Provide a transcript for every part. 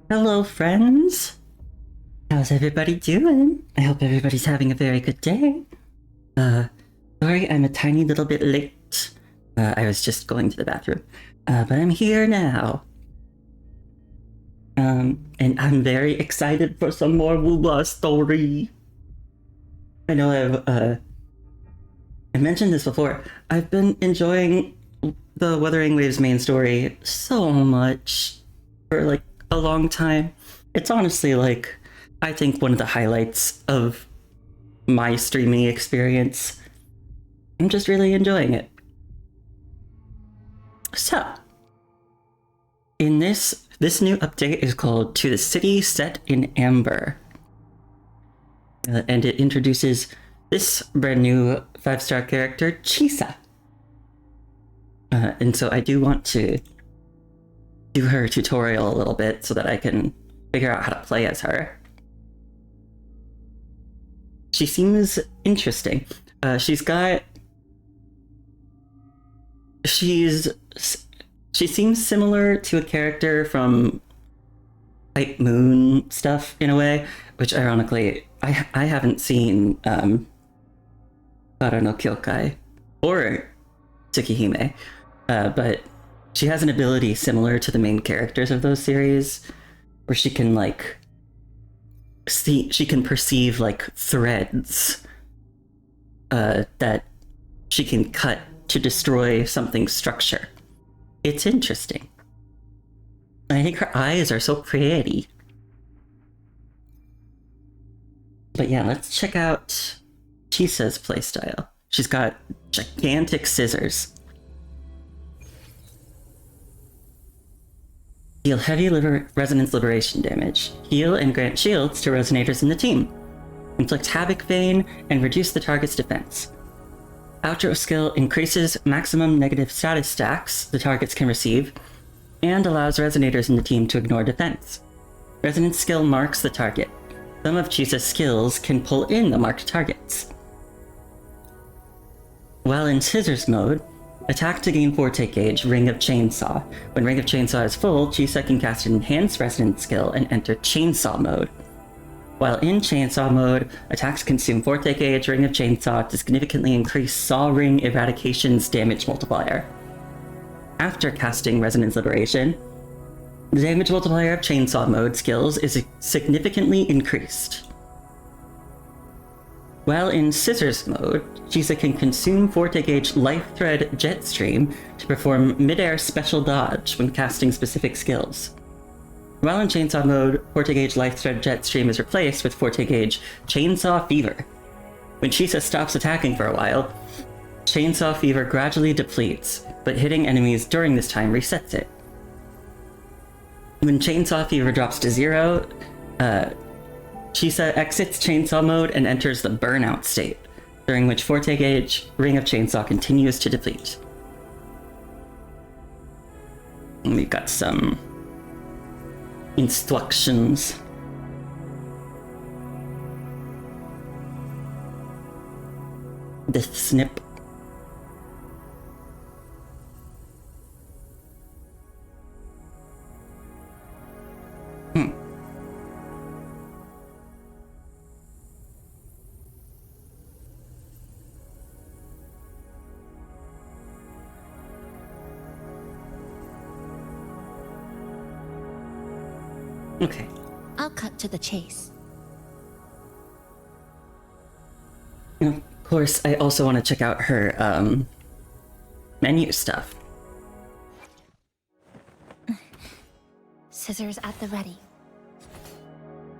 Hello, friends. How's everybody doing? I hope everybody's having a very good day. Uh, Sorry I'm a tiny little bit late. I was just going to the bathroom. But I'm here now. And I'm very excited for some more Wooba story. I know I mentioned this before. I've been enjoying the Wuthering Waves main story so much for like a long time. It's honestly like I think one of the highlights of my streaming experience. I'm just really enjoying it. So, in this new update is called To the City Set in Amber. And it introduces this brand new 5-star character, Chisa. And so I do want to do her tutorial a little bit so that I can figure out how to play as her. She seems interesting. She seems similar to a character from Light Moon stuff in a way, which ironically I haven't seen Kara no Kyokai or Tsukihime, but she has an ability similar to the main characters of those series, where she can perceive like threads that she can cut to destroy something's structure. It's interesting. I think her eyes are so pretty. But yeah, let's check out Chisa's playstyle. She's got gigantic scissors. Deal heavy resonance liberation damage. Heal and grant shields to resonators in the team. Inflict havoc vein and reduce the target's defense. Outro skill increases maximum negative status stacks the targets can receive, and allows resonators in the team to ignore defense. Resonance skill marks the target. Some of Chisa's skills can pull in the marked targets. While in Scissors mode, attack to gain Forte Gauge, Ring of Chainsaw. When Ring of Chainsaw is full, Chisa can cast an enhanced resonance skill and enter Chainsaw mode. While in Chainsaw mode, attacks consume Forte Gauge, Ring of Chainsaw to significantly increase Saw Ring Eradication's damage multiplier. After casting Resonance Liberation, the damage multiplier of Chainsaw mode skills is significantly increased. While in Scissors mode, Chisa can consume Forte Gauge Life Thread Jetstream to perform mid-air special dodge when casting specific skills. While in Chainsaw mode, Forte Gauge Life Thread Jetstream is replaced with Forte Gauge Chainsaw Fever. When Chisa stops attacking for a while, Chainsaw Fever gradually depletes, but hitting enemies during this time resets it. When Chainsaw Fever drops to 0, Chisa exits Chainsaw mode and enters the Burnout state, during which Forte Gauge Ring of Chainsaw continues to deplete. And we've got some instructions. Death Snip. Okay. I'll cut to the chase. And of course, I also want to check out her menu stuff. Scissors at the ready.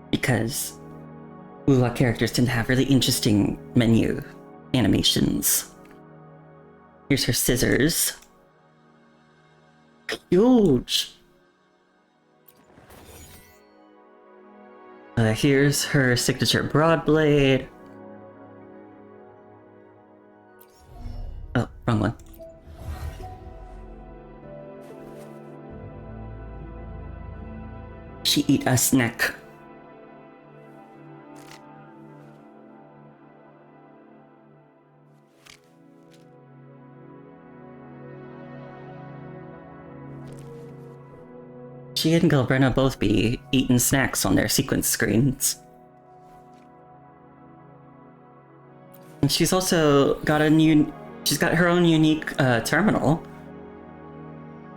Because Wuwa characters tend to have really interesting menu animations. Here's her scissors. Huge! Here's her signature Broadblade. Oh, wrong one. She eat a snack. she and Galbrenna both be eating snacks on their sequence screens. And she's also got she's got her own unique terminal.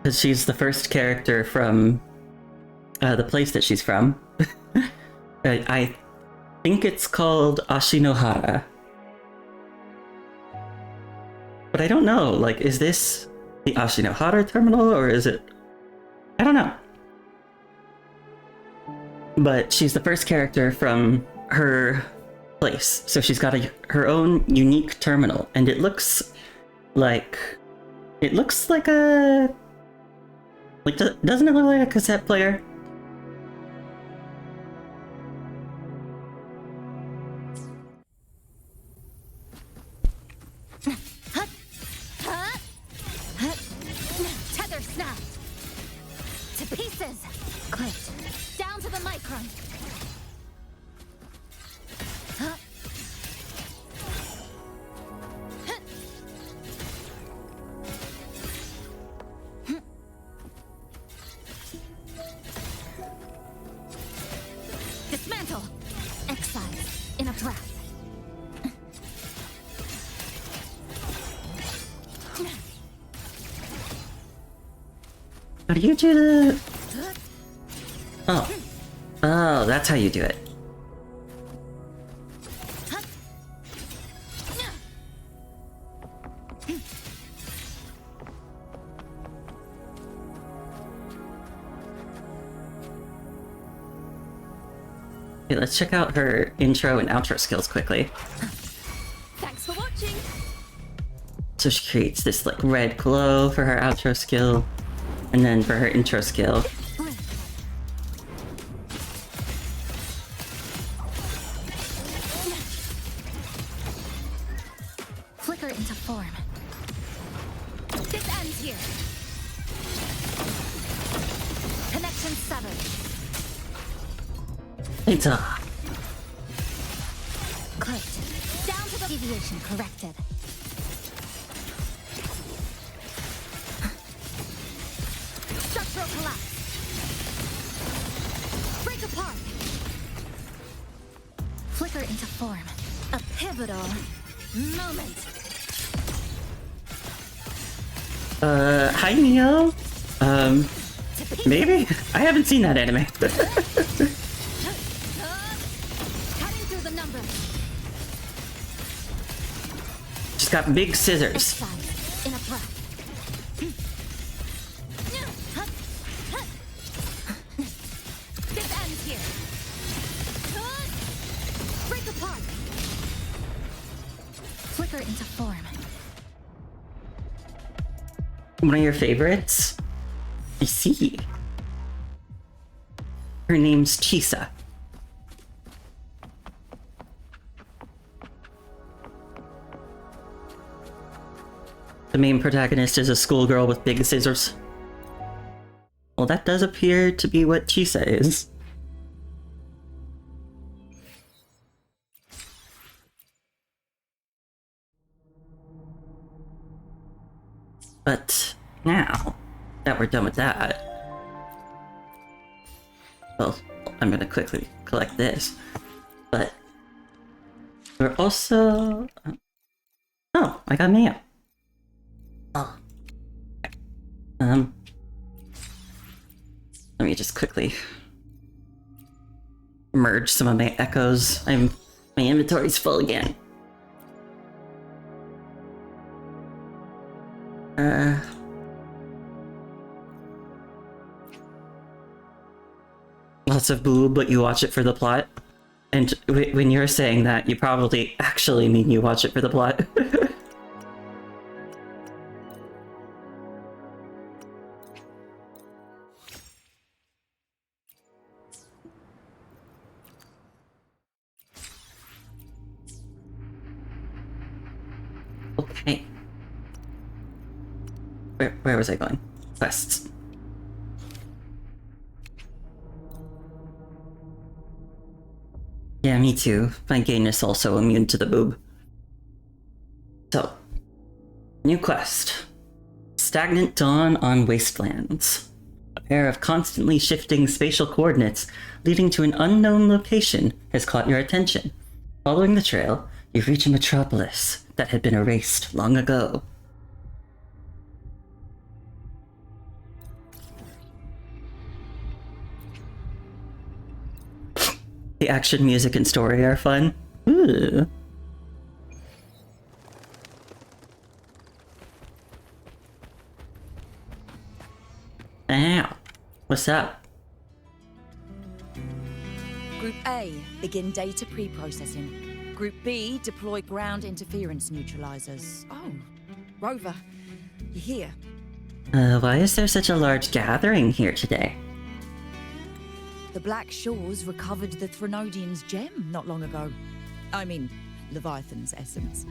Because she's the first character from the place that she's from. I think it's called Ashinohara. But I don't know, like, is this the Ashinohara terminal, or is it... I don't know. But she's the first character from her place, so she's got her own unique terminal, and it looks like a... Like, doesn't it look like a cassette player? Tether snap! To pieces! Great. Down to the micron! Dismantle! Excise in a breath. How do you do the... Oh. Oh, that's how you do it. Okay, let's check out her intro and outro skills quickly. Thanks for watching! So she creates this, like, red glow for her outro skill, and then for her intro skill. Flicker into form. This ends here. Connection severed. It's a... Great. Down to the deviation corrected. Structural collapse. Break apart. Flicker into form. A pivotal moment. Hi Neo? Maybe? I haven't seen that anime. Cutting through the numbers. She's got big scissors. Excise in a breath. This ends here. Break apart. Flicker into form. One of your favorites? I see. Her name's Chisa. The main protagonist is a schoolgirl with big scissors. Well, that does appear to be what Chisa is. But now that we're done with that, well, I'm gonna quickly collect this. But we're also... Oh, I got Mia. Oh. Let me just quickly merge some of my echoes. My inventory's full again. Lots of boob, but you watch it for the plot. And when you're saying that, you probably actually mean you watch it for the plot. Okay. Where was I going? Quests. Yeah, me too. My gain is also immune to the boob. So, new quest. Stagnant Dawn on Wastelands. pair of constantly shifting spatial coordinates leading to an unknown location has caught your attention. Following the trail, you reach a metropolis that had been erased long ago. The action, music, and story are fun. Ooh. Ow. What's up? Group A, begin data pre-processing. Group B, deploy ground interference neutralizers. Oh, Rover, you're here. Why is there such a large gathering here today? The Black Shores recovered the Threnodian's gem not long ago. I mean, Leviathan's essence.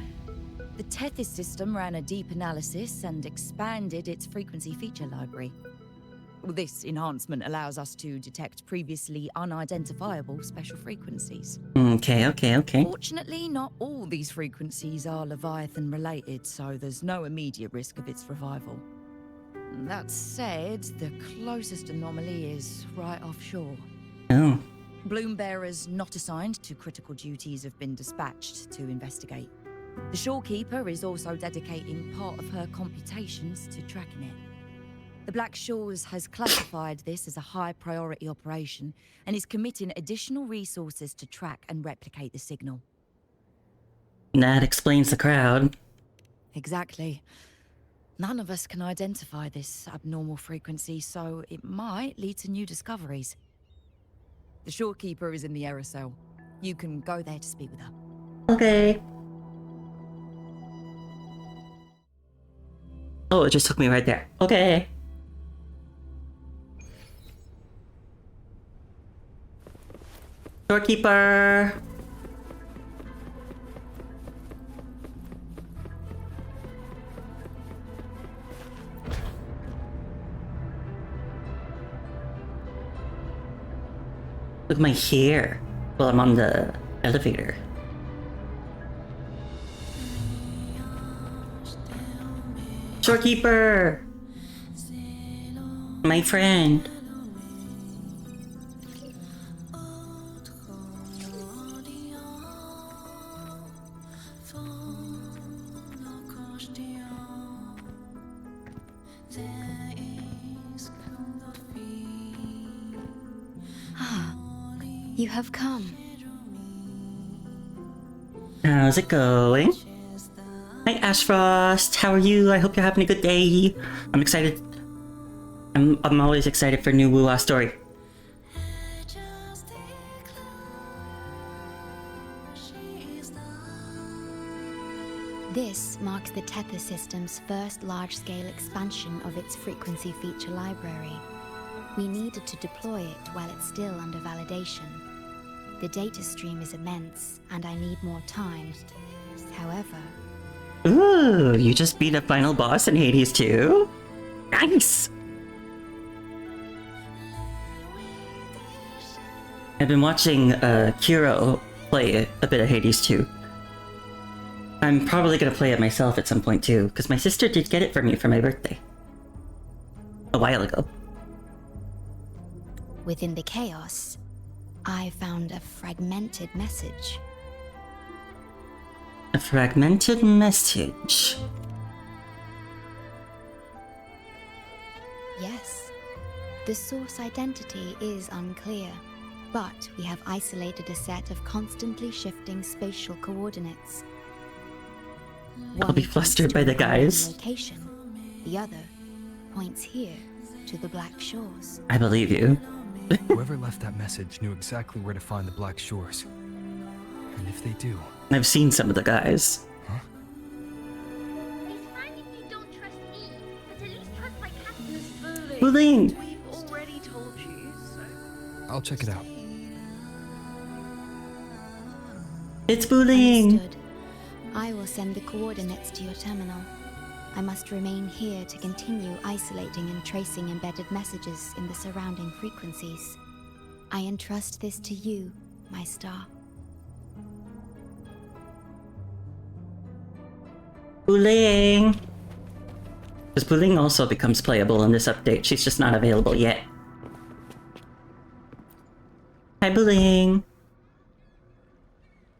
The Tethys system ran a deep analysis and expanded its frequency feature library. This enhancement allows us to detect previously unidentifiable special frequencies. Okay. Fortunately, not all these frequencies are Leviathan related, so there's no immediate risk of its revival. That said, the closest anomaly is right offshore. Oh. Bloom bearers not assigned to critical duties have been dispatched to investigate. The shorekeeper is also dedicating part of her computations to tracking it. The Black Shores has classified this as a high-priority operation and is committing additional resources to track and replicate the signal. That explains the crowd. Exactly. None of us can identify this abnormal frequency, so it might lead to new discoveries. The shorekeeper is in the aerosol. You can go there to speak with her. Okay. Oh, it just took me right there. Okay. Doorkeeper! Look at my hair while I'm on the elevator. Doorkeeper! My friend. You have come. How's it going? Hi Ashfrost, how are you? I hope you're having a good day. I'm excited. I'm always excited for new Woo-Ah story. This marks the Tether system's first large-scale expansion of its frequency feature library. We needed to deploy it while it's still under validation. The data stream is immense, and I need more time. However... Ooh, you just beat a final boss in Hades too? Nice! I've been watching Kiro play a bit of Hades 2. I'm probably gonna play it myself at some point too, because my sister did get it for me for my birthday. A while ago. Within the chaos, I found a fragmented message. A fragmented message. Yes. The source identity is unclear, but we have isolated a set of constantly shifting spatial coordinates. I'll be flustered by the guys. Location. The other points here to the Black Shores. I believe you. Whoever left that message knew exactly where to find the Black Shores. And if they do... I've seen some of the guys. Huh? It's fine if you don't trust me, but at least trust my captain. Bullying! We've already told you, so... I'll check it out. It's bullying! Understood. I will send the coordinates to your terminal. I must remain here to continue isolating and tracing embedded messages in the surrounding frequencies. I entrust this to you, my star. Bullying! Because bullying also becomes playable in this update, she's just not available yet. Hi, Bling.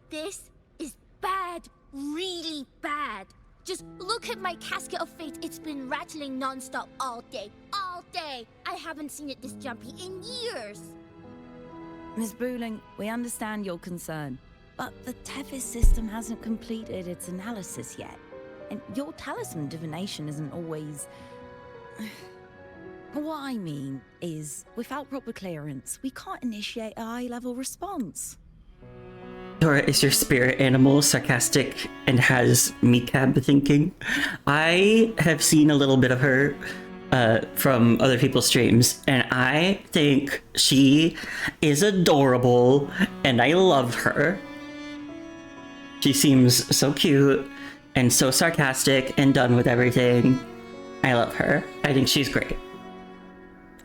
This is bad, really bad. Just look at my casket of fate. It's been rattling non-stop all day. All day! I haven't seen it this jumpy in years. Miss Booling, we understand your concern, but the Tethys system hasn't completed its analysis yet. And your talisman divination isn't always... What I mean is, without proper clearance, we can't initiate a high-level response. Or is your spirit animal sarcastic and has me-cab thinking? I have seen a little bit of her from other people's streams, and I think she is adorable, and I love her. She seems so cute and so sarcastic and done with everything. I love her. I think she's great.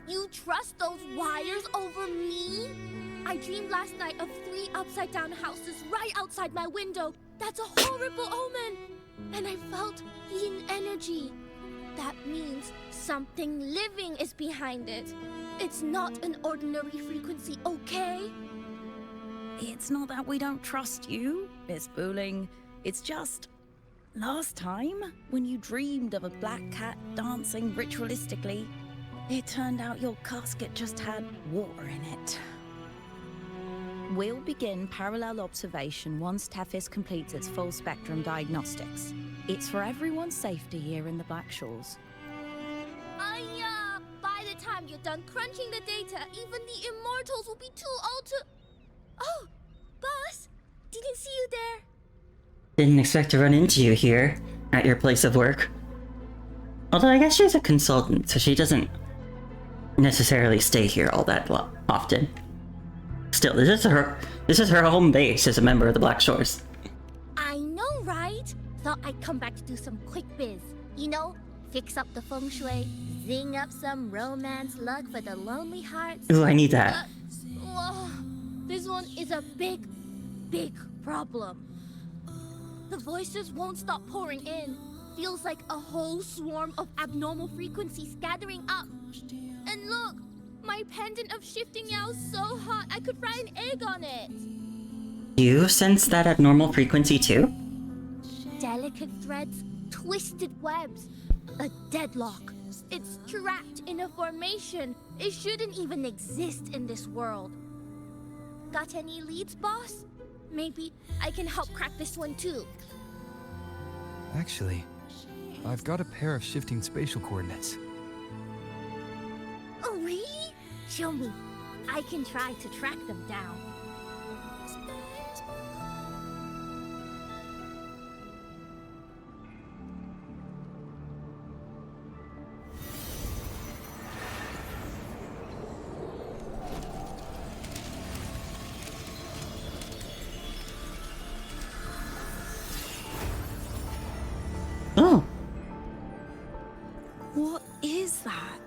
You trust those wires over me? I dreamed last night of 3 upside-down houses right outside my window. That's a horrible omen. And I felt yin energy. That means something living is behind it. It's not an ordinary frequency, okay? It's not that we don't trust you, Miss Booling. It's just... last time, when you dreamed of a black cat dancing ritualistically, it turned out your casket just had water in it. We'll begin parallel observation once Tethys completes its full spectrum diagnostics. It's for everyone's safety here in the Black Shores. By the time you're done crunching the data, even the immortals will be too old to... Oh, boss, didn't see you there. Didn't expect to run into you here at your place of work. Although I guess she's a consultant, so she doesn't necessarily stay here all that often. Still, this is her home base as a member of the Black Shores. I know, right? Thought I'd come back to do some quick biz. You know, fix up the feng shui, zing up some romance luck for the lonely hearts. Ooh, I need that. This one is a big, big problem. The voices won't stop pouring in. Feels like a whole swarm of abnormal frequencies gathering up. And look, my pendant of shifting meow is so hot I could fry an egg on it. You sense that abnormal frequency too? Delicate threads, twisted webs, a deadlock. It's trapped in a formation. It shouldn't even exist in this world. Got any leads, boss? Maybe I can help crack this one too. Actually, I've got a pair of shifting spatial coordinates. Oh, really? Show me. I can try to track them down. Oh. What is that?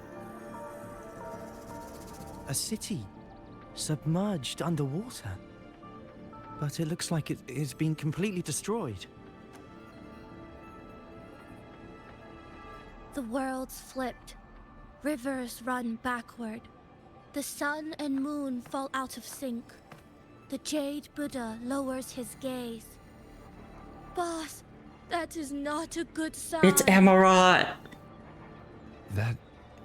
A city, submerged underwater. But it looks like it's been completely destroyed. The world's flipped. Rivers run backward. The sun and moon fall out of sync. The Jade Buddha lowers his gaze. Boss, that is not a good sign. It's Amarat! That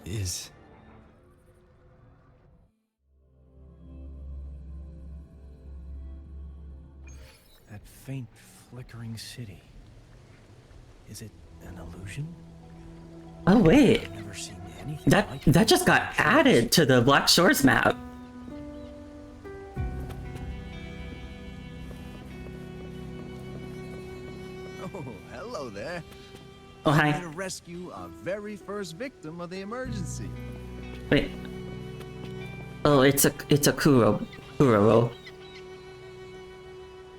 is... That faint, flickering city. Is it an illusion? Oh wait, I've never seen anything like it. that just got added to the Black Shores map. Oh, hello there. Oh I'm here hi. to rescue our very first victim of the emergency. Wait. Oh, it's a Kuroro.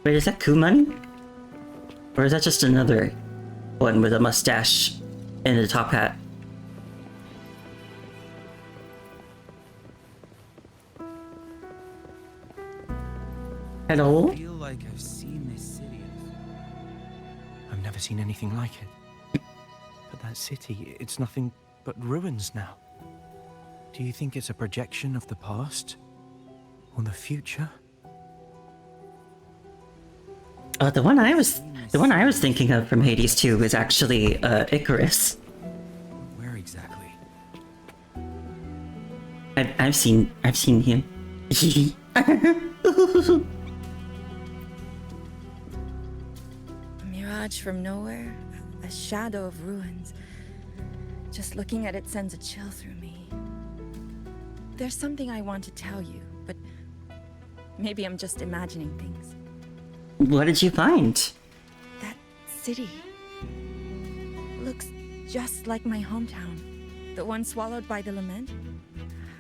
Wait, is that Kumani? Or is that just another one with a mustache and a top hat? Hello? I feel like I've seen this city. I've never seen anything like it. But that city, it's nothing but ruins now. Do you think it's a projection of the past? Or the future? The one I was thinking of from Hades 2 is actually Icarus. Where exactly? I've seen him. A mirage from nowhere, a shadow of ruins. Just looking at it sends a chill through me. There's something I want to tell you, but maybe I'm just imagining things. What did you find? That city looks just like my hometown, the one swallowed by the lament.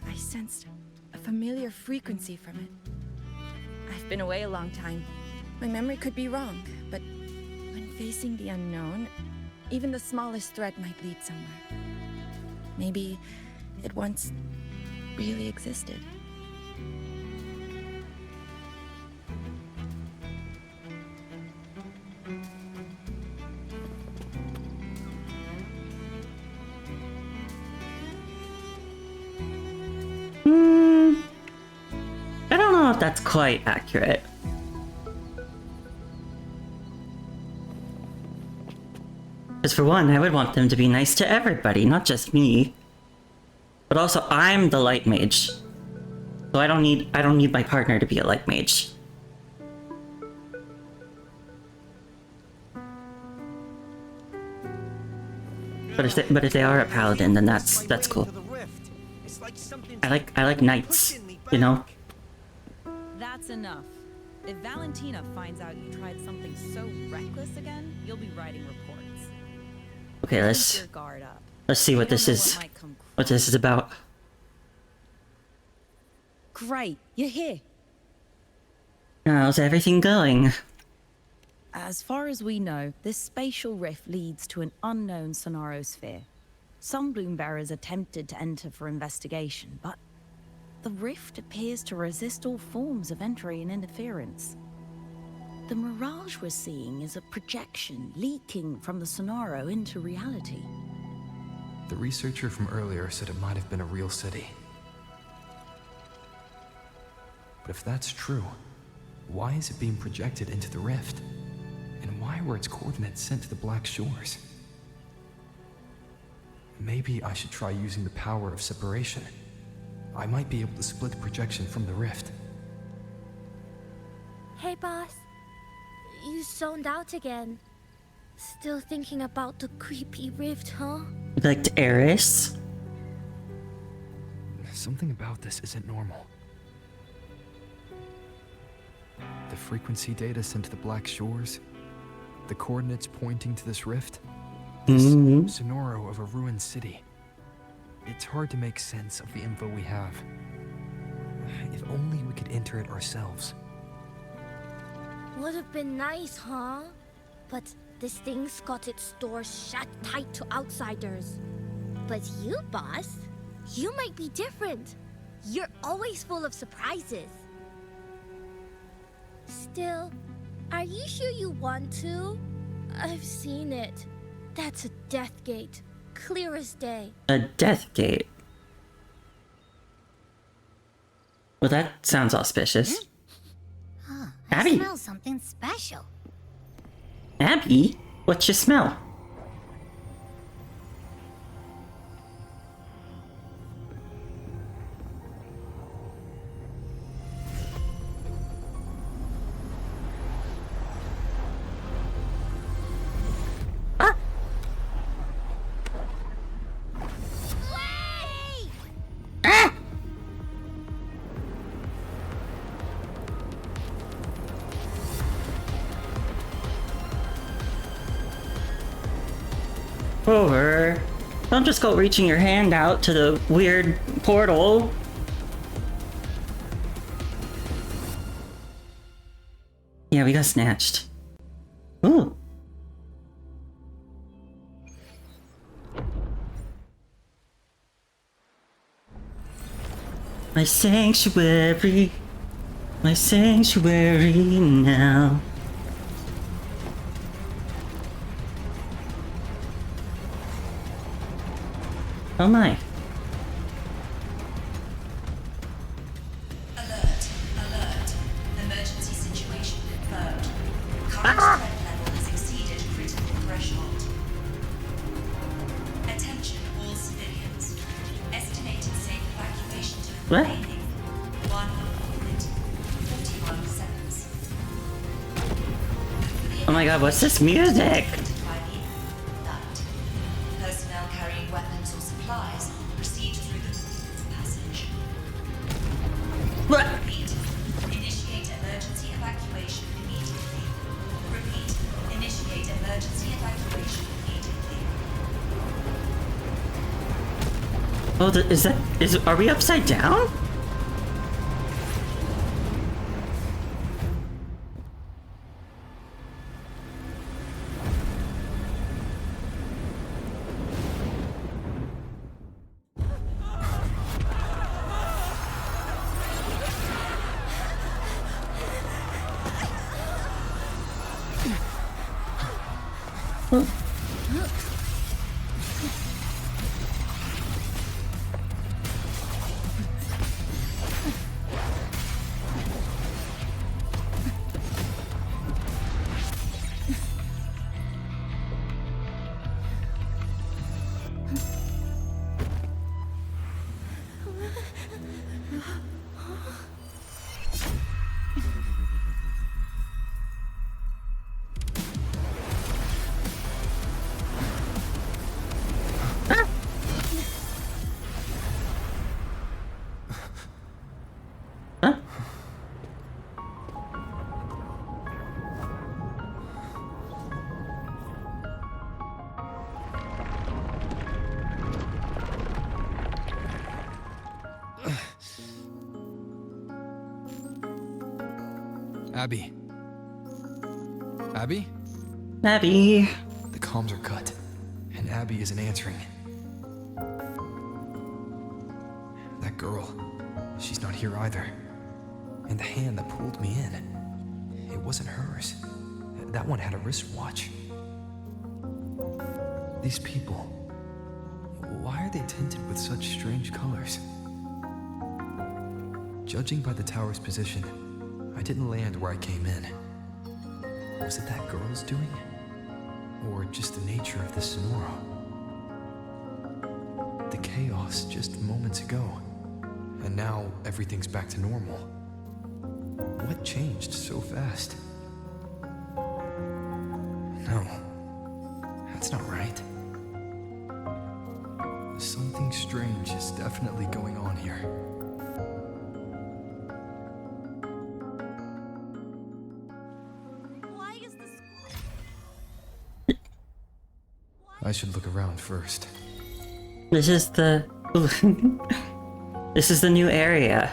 I sensed a familiar frequency from it. I've been away a long time. My memory could be wrong, but when facing the unknown, even the smallest threat might lead somewhere. Maybe it once really existed. I don't know if that's quite accurate. Because for one, I would want them to be nice to everybody, not just me. But also, I'm the light mage, so I don't need my partner to be a light mage. But if they are a paladin, then that's cool. I like knights, you know. That's enough. If Valentina finds out you tried something so reckless again, you'll be writing reports. Okay, Keep let's your guard up. see what this is. What this is about. Great, you're here. How's everything going? As far as we know, this spatial rift leads to an unknown Sonoro Sphere. Some Bloombearers attempted to enter for investigation, but the rift appears to resist all forms of entry and interference. The mirage we're seeing is a projection leaking from the Sonoro into reality. The researcher from earlier said it might have been a real city. But if that's true, why is it being projected into the rift? And why were its coordinates sent to the Black Shores? Maybe I should try using the power of separation. I might be able to split the projection from the rift. Hey, boss. You zoned out again. Still thinking about the creepy rift, huh? You liked Eris? Something about this isn't normal. The frequency data sent to the Black Shores, the coordinates pointing to this rift, this Sonoro of a ruined city. It's hard to make sense of the info we have. If only we could enter it ourselves. Would have been nice, huh? But this thing's got its doors shut tight to outsiders. But you, boss, you might be different. You're always full of surprises. Still, are you sure you want to? I've seen it. That's a death gate. Clear as day. A death gate? Well, that sounds auspicious. Huh, Abby. I smell something special. Abby? What you smell? Over. Don't just go reaching your hand out to the weird portal. Yeah, we got snatched. Ooh. My sanctuary now. Oh my. Alert. 1 minute, 41 seconds. Oh my god, what's this music? Personnel carrying weapons or supplies proceed through the passage. What? Repeat. Initiate emergency evacuation immediately. Repeat. Initiate emergency evacuation immediately. Oh, are we upside down? Abby. Abby? Abby. The comms are cut, and Abby isn't answering. That girl, she's not here either. And the hand that pulled me in, it wasn't hers. That one had a wristwatch. These people, why are they tinted with such strange colors? Judging by the tower's position, I didn't land where I came in. Was it that girl's doing? Or just the nature of the Sonoro? The chaos just moments ago, and now everything's back to normal. What changed so fast? No, that's not right. Something strange is definitely going on here. I should look around first. This is the... This is the new area.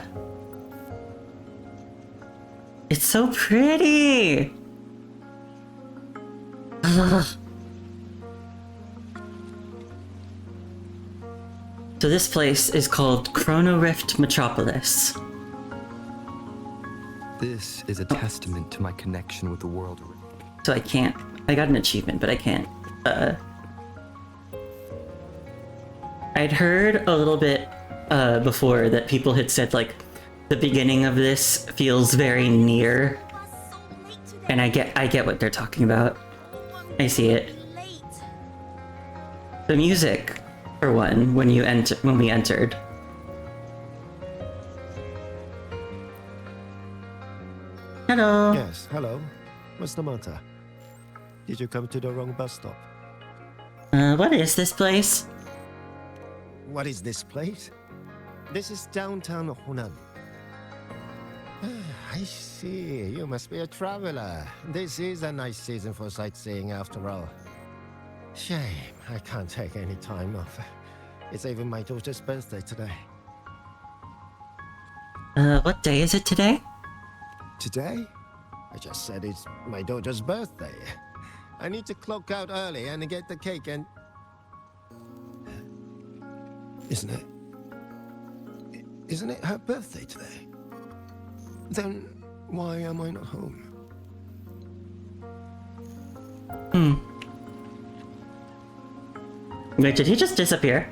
It's so pretty! Ugh. So this place is called Chronorift Metropolis. This is a testament to my connection with the world. So I can't... I got an achievement, but I can't... I'd heard a little bit before that people had said, like, the beginning of this feels very near. And I get what they're talking about. I see it. The music, for one, when we entered. Hello. Yes, hello. What's the matter? Did you come to the wrong bus stop? What is this place? What is this place? This is downtown Honan. I see. You must be a traveler. This is a nice season for sightseeing after all. Shame, I can't take any time off. It's even my daughter's birthday today. What day is it today? Today? I just said it's my daughter's birthday. I need to clock out early and get the cake and... Isn't it her birthday today? Then why am I not home? Wait, did he just disappear?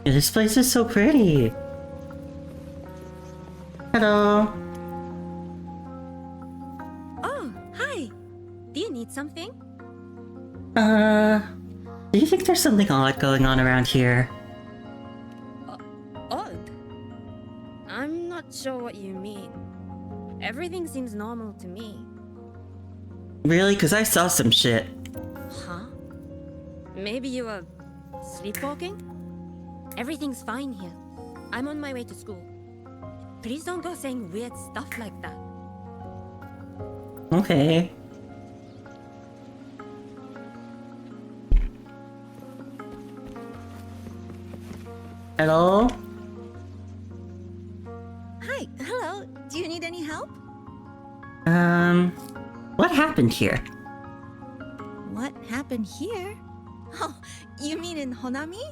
This place is so pretty. Hello. Oh, hi. Do you need something? Do you think think there's something odd going on around here. Odd? I'm not sure what you mean. Everything seems normal to me. Really? Because I saw some shit. Huh? Maybe you were sleepwalking? Everything's fine here. I'm on my way to school. Please don't go saying weird stuff like that. Okay. Hello? Hi, hello. Do you need any help? What happened here? What happened here? Oh, you mean in Honami?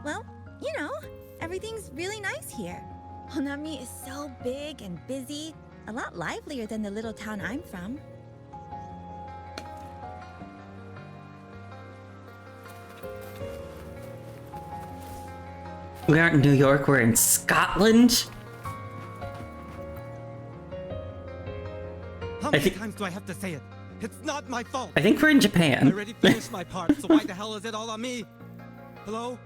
Well, you know, everything's really nice here. Honami is so big and busy, a lot livelier than the little town I'm from. We aren't in New York, we're in Scotland? How many times do I have to say it? It's not my fault! I think we're in Japan. I already finished my part, so why the hell is it all on me? Hello?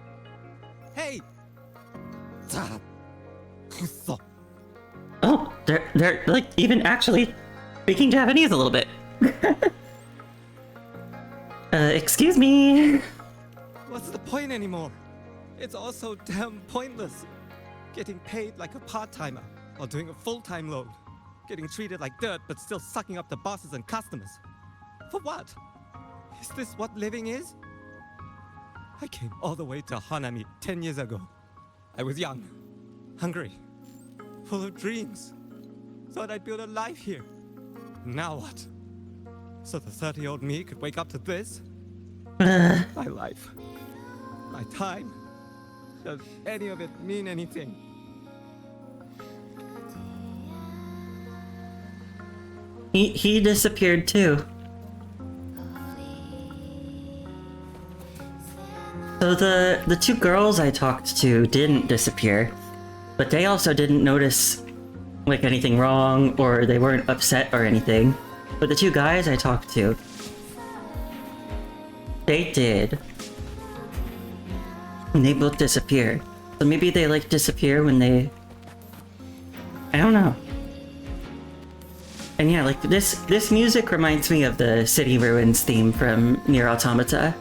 Hey! Oh, they're like even actually speaking Japanese a little bit. Excuse me. What's the point anymore? It's all so damn pointless. Getting paid like a part-timer while doing a full-time load. Getting treated like dirt but still sucking up the bosses and customers. For what? Is this what living is? I came all the way to Hanami 10 years ago. I was young, hungry, full of dreams. Thought I'd build a life here. Now what? So the 30-year-old me could wake up to this? My life. My time. Does any of it mean anything? He disappeared too. So the two girls I talked to didn't disappear, but they also didn't notice like anything wrong or they weren't upset or anything. But the two guys I talked to, they did. And they both disappeared. So maybe they like disappear when they... I don't know. And yeah, like this music reminds me of the City Ruins theme from Nier Automata.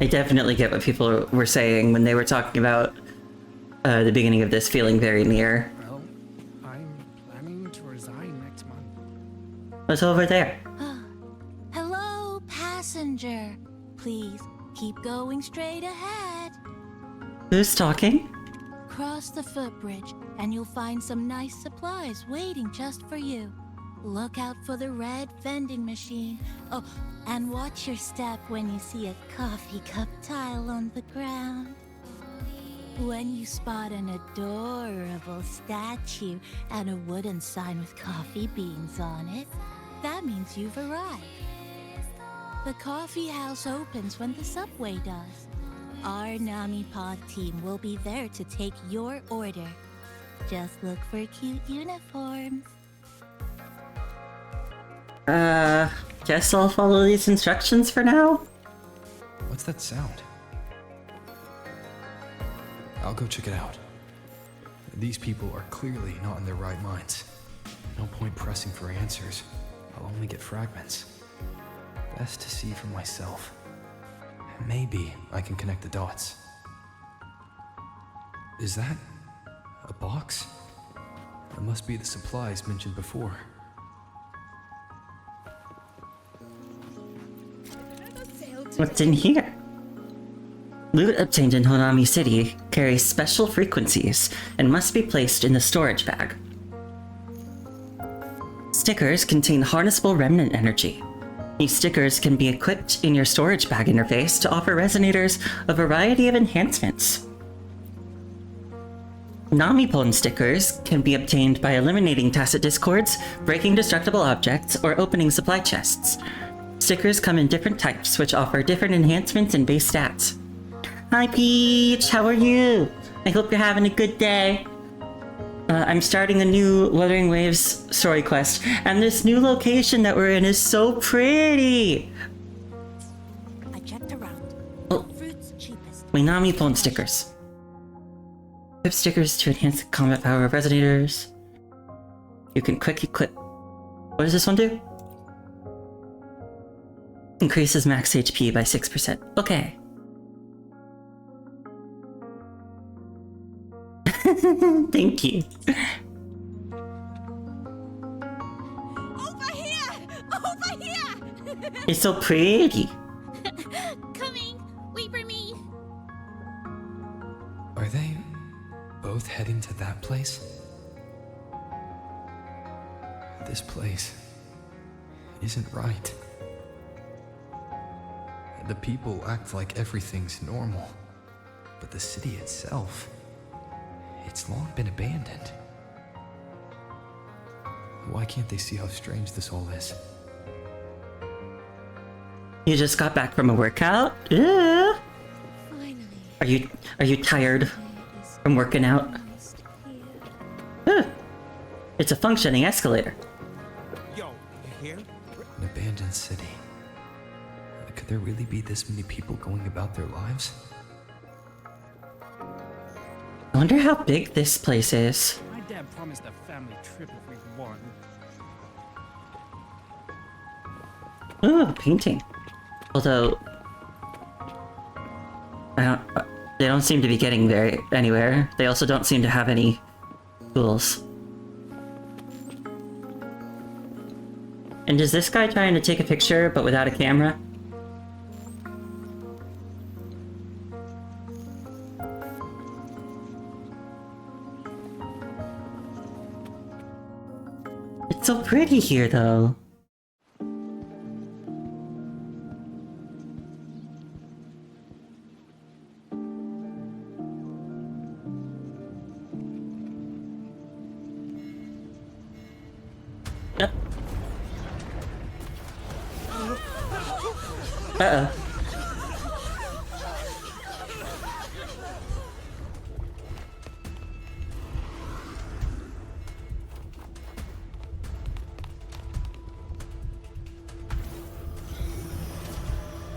I definitely get what people were saying when they were talking about the beginning of this feeling very near. Well, I'm planning to resign next month. What's over there? Hello, passenger. Please keep going straight ahead. Who's talking? Cross the footbridge and you'll find some nice supplies waiting just for you. Look out for the red vending machine. Oh, and watch your step when you see a coffee cup tile on the ground. When you spot an adorable statue and a wooden sign with coffee beans on it, that means you've arrived. The coffee house opens when the subway does. Our Nami Pod team will be there to take your order. Just look for cute uniforms. Guess I'll follow these instructions for now? What's that sound? I'll go check it out. These people are clearly not in their right minds. No point pressing for answers. I'll only get fragments. Best to see for myself. Maybe I can connect the dots. Is that a box? That must be the supplies mentioned before. What's in here? Loot obtained in Honami City carries special frequencies and must be placed in the storage bag. Stickers contain harnessable remnant energy. These stickers can be equipped in your storage bag interface to offer resonators a variety of enhancements. Namipon stickers can be obtained by eliminating tacit discords, breaking destructible objects, or opening supply chests. Stickers come in different types, which offer different enhancements and base stats. Hi Peach, how are you? I hope you're having a good day. I'm starting a new Wuthering Waves story quest, and this new location that we're in is so pretty! Oh. Fruit's cheapest. Minami phone stickers. Equip stickers to enhance the combat power of resonators. You can quick equip. What does this one do? Increases max HP by 6%. Okay. Thank you. Over here! Over here! It's so pretty. Coming! Wait for me! Are they both heading to that place? This place isn't right. The people act like everything's normal, but the city itself, it's long been abandoned. Why can't they see how strange this all is? You just got back from a workout? Ugh. Are you tired from working out? Ugh. It's a functioning escalator. Yo, you here? An abandoned city. Could there really be this many people going about their lives? I wonder how big this place is. My dad promised a family trip if we won. Ooh, a painting. Although, they don't seem to be getting anywhere. They also don't seem to have any tools. And is this guy trying to take a picture but without a camera? It's so pretty here, though. Uh-oh.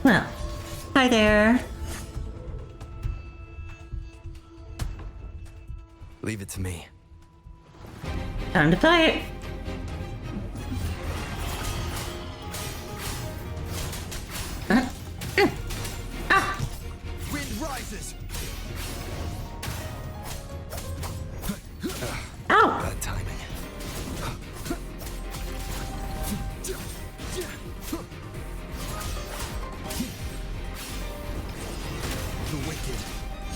Well, hi there. Leave it to me. Time to fight. Wind rises. Ow! Bad timing. The wicked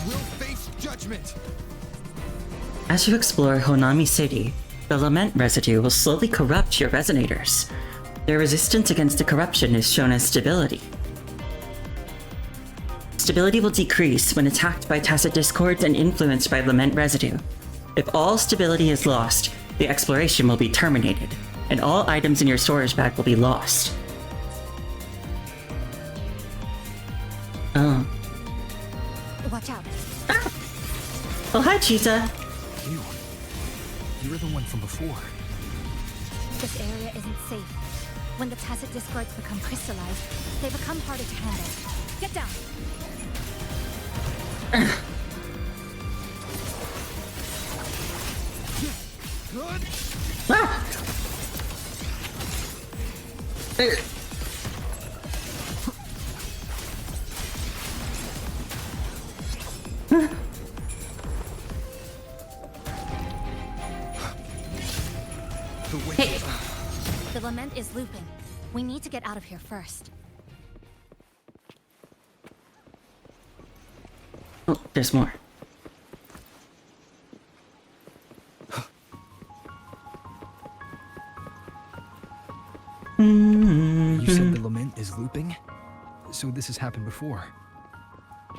will face judgment. As you explore Honami City, the lament residue will slowly corrupt your resonators. Their resistance against the corruption is shown as stability. Stability will decrease when attacked by tacit discords and influenced by lament residue. If all stability is lost, the exploration will be terminated, and all items in your storage bag will be lost. Oh. Watch out. Ah! Oh, hi, Chisa. You're the one from before. This area isn't safe. When the tacit discords become crystallized, they become harder to handle. Get down! Ah! Hey. The lament is looping. We need to get out of here first. Oh, there's more. You said the lament is looping? So this has happened before?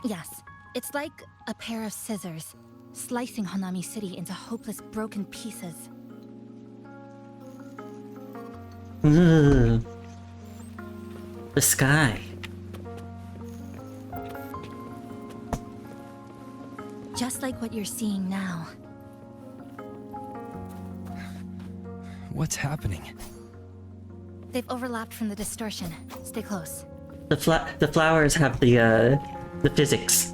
Yes, it's like a pair of scissors, slicing Honami City into hopeless broken pieces. Ooh. The sky. Just like what you're seeing now. What's happening? They've overlapped from the distortion. Stay close. The flowers have the The physics.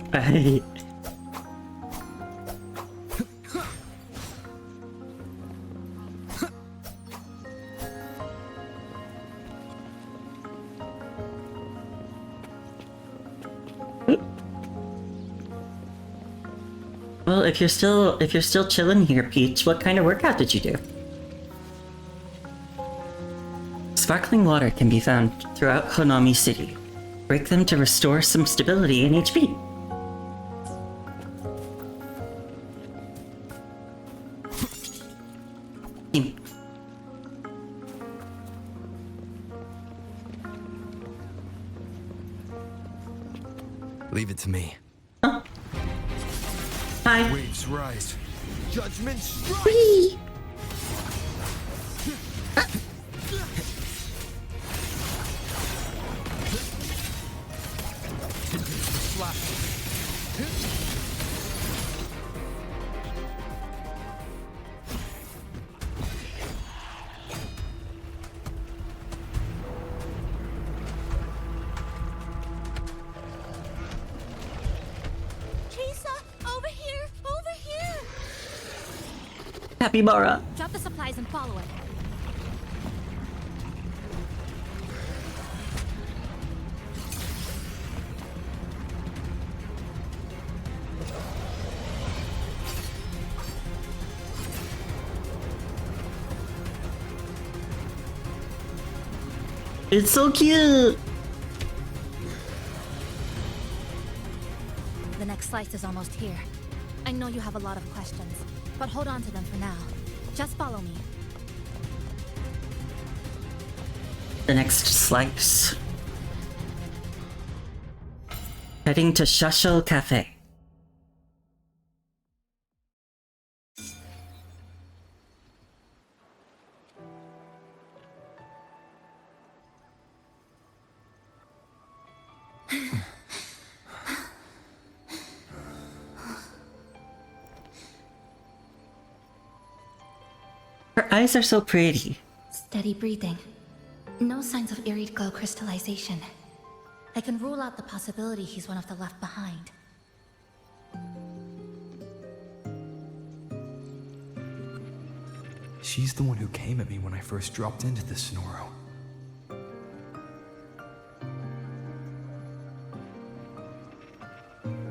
Well, if you're still chilling here, Peach, what kind of workout did you do? Sparkling water can be found throughout Honami City. Break them to restore some stability in HP. Leave it to me. Huh? Hi. Waves rise. Judgment strike. Whee! Capybara. Drop the supplies and follow it. It's so cute. The next slice is almost here. I know you have a lot of questions, but hold on to them for now. Just follow me. The next slice. Heading to Shasho Cafe. Her eyes are so pretty. Steady breathing. No signs of irried glow crystallization. I can rule out the possibility he's one of the left behind. She's the one who came at me when I first dropped into the Sonoro.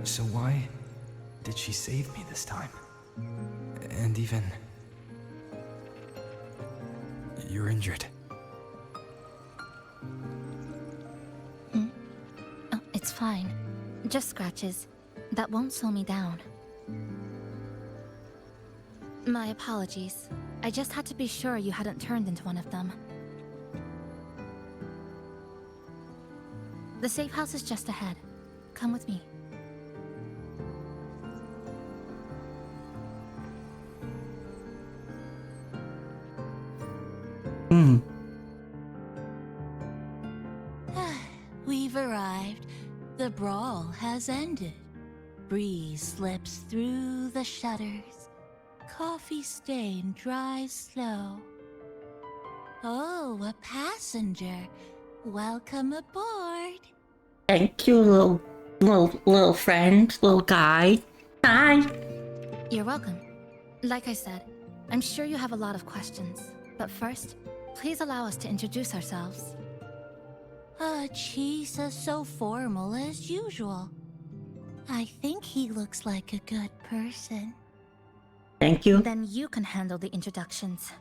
So why did she save me this time? And even... You're injured. Oh, it's fine. Just scratches. That won't slow me down. My apologies. I just had to be sure you hadn't turned into one of them. The safe house is just ahead. Come with me. We've arrived. The brawl has ended. Breeze slips through the shutters. Coffee stain dries slow. Oh, a passenger. Welcome aboard. Thank you, little friend, little guy. Hi. You're welcome. Like I said, I'm sure you have a lot of questions. But first, please allow us to introduce ourselves. Chisa so formal as usual. I think he looks like a good person. Thank you. Then you can handle the introductions.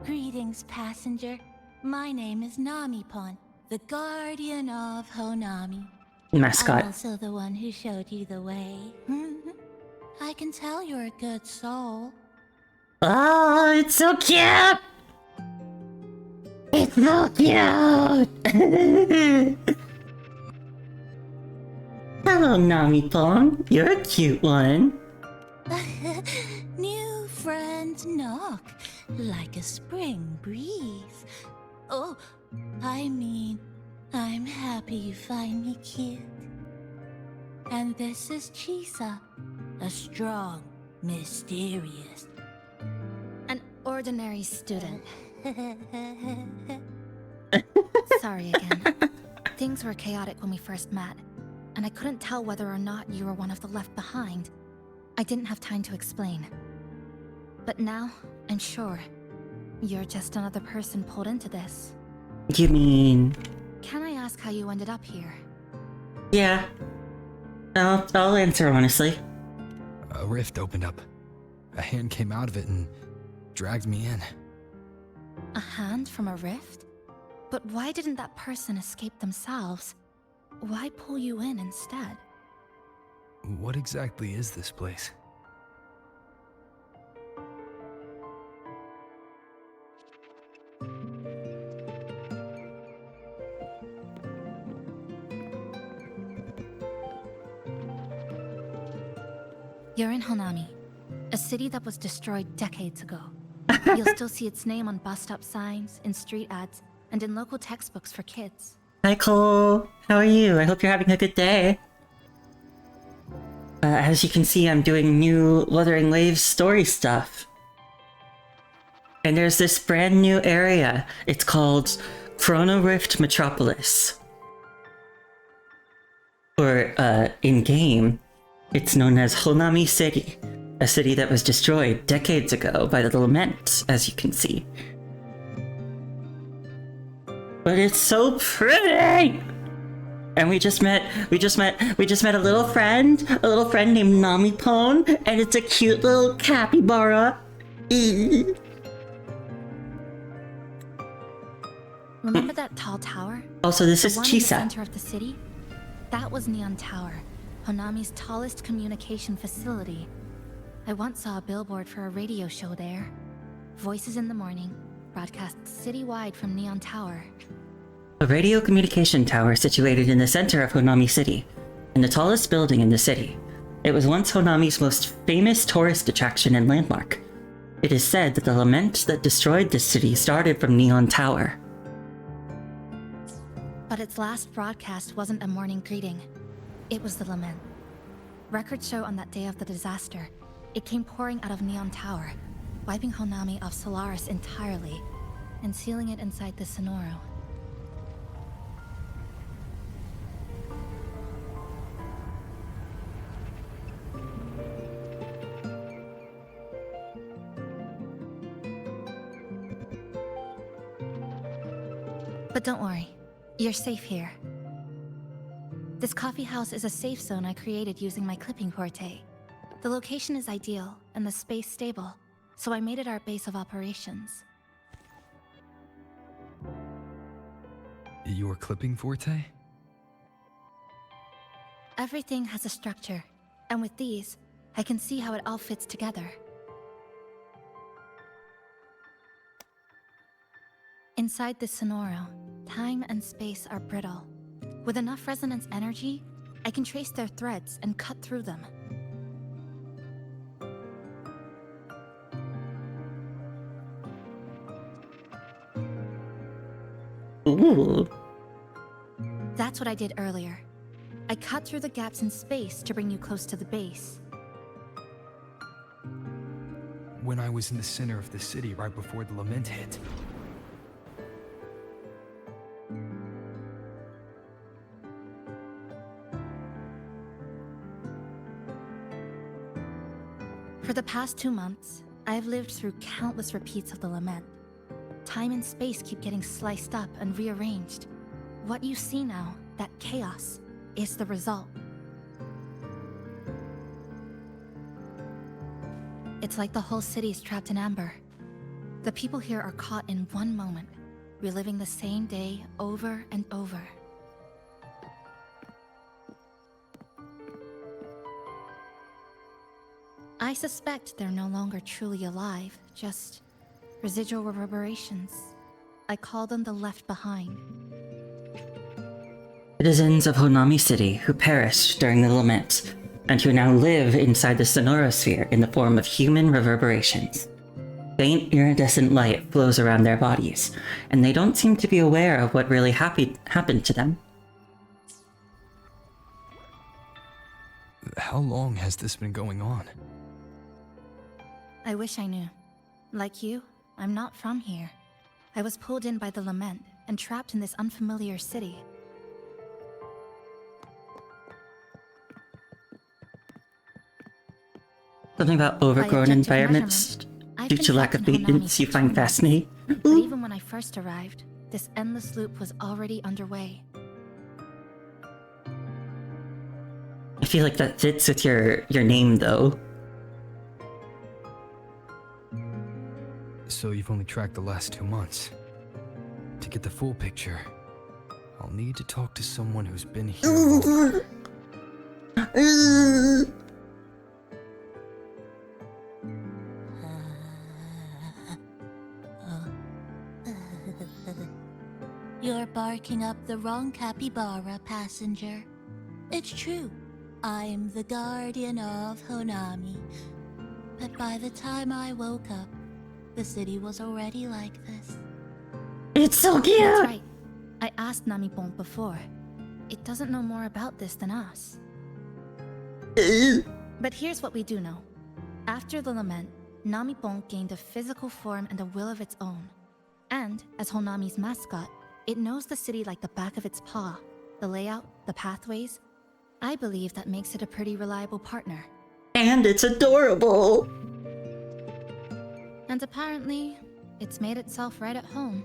Greetings, passenger. My name is Namipon, the guardian of Honami. Mascot. I'm also the one who showed you the way. I can tell you're a good soul. Oh, it's so cute! It's so cute! Hello, Namipon. You're a cute one. New friends knock like a spring breeze. Oh, I mean, I'm happy you find me cute. And this is Chisa, a strong, mysterious, an ordinary student. Sorry again. Things were chaotic when we first met, and I couldn't tell whether or not you were one of the left behind. I didn't have time to explain. But now, I'm sure. You're just another person pulled into this. You mean... Can I ask how you ended up here? Yeah. I'll answer honestly. A rift opened up. A hand came out of it and dragged me in. A hand from a rift? But why didn't that person escape themselves? Why pull you in instead? What exactly is this place? You're in Honami, a city that was destroyed decades ago. You'll still see its name on bus-stop signs, in street ads, and in local textbooks for kids. Hi Cole, how are you? I hope you're having a good day. As you can see, I'm doing new Wuthering Waves story stuff. And there's this brand new area. It's called Chronorift Metropolis. Or, in-game, it's known as Honami City, a city that was destroyed decades ago by the Lament, as you can see. But it's so pretty! And we just met a little friend named Namipon, and it's a cute little capybara. Remember that tall tower? Also, this is the one in the Chisa. center of the city? That was Neon Tower, Honami's tallest communication facility. I once saw a billboard for a radio show there. Voices in the morning, broadcast citywide from Neon Tower. A radio communication tower situated in the center of Honami City, and the tallest building in the city. It was once Honami's most famous tourist attraction and landmark. It is said that the lament that destroyed this city started from Neon Tower. But its last broadcast wasn't a morning greeting. It was the lament. Records show on that day of the disaster, it came pouring out of Neon Tower, wiping Honami off Solaris entirely, and sealing it inside the Sonoro. But don't worry, you're safe here. This coffee house is a safe zone I created using my clipping forte. The location is ideal and the space stable, so I made it our base of operations. Your clipping forte? Everything has a structure, and with these, I can see how it all fits together. Inside this Sonoro, time and space are brittle. With enough resonance energy, I can trace their threads and cut through them. Ooh. That's what I did earlier. I cut through the gaps in space to bring you close to the base. When I was in the center of the city right before the lament hit. For the past 2 months, I've lived through countless repeats of the lament. Time and space keep getting sliced up and rearranged. What you see now, that chaos, is the result. It's like the whole city's trapped in amber. The people here are caught in one moment, reliving the same day over and over. I suspect they're no longer truly alive, just residual reverberations. I call them the left behind. Citizens of Honami City who perished during the lament, and who now live inside the Sonoro Sphere in the form of human reverberations. Faint iridescent light flows around their bodies, and they don't seem to be aware of what really happened to them. How long has this been going on? I wish I knew. Like you, I'm not from here. I was pulled in by the lament and trapped in this unfamiliar city. Something about overgrown objective environments I've due been to lack trapped of in Honami maintenance you for find 2 months. fascinating. But even when I first arrived, this endless loop was already underway. I feel like that fits with your name, though. So you've only tracked the last 2 months. To get the full picture, I'll need to talk to someone who's been here longer. You're barking up the wrong capybara, passenger. It's true. I'm the guardian of Honami. But by the time I woke up, the city was already like this. It's so cute! That's right. I asked Namipon before. It doesn't know more about this than us. But here's what we do know. After the lament, Namipon gained a physical form and a will of its own. And, as Honami's mascot, it knows the city like the back of its paw. The layout, the pathways. I believe that makes it a pretty reliable partner. And it's adorable! And apparently, it's made itself right at home.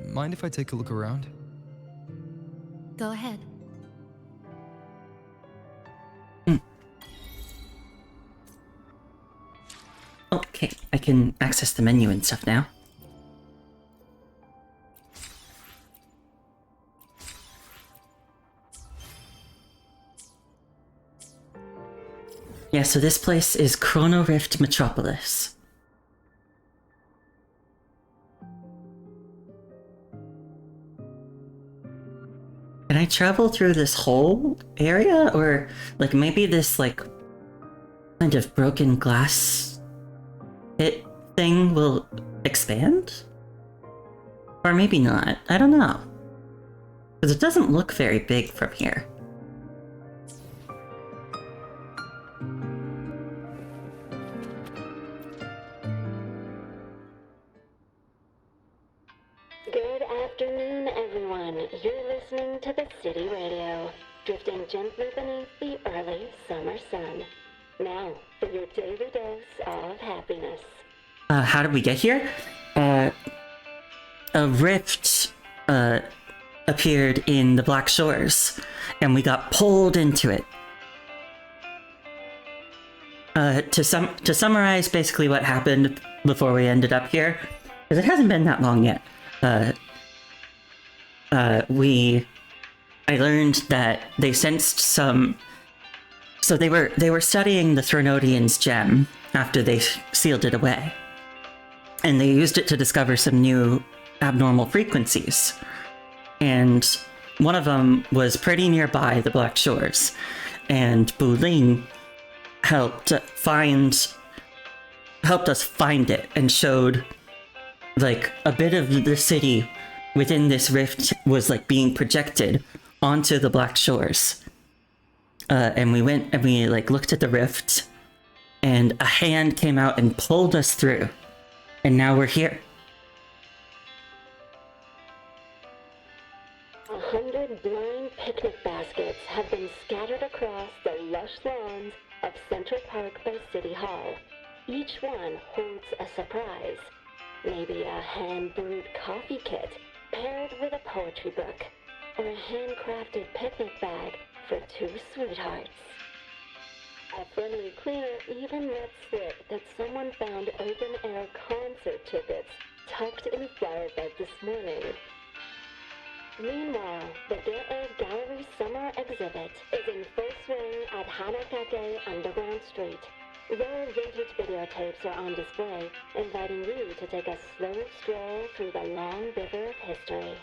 Mind if I take a look around? Go ahead. Okay, I can access the menu and stuff now. Yeah, so this place is Chronorift Metropolis. Can I travel through this whole area? Or, like, maybe this, like, kind of broken glass pit thing will expand? Or maybe not. I don't know. Because it doesn't look very big from here. Good afternoon, everyone. You're listening to the City Radio, drifting gently beneath the early summer sun. Now, for your daily dose of happiness. How did we get here? A rift, appeared in the Black Shores, and we got pulled into it. To summarize basically what happened before we ended up here, because it hasn't been that long yet. I learned that they sensed some. So they were studying the Thronodian's gem after they sealed it away, and they used it to discover some new abnormal frequencies. And one of them was pretty nearby the Black Shores, and Buling helped us find it and showed like a bit of the city within this rift was like being projected onto the Black Shores. And we went and we like looked at the rift, and a hand came out and pulled us through, and now we're here. 100 blind picnic baskets have been scattered across the lush lawns of Central Park by City Hall. Each one holds a surprise. Maybe a hand-brewed coffee kit paired with a poetry book, or a handcrafted picnic bag for two sweethearts. A friendly cleaner even let slip that someone found open-air concert tickets tucked in a flower bed this morning. Meanwhile, the Gallery Summer Exhibit is in full swing at Hanakake Underground Street. Rare vintage videotapes are on display, inviting you to take a slow stroll through the long river of history.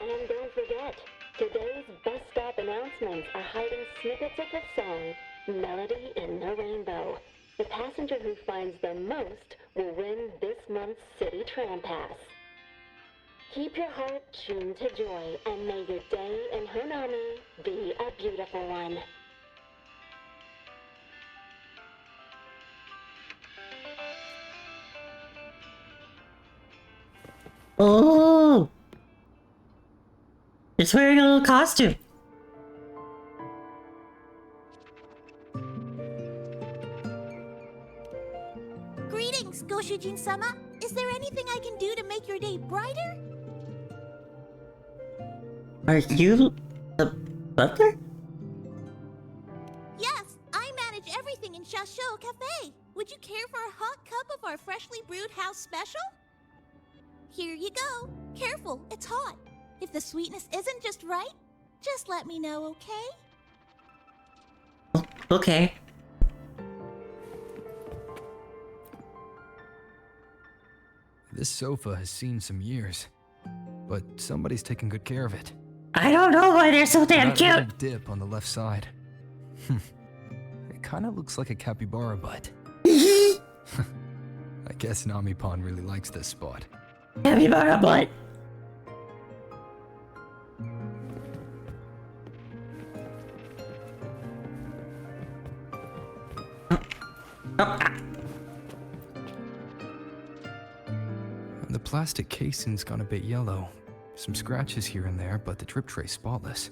And don't forget, today's bus stop announcements are hiding snippets of the song, Melody in the Rainbow. The passenger who finds the most will win this month's City Tram Pass. Keep your heart tuned to joy, and may your day in Honami be a beautiful one. Oh! It's wearing a little costume. Goshujin-sama, is there anything I can do to make your day brighter? Are you the butler? Yes, I manage everything in Shasho Cafe. Would you care for a hot cup of our freshly brewed house special? Here you go. Careful, it's hot. If the sweetness isn't just right, just let me know, okay? Okay. This sofa has seen some years, but somebody's taking good care of it. I don't know why they're so damn That cute! little dip on the left side. It kinda looks like a capybara butt. I guess Nami-Pon really likes this spot. Capybara butt! The plastic casing's gone a bit yellow. Some scratches here and there, but the drip tray's spotless.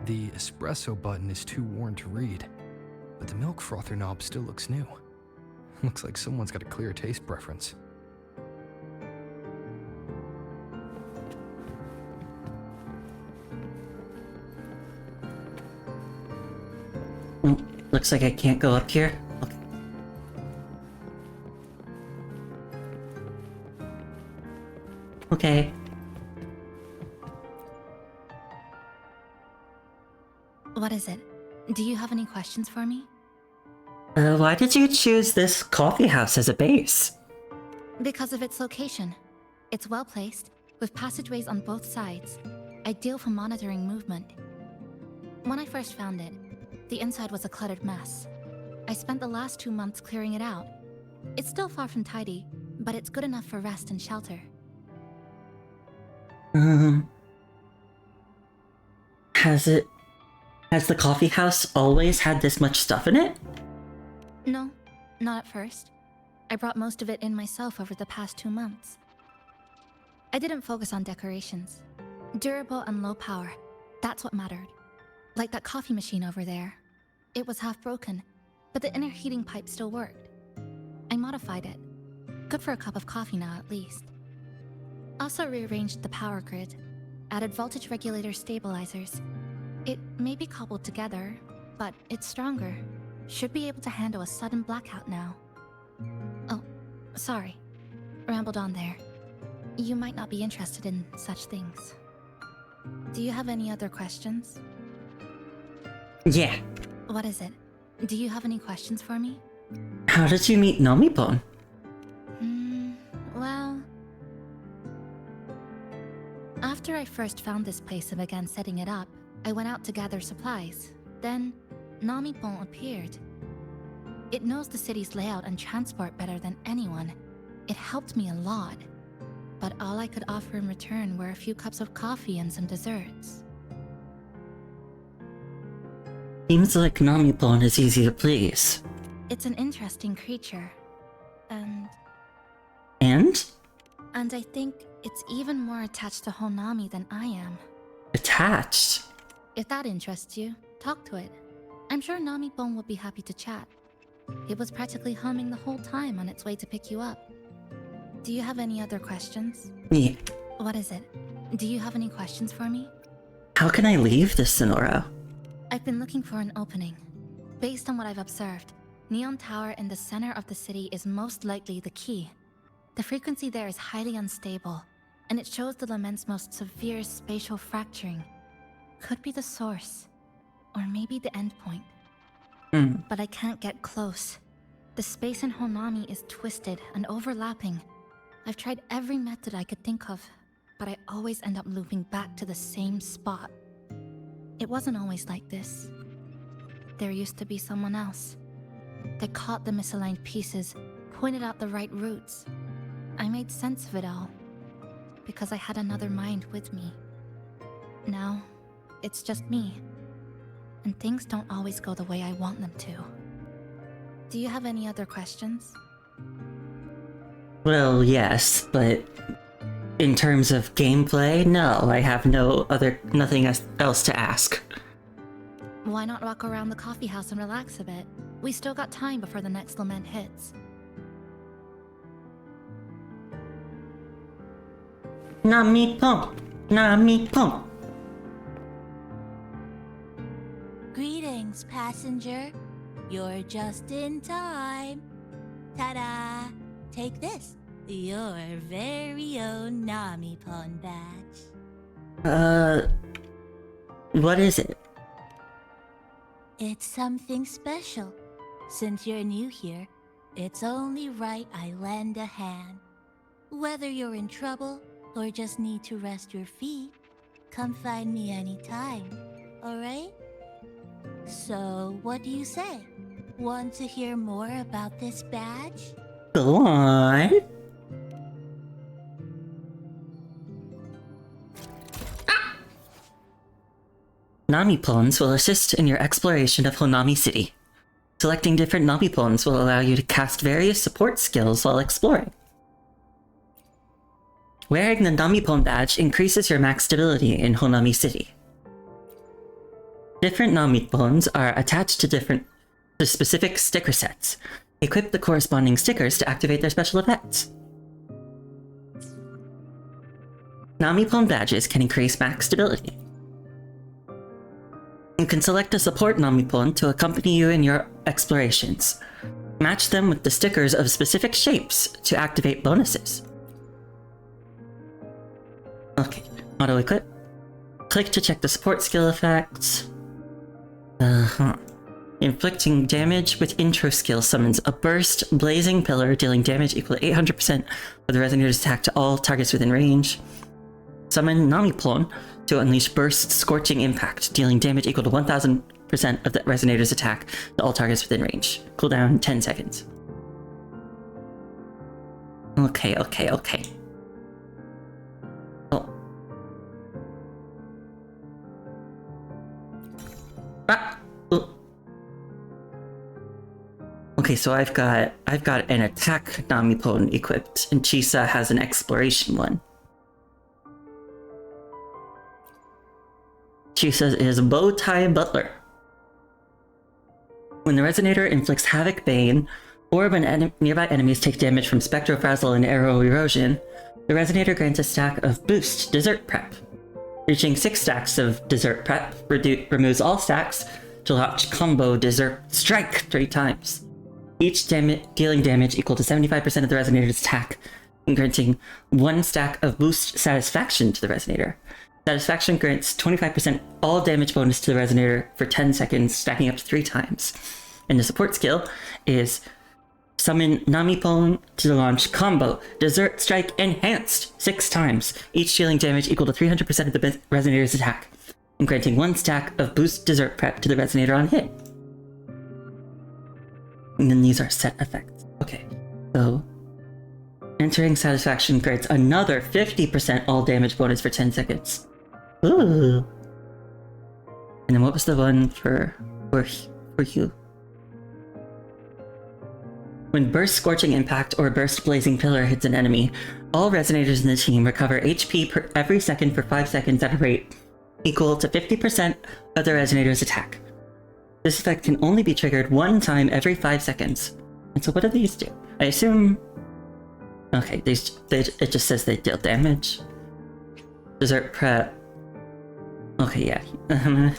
The espresso button is too worn to read, but the milk frother knob still looks new. Looks like someone's got a clear taste preference. Looks like I can't go up here. Okay. Okay. What is it? Do you have any questions for me? Why did you choose this coffee house as a base? Because of its location. It's well placed, with passageways on both sides, ideal for monitoring movement. When I first found it, the inside was a cluttered mess. I spent the last 2 months clearing it out. It's still far from tidy, but it's good enough for rest and shelter. Has the coffee house always had this much stuff in it? No, not at first. I brought most of it in myself over the past 2 months. I didn't focus on decorations. Durable and low power, that's what mattered. Like that coffee machine over there. It was half broken, but the inner heating pipe still worked. I modified it. Good for a cup of coffee now, at least. Also rearranged the power grid, added voltage regulator stabilizers. It may be cobbled together, but it's stronger. Should be able to handle a sudden blackout now. Oh, sorry. Rambled on there. You might not be interested in such things. Do you have any other questions? Yeah. What is it? Do you have any questions for me? How did you meet Nami-Pon? Well... After I first found this place and began setting it up, I went out to gather supplies. Then, Nami-Pon appeared. It knows the city's layout and transport better than anyone. It helped me a lot. But all I could offer in return were a few cups of coffee and some desserts. Seems like Nami-Pon is easy to please. It's an interesting creature. And I think it's even more attached to Honami than I am. Attached? If that interests you, talk to it. I'm sure Nami-Pon will be happy to chat. It was practically humming the whole time on its way to pick you up. Do you have any other questions? Yeah. What is it? Do you have any questions for me? How can I leave this Sonoro? I've been looking for an opening. Based on what I've observed, Neon Tower in the center of the city is most likely the key. The frequency there is highly unstable, and it shows the Lament's most severe spatial fracturing. Could be the source, or maybe the endpoint. But I can't get close. The space in Honami is twisted and overlapping. I've tried every method I could think of, but I always end up looping back to the same spot. It wasn't always like this. There used to be someone else. They caught the misaligned pieces, pointed out the right routes. I made sense of it all, because I had another mind with me. Now, it's just me. And things don't always go the way I want them to. Do you have any other questions? Well, yes, but in terms of gameplay, no, I have nothing else to ask. Why not walk around the coffee house and relax a bit? We still got time before the next lament hits. Nami pump. Nami pump. Greetings, passenger. You're just in time. Ta-da! Take this. Your very own Nami-pon badge. What is it? It's something special. Since you're new here, it's only right I lend a hand. Whether you're in trouble or just need to rest your feet, come find me anytime, alright? So, what do you say? Want to hear more about this badge? Go on. Nami-pons will assist in your exploration of Honami City. Selecting different Nami-pons will allow you to cast various support skills while exploring. Wearing the Nami-pon badge increases your max stability in Honami City. Different Nami-pons are attached to specific sticker sets. Equip the corresponding stickers to activate their special effects. Nami-pon badges can increase max stability. You can select a support Nami-pon to accompany you in your explorations. Match them with the stickers of specific shapes to activate bonuses. Okay, auto-equip. Click to check the support skill effects. Inflicting damage with intro skill summons a burst blazing pillar, dealing damage equal to 800% of the resonator's attack to all targets within range. Summon Nami-pon to unleash burst scorching impact, dealing damage equal to 1000% of the resonator's attack to all targets within range. Cooldown 10 seconds. Okay. Oh. Okay, so I've got an attack Nami-pon equipped, and Chisa has an exploration one. Chisa is Bowtie Butler. When the resonator inflicts havoc bane, or when nearby enemies take damage from spectrofrazzle and arrow erosion, the resonator grants a stack of boost dessert prep. Reaching 6 stacks of dessert prep removes all stacks to launch combo dessert strike 3 times. Each dealing damage equal to 75% of the resonator's attack, and granting 1 stack of boost satisfaction to the resonator. Satisfaction grants 25% all damage bonus to the resonator for 10 seconds, stacking up to 3 times. And the support skill is summon Nami-pon to launch combo Dessert Strike Enhanced 6 times, each dealing damage equal to 300% of the resonator's attack, and granting 1 stack of boost dessert prep to the resonator on hit. And then these are set effects. Okay, so entering satisfaction grants another 50% all damage bonus for 10 seconds. Ooh. And then what was the one for you? When Burst Scorching Impact or Burst Blazing Pillar hits an enemy, all resonators in the team recover HP every second for 5 seconds at a rate equal to 50% of the resonator's attack. This effect can only be triggered 1 time every 5 seconds. And so what do these do? I assume... Okay, it just says they deal damage. Dessert prep. Okay, yeah. Can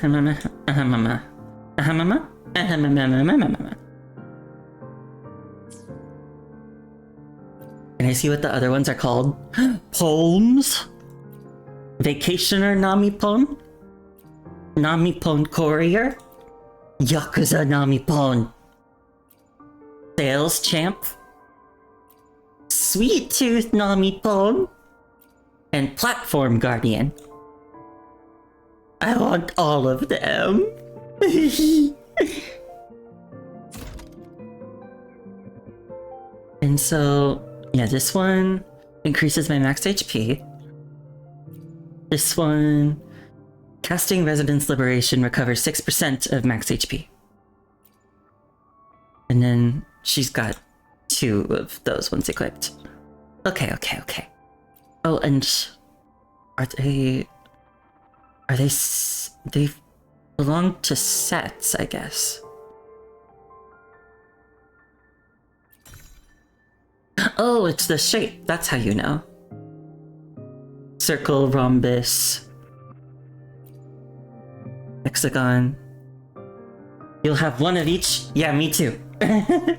I see what the other ones are called? Poems? Vacationer Nami-pon? Nami-pon Courier? Yakuza Nami-pon? Sales Champ? Sweet Tooth Nami-pon? And Platform Guardian. I want all of them. And so, yeah, this one increases my max HP. This one, casting Resonance Liberation recovers 6% of max HP. And then she's got 2 of those ones equipped. Okay. Oh, and they belong to sets, I guess. Oh, it's the shape. That's how you know. circle, rhombus, hexagon. You'll have one of each? Yeah, me too. An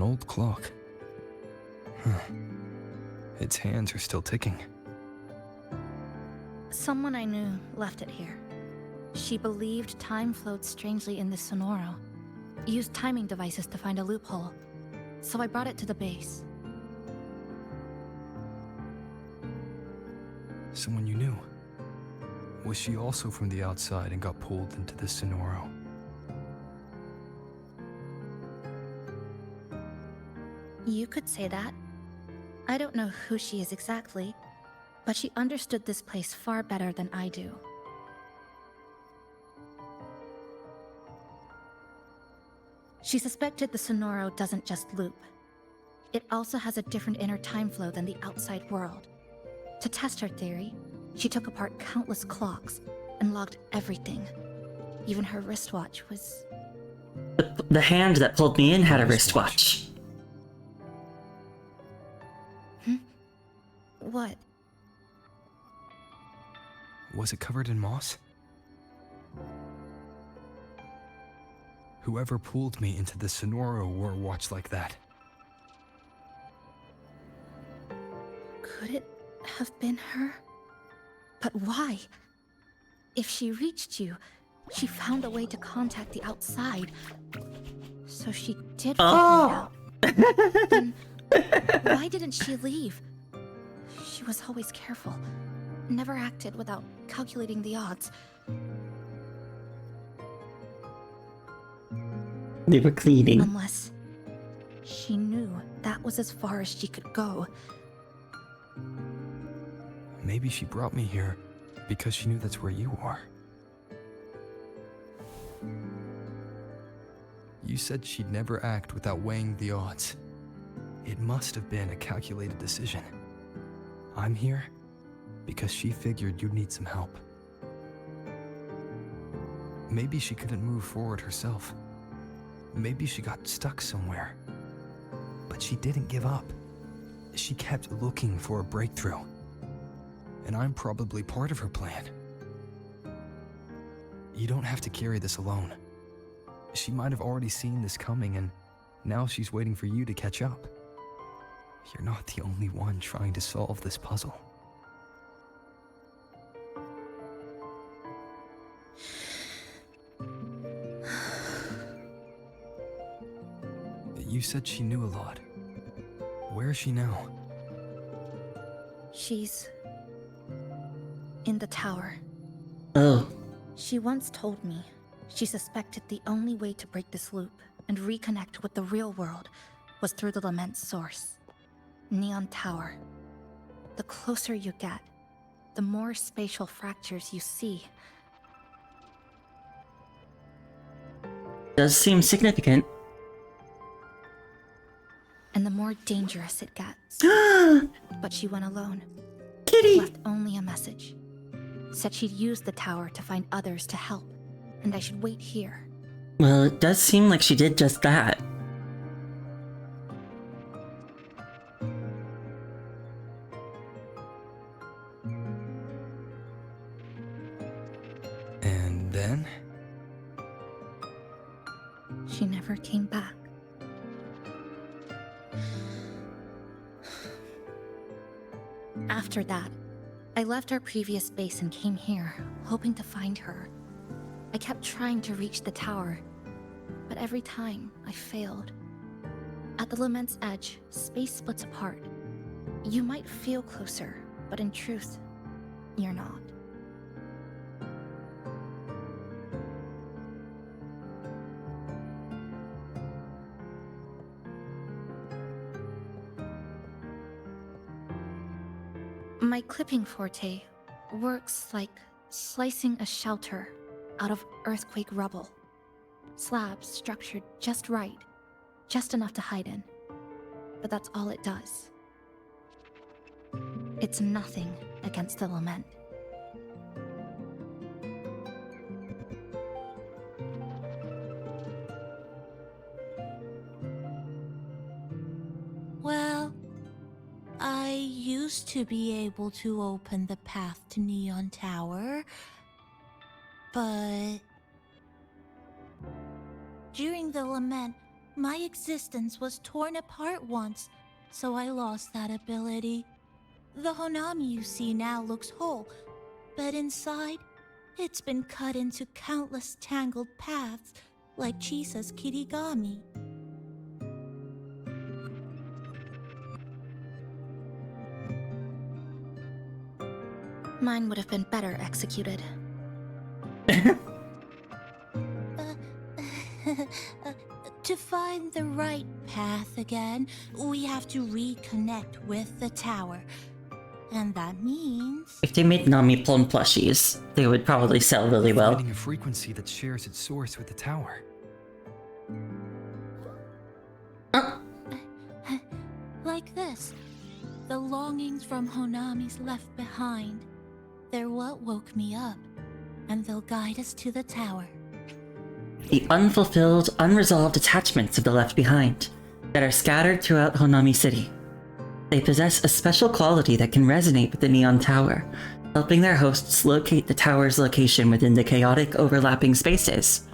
old clock. Huh. Its hands are still ticking. Someone I knew left it here. She believed time flowed strangely in the Sonoro. Used timing devices to find a loophole. So I brought it to the base. Someone you knew. Was she also from the outside and got pulled into the Sonoro? You could say that. I don't know who she is exactly, but she understood this place far better than I do. She suspected the Sonoro doesn't just loop. It also has a different inner time flow than the outside world. To test her theory, she took apart countless clocks and logged everything. Even her wristwatch was... The hand that pulled me in had a wristwatch. What? Was it covered in moss? Whoever pulled me into the Sonoro wore a watch like that. Could it have been her? But why? If she reached you, she found a way to contact the outside. So she did figure it out. Then why didn't she leave? She was always careful. Never acted without calculating the odds. They were cleaning. Unless she knew that was as far as she could go. Maybe she brought me here because she knew that's where you are. You said she'd never act without weighing the odds. It must have been a calculated decision. I'm here because she figured you'd need some help. Maybe she couldn't move forward herself. Maybe she got stuck somewhere. But she didn't give up. She kept looking for a breakthrough. And I'm probably part of her plan. You don't have to carry this alone. She might have already seen this coming, and now she's waiting for you to catch up. You're not the only one trying to solve this puzzle. You said she knew a lot. Where is she now? She's in the tower. Oh. She once told me she suspected the only way to break this loop and reconnect with the real world was through the Lament's source, Neon Tower. The closer you get, the more spatial fractures you see. Does seem significant. And the more dangerous it gets. But she went alone. Kitty! Left only a message. Said she'd use the tower to find others to help, and I should wait here. Well, it does seem like she did just that. And then? She never came back. After that, I left our previous base and came here, hoping to find her. I kept trying to reach the tower, but every time I failed. At the Lament's edge, space splits apart. You might feel closer, but in truth, you're not. My clipping forte works like slicing a shelter out of earthquake rubble. Slabs structured just right, just enough to hide in. But that's all it does. It's nothing against the lament. Well, I used to be able to open the path to Neon Tower, but during the lament, my existence was torn apart once, so I lost that ability. The Honami you see now looks whole, but inside, it's been cut into countless tangled paths, like Chisa's Kirigami. Mine would have been better executed. To find the right path again, we have to reconnect with the tower. And that means... If they made Nami Plum plushies, they would probably sell really well. Finding a frequency that shares its source with the tower. Like this. The longings from Honami's left behind. They're what woke me up, and they'll guide us to the tower. The unfulfilled, unresolved attachments of the left behind that are scattered throughout Honami City. They possess a special quality that can resonate with the Neon Tower, helping their hosts locate the tower's location within the chaotic overlapping spaces.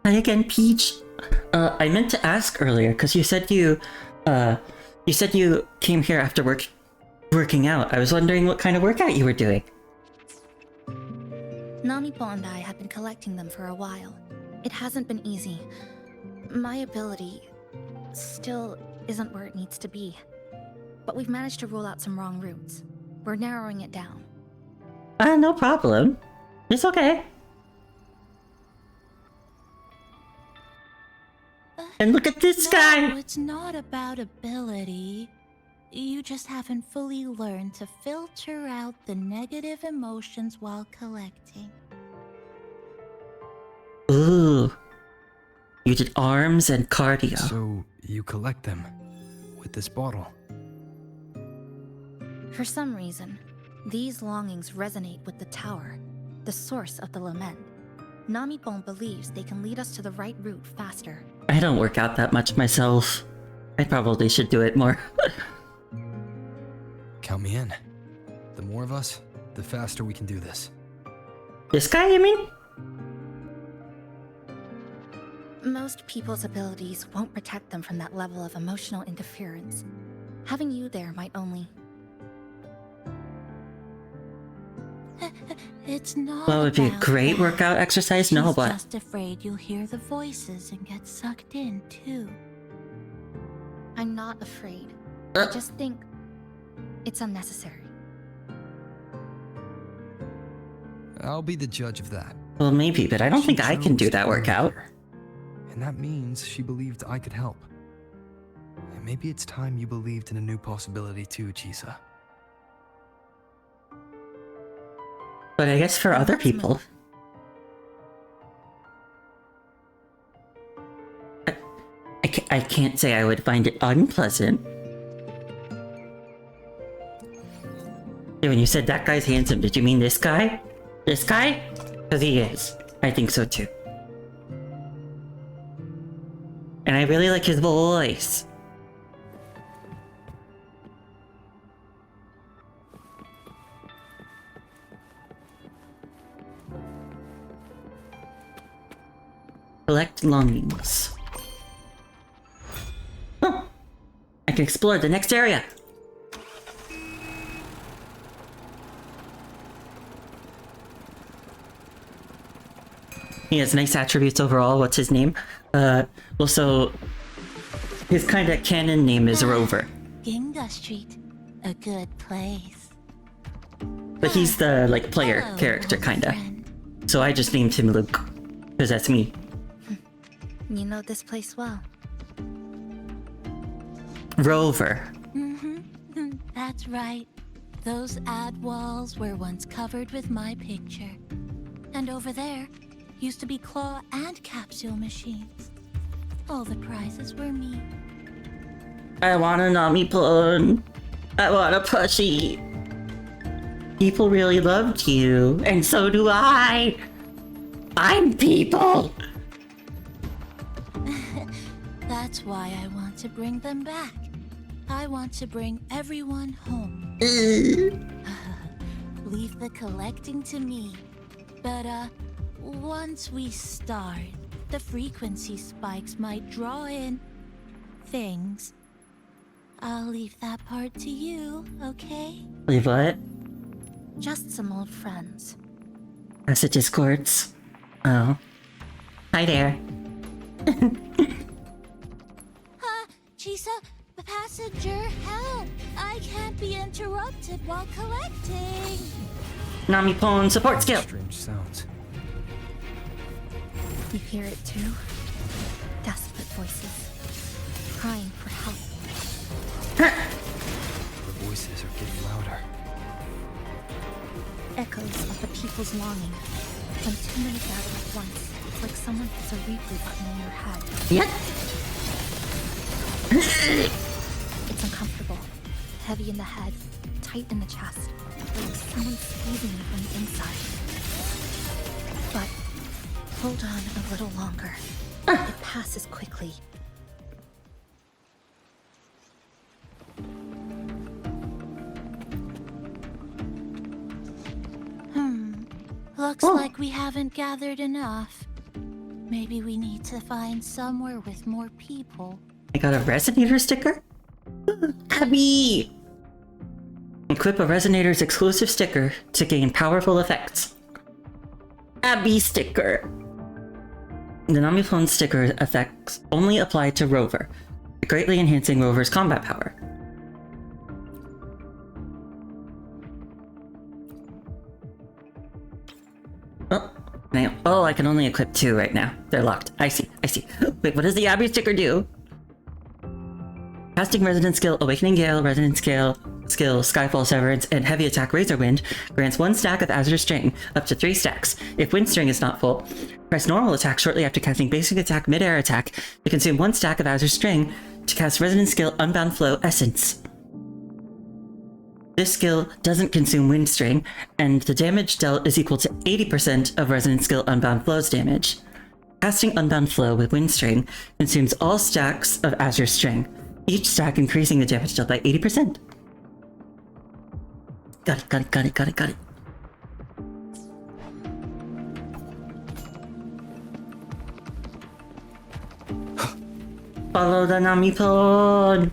Hi again, Peach. I meant to ask earlier, because you said you came here after working out. I was wondering what kind of workout you were doing. Namipo and I have been collecting them for a while. It hasn't been easy. My ability still isn't where it needs to be. But we've managed to rule out some wrong routes. We're narrowing it down. No problem. It's okay. And look at this guy! No, it's not about ability. You just haven't fully learned to filter out the negative emotions while collecting. Ooh. You did arms and cardio. So, you collect them with this bottle. For some reason, these longings resonate with the tower, the source of the lament. Namipon believes they can lead us to the right route faster. I don't work out that much myself. I probably should do it more. Count me in. The more of us, the faster we can do this. This guy, you mean? Most people's abilities won't protect them from that level of emotional interference. Having you there might only... It's not Well, it would be a great workout exercise. No, but... She's just afraid you'll hear the voices and get sucked in, too. I'm not afraid. I just think it's unnecessary. I'll be the judge of that. Well, maybe, but I don't think I can do that workout. And that means she believed I could help. And maybe it's time you believed in a new possibility too, Chisa. But I guess for other people... I can't say I would find it unpleasant. Yeah, when you said that guy's handsome, did you mean this guy? This guy? Because he is. I think so too. And I really like his voice. Collect longings. Oh, I can explore the next area. He has nice attributes overall. What's his name? Also, his kind of canon name is Rover. Ginga Street, a good place. But he's the, like, player character, kinda. So I just named him Luke. Because that's me. You know this place well. Rover. Mm-hmm. That's right. Those ad walls were once covered with my picture. And over there used to be claw and capsule machines. All the prizes were me. I want a Nami-pon. I want a plushie. People really loved you, and so do I. I'm people. That's why I want to bring them back. I want to bring everyone home. Leave the collecting to me. But, once we start, the frequency spikes might draw in things. I'll leave that part to you, okay? Leave what? Just some old friends. Acid discords. Oh. Hi there. Chisa, passenger, help! I can't be interrupted while collecting. Nami-pon support skill. Strange sounds. You hear it too? Desperate voices, crying for help. The voices are getting louder. Echoes of the people's longing. When too many gather at once, it's like someone hits a replay button in your head. Yep. It's uncomfortable, heavy in the head, tight in the chest, like someone squeezing you from the inside. But hold on a little longer. It passes quickly. Looks like we haven't gathered enough. Maybe we need to find somewhere with more people. I got a resonator sticker? Abby! Equip a resonator's exclusive sticker to gain powerful effects. Abby sticker. The Nami-pon sticker effects only apply to Rover, greatly enhancing Rover's combat power. Oh, I can only equip 2 right now. They're locked. I see. Wait, what does the Abby sticker do? Casting Resonance skill, Awakening Gale, Resonance skill, Skyfall Severance, and Heavy Attack Razor Wind grants 1 stack of Azure String, up to 3 stacks. If Wind String is not full, press normal attack shortly after casting Basic Attack Mid-Air Attack to consume 1 stack of Azure String to cast Resonance skill Unbound Flow Essence. This skill doesn't consume Wind String, and the damage dealt is equal to 80% of Resonance skill Unbound Flow's damage. Casting Unbound Flow with Wind String consumes all stacks of Azure String, each stack increasing the damage dealt by 80%. Got it. Follow the Nami-pon!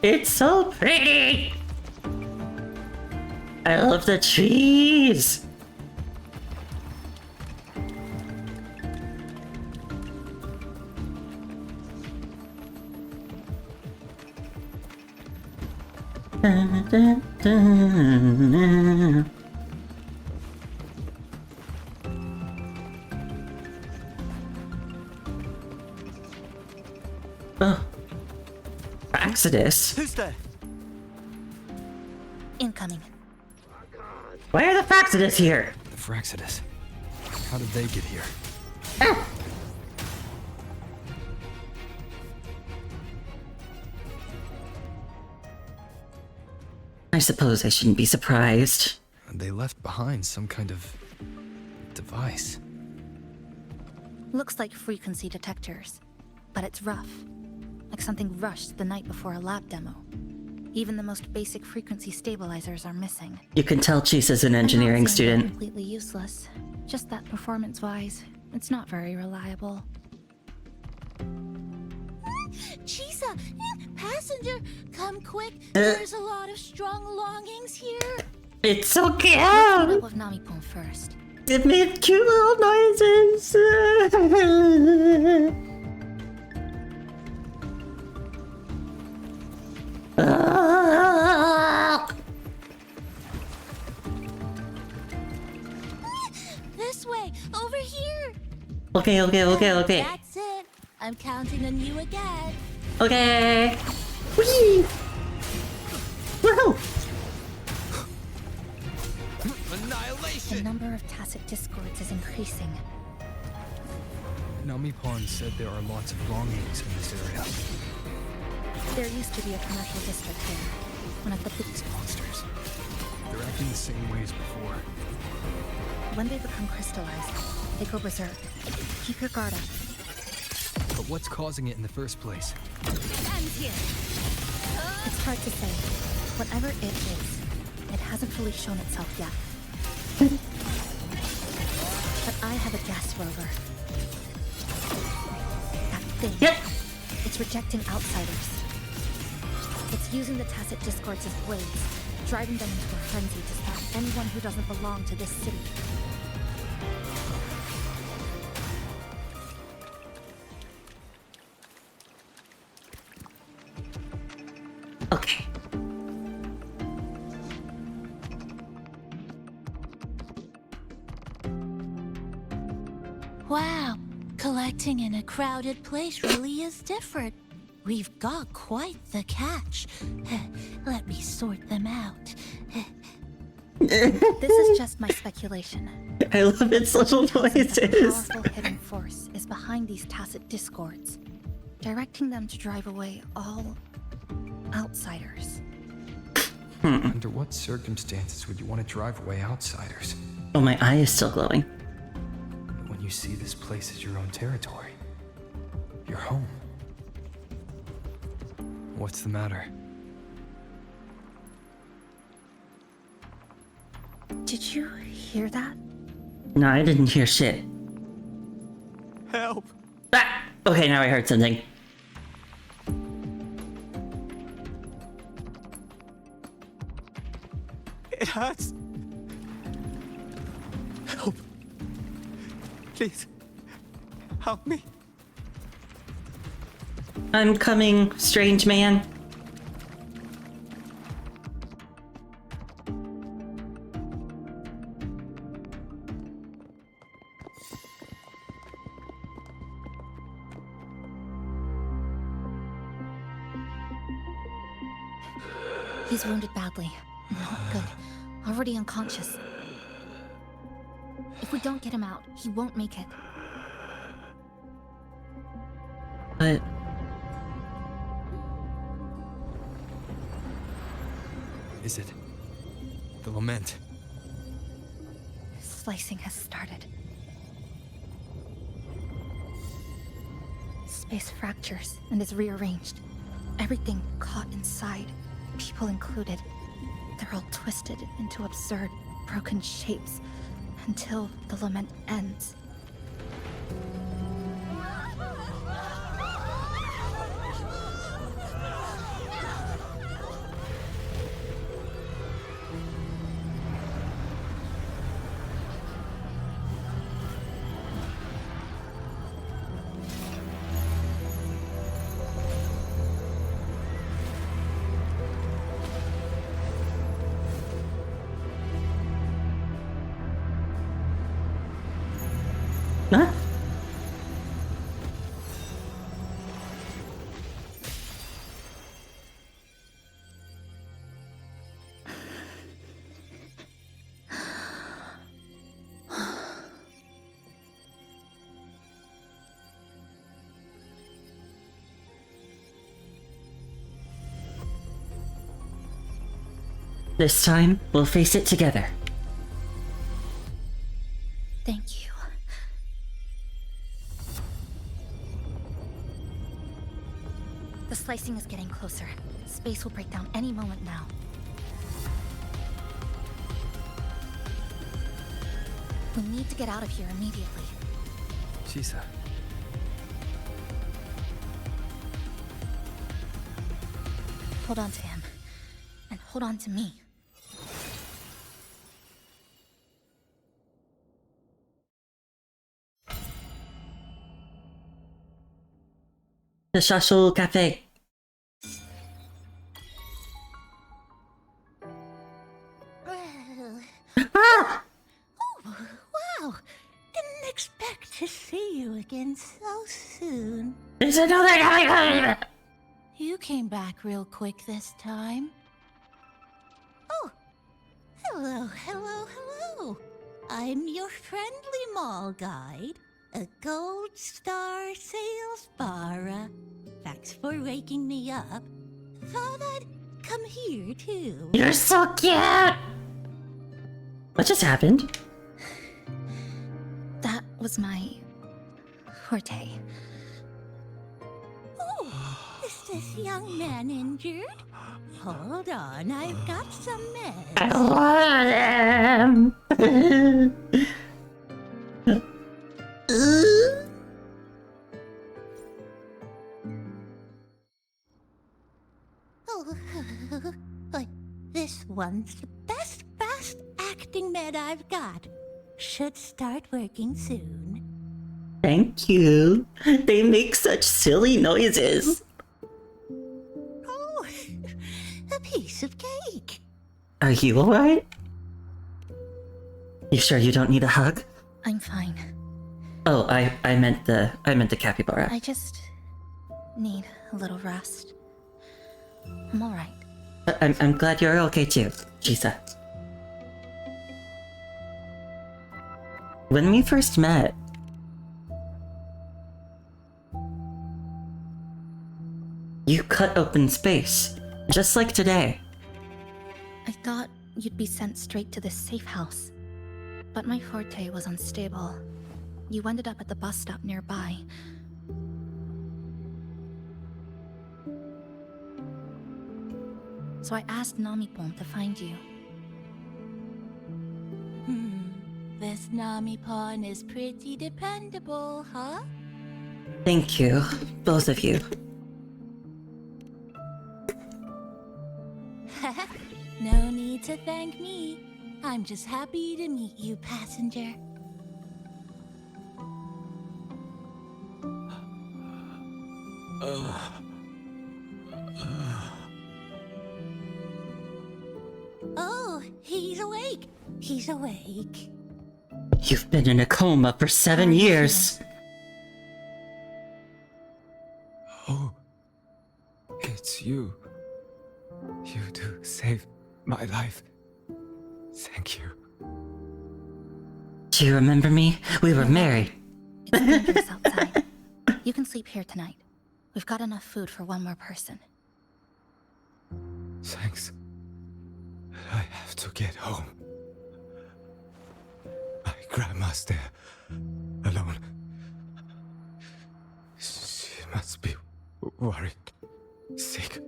It's so pretty! I love the trees! Oh. Exodus? Who's there? Incoming. Why are the Fraxidus here? The Fraxidus. How did they get here? Ah. I suppose I shouldn't be surprised. They left behind some kind of device. Looks like frequency detectors, but it's rough. Like something rushed the night before a lab demo. Even the most basic frequency stabilizers are missing. You can tell Chisa's an engineering student. Completely useless. Just that performance-wise, it's not very reliable. Chisa, passenger, come quick. There's a lot of strong longings here. It's so cute! Let's meet up with Nami-pon first. It made cute little noises! This way, over here. Okay. That's it. I'm counting on you again. Okay. Whee! Woohoo! The number of tacit discords is increasing. Nami-Pon said there are lots of longings in this area. There used to be a commercial district here. One of the biggest monsters. They're acting the same way as before. When they become crystallized, they go berserk. Keep your guard up. But what's causing it in the first place? It's hard to say. Whatever it is, it hasn't fully shown itself yet. But I have a gas rover. That thing. Yep. It's rejecting outsiders. It's using the tacit discords as blades, driving them into a frenzy to stop anyone who doesn't belong to this city. Okay. Wow, collecting in a crowded place really is different. We've got quite the catch. Let me sort them out. This is just my speculation. I love its little A voices. powerful hidden force is behind these tacit discords, directing them to drive away all outsiders. Under what circumstances would you want to drive away outsiders? Oh, my eye is still glowing. When you see this place as your own territory. Your home. What's the matter? Did you hear that? No, I didn't hear shit. Help! Ah! Okay, now I heard something. It hurts. Help. Please. Help me. I'm coming, strange man. He's wounded badly. Not good. Already unconscious. If we don't get him out, he won't make it. But... Is it? The lament. Slicing has started. Space fractures and is rearranged. Everything caught inside, people included. They're all twisted into absurd, broken shapes until the lament ends. Huh? This time, we'll face it together. Thank you. The slicing is getting closer. Space will break down any moment now. We need to get out of here immediately. Chisa. Hold on to him. And hold on to me. The Shashul Cafe. Wow! Didn't expect to see you in so soon. There's another guy! You came back real quick this time. Oh, hello, hello, hello. I'm your friendly mall guide, a gold star sales barra. Thanks for waking me up. Thought I'd come here too. You're so cute! What just happened? That was my forte. Oh, is this young man injured? Hold on, I've got some meds. I love him! But this one's the best acting med I've got. Should start working soon. Thank you. They make such silly noises. Oh, a piece of cake. Are you alright? You sure you don't need a hug? I'm fine. Oh, I meant the capybara. I just need a little rest. I'm alright. But I'm glad you're okay too, Chisa. When we first met, you cut open space, just like today. I thought you'd be sent straight to this safe house. But my forte was unstable. You ended up at the bus stop nearby. So I asked Namipon to find you. This Namipon is pretty dependable, huh? Thank you, both of you. No need to thank me. I'm just happy to meet you, passenger. Oh, he's awake. He's awake. You've been in a coma for 7 years. Oh, it's you. You do save my life. Thank you. Do you remember me? We were married. It's dangerous outside. You can sleep here tonight. We've got enough food for one more person. Thanks. I have to get home. My grandma's there, alone. She must be worried, sick.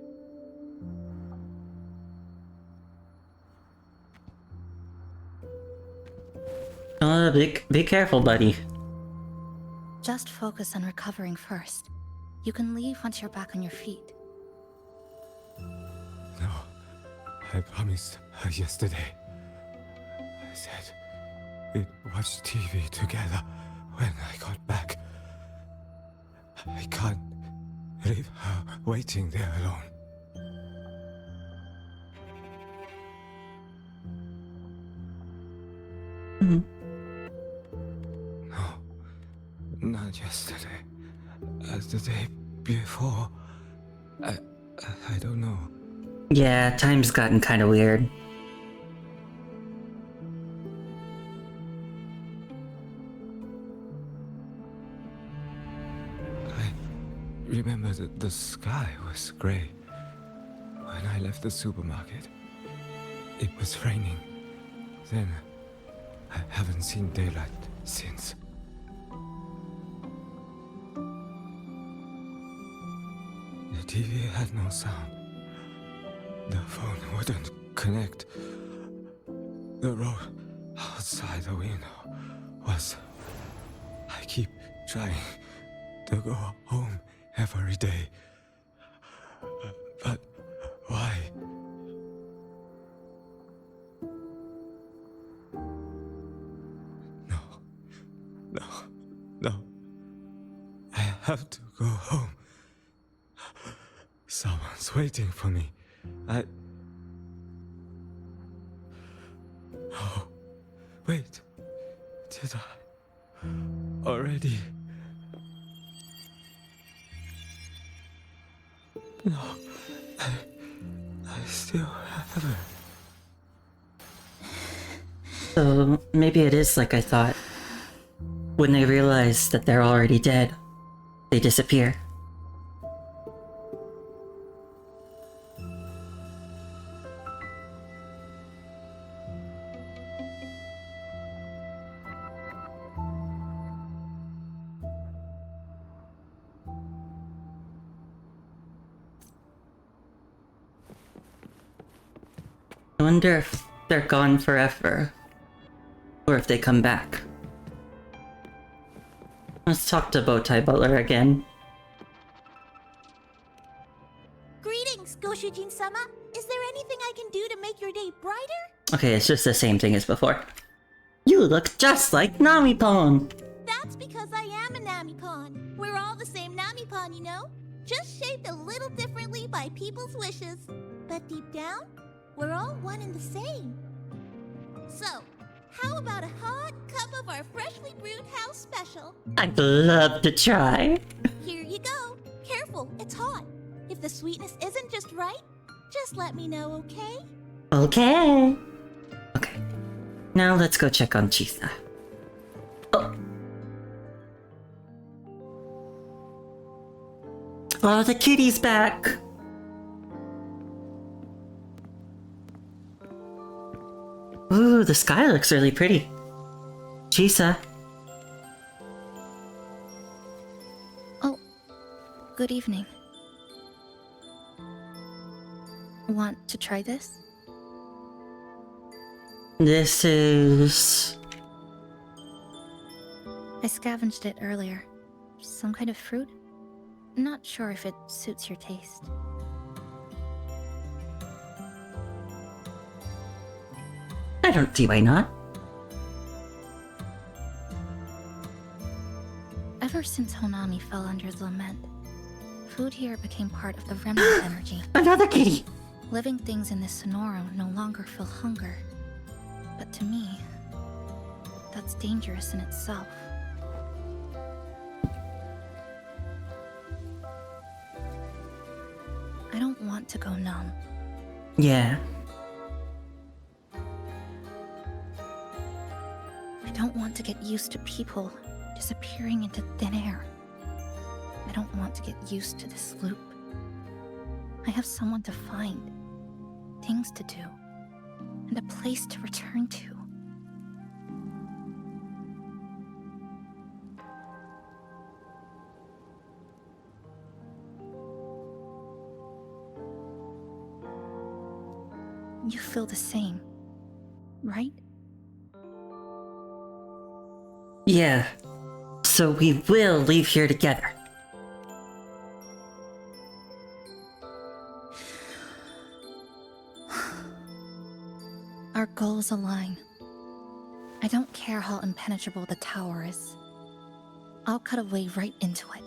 Be careful, buddy. Just focus on recovering first. You can leave once you're back on your feet. No, I promised her yesterday. I said we'd watch TV together when I got back. I can't leave her waiting there alone. No, not yesterday. The day before. I don't know. Yeah, time's gotten kind of weird. I remember that the sky was gray. When I left the supermarket, it was raining. Then, I haven't seen daylight since. The TV had no sound. The phone wouldn't connect. The road outside the window was... I keep trying to go home every day. But why? No. I have to go home. Someone's waiting for me. Oh, wait. Did I already No, I still have her. So maybe it is like I thought. When they realize that they're already dead, they disappear. I wonder if they're gone forever, or if they come back. Let's talk to Bowtie Butler again. Greetings, Goshujin-sama. Is there anything I can do to make your day brighter? Okay, it's just the same thing as before. You look just like Namipon! That's because I am a Namipon. We're all the same Namipon, you know? Just shaped a little differently by people's wishes. But deep down, we're all one and the same. So, how about a hot cup of our freshly brewed house special? I'd love to try. Here you go. Careful, it's hot. If the sweetness isn't just right, just let me know, okay? Okay. Okay. Now let's go check on Chisa. Oh. Oh, the kitty's back. Ooh, the sky looks really pretty. Chisa. Oh, good evening. Want to try this? This is... I scavenged it earlier. Some kind of fruit? Not sure if it suits your taste. I don't see why not. Ever since Honami fell under the lament, food here became part of the remnant energy. Another kitty! Living things in this Sonoro no longer feel hunger. But to me, that's dangerous in itself. I don't want to go numb. Yeah. I don't want to get used to people disappearing into thin air. I don't want to get used to this loop. I have someone to find, things to do, and a place to return to. You feel the same, right? Yeah. So we will leave here together. Our goals align. I don't care how impenetrable the tower is. I'll cut a way right into it.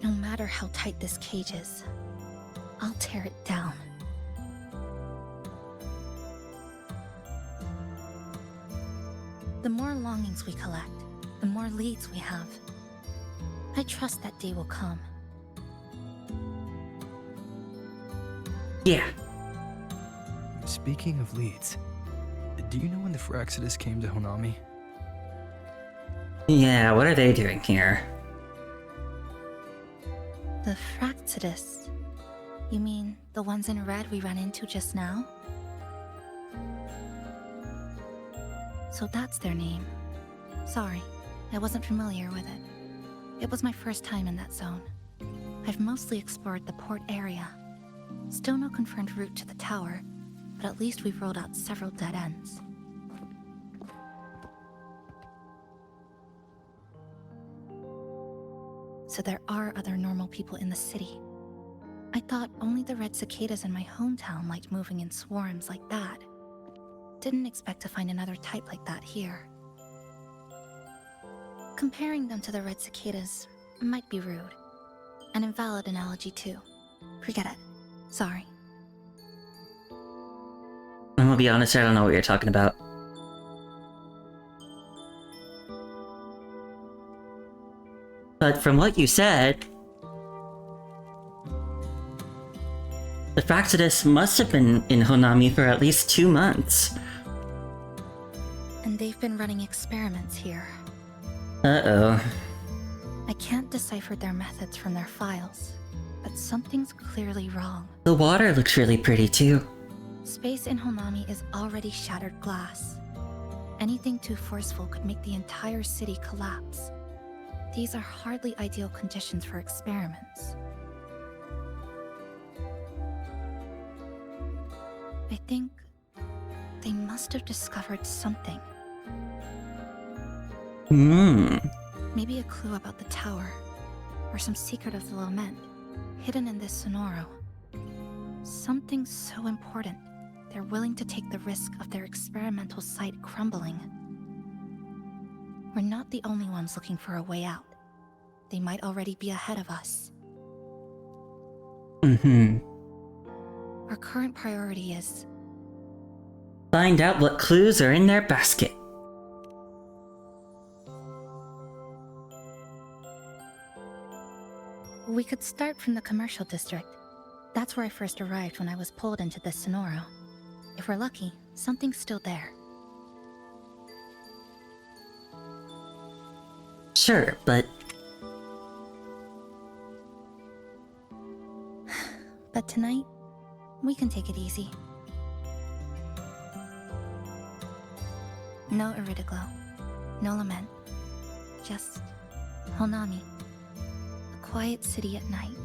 No matter how tight this cage is, I'll tear it down. The more longings we collect, the more leads we have. I trust that day will come. Yeah. Speaking of leads, do you know when the Fraxidus came to Honami? Yeah, what are they doing here? The Fraxidus? You mean the ones in red we ran into just now? So that's their name. Sorry, I wasn't familiar with it. It was my first time in that zone. I've mostly explored the port area. Still no confirmed route to the tower, but at least we've rolled out several dead ends. So there are other normal people in the city. I thought only the red cicadas in my hometown liked moving in swarms like that. Didn't expect to find another type like that here. Comparing them to the red cicadas might be rude. An invalid analogy too. Forget it. Sorry. I'm gonna be honest, I don't know what you're talking about. but from what you said, the Fractidus must have been in Honami for at least 2 months. And they've been running experiments here. Uh-oh. I can't decipher their methods from their files, but something's clearly wrong. The water looks really pretty too. Space in Honami is already shattered glass. Anything too forceful could make the entire city collapse. These are hardly ideal conditions for experiments. I think they must have discovered something. Maybe a clue about the tower, or some secret of the lament, hidden in this Sonoro. Something so important, they're willing to take the risk of their experimental site crumbling. We're not the only ones looking for a way out. They might already be ahead of us. Our current priority is... find out what clues are in their basket. We could start from the commercial district. That's where I first arrived when I was pulled into this Sonoro. If we're lucky, something's still there. Sure, but... But tonight, we can take it easy. No Iridoglow, no lament, just Honami, a quiet city at night.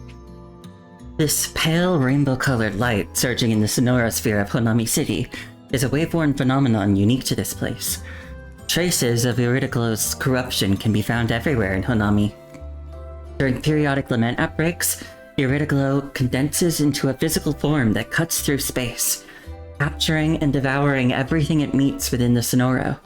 This pale rainbow-colored light surging in the Sonoro Sphere of Honami City is a wave-worn phenomenon unique to this place. Traces of Iridiglow's corruption can be found everywhere in Honami. During periodic lament outbreaks, Iridoglow condenses into a physical form that cuts through space, capturing and devouring everything it meets within the Sonoro.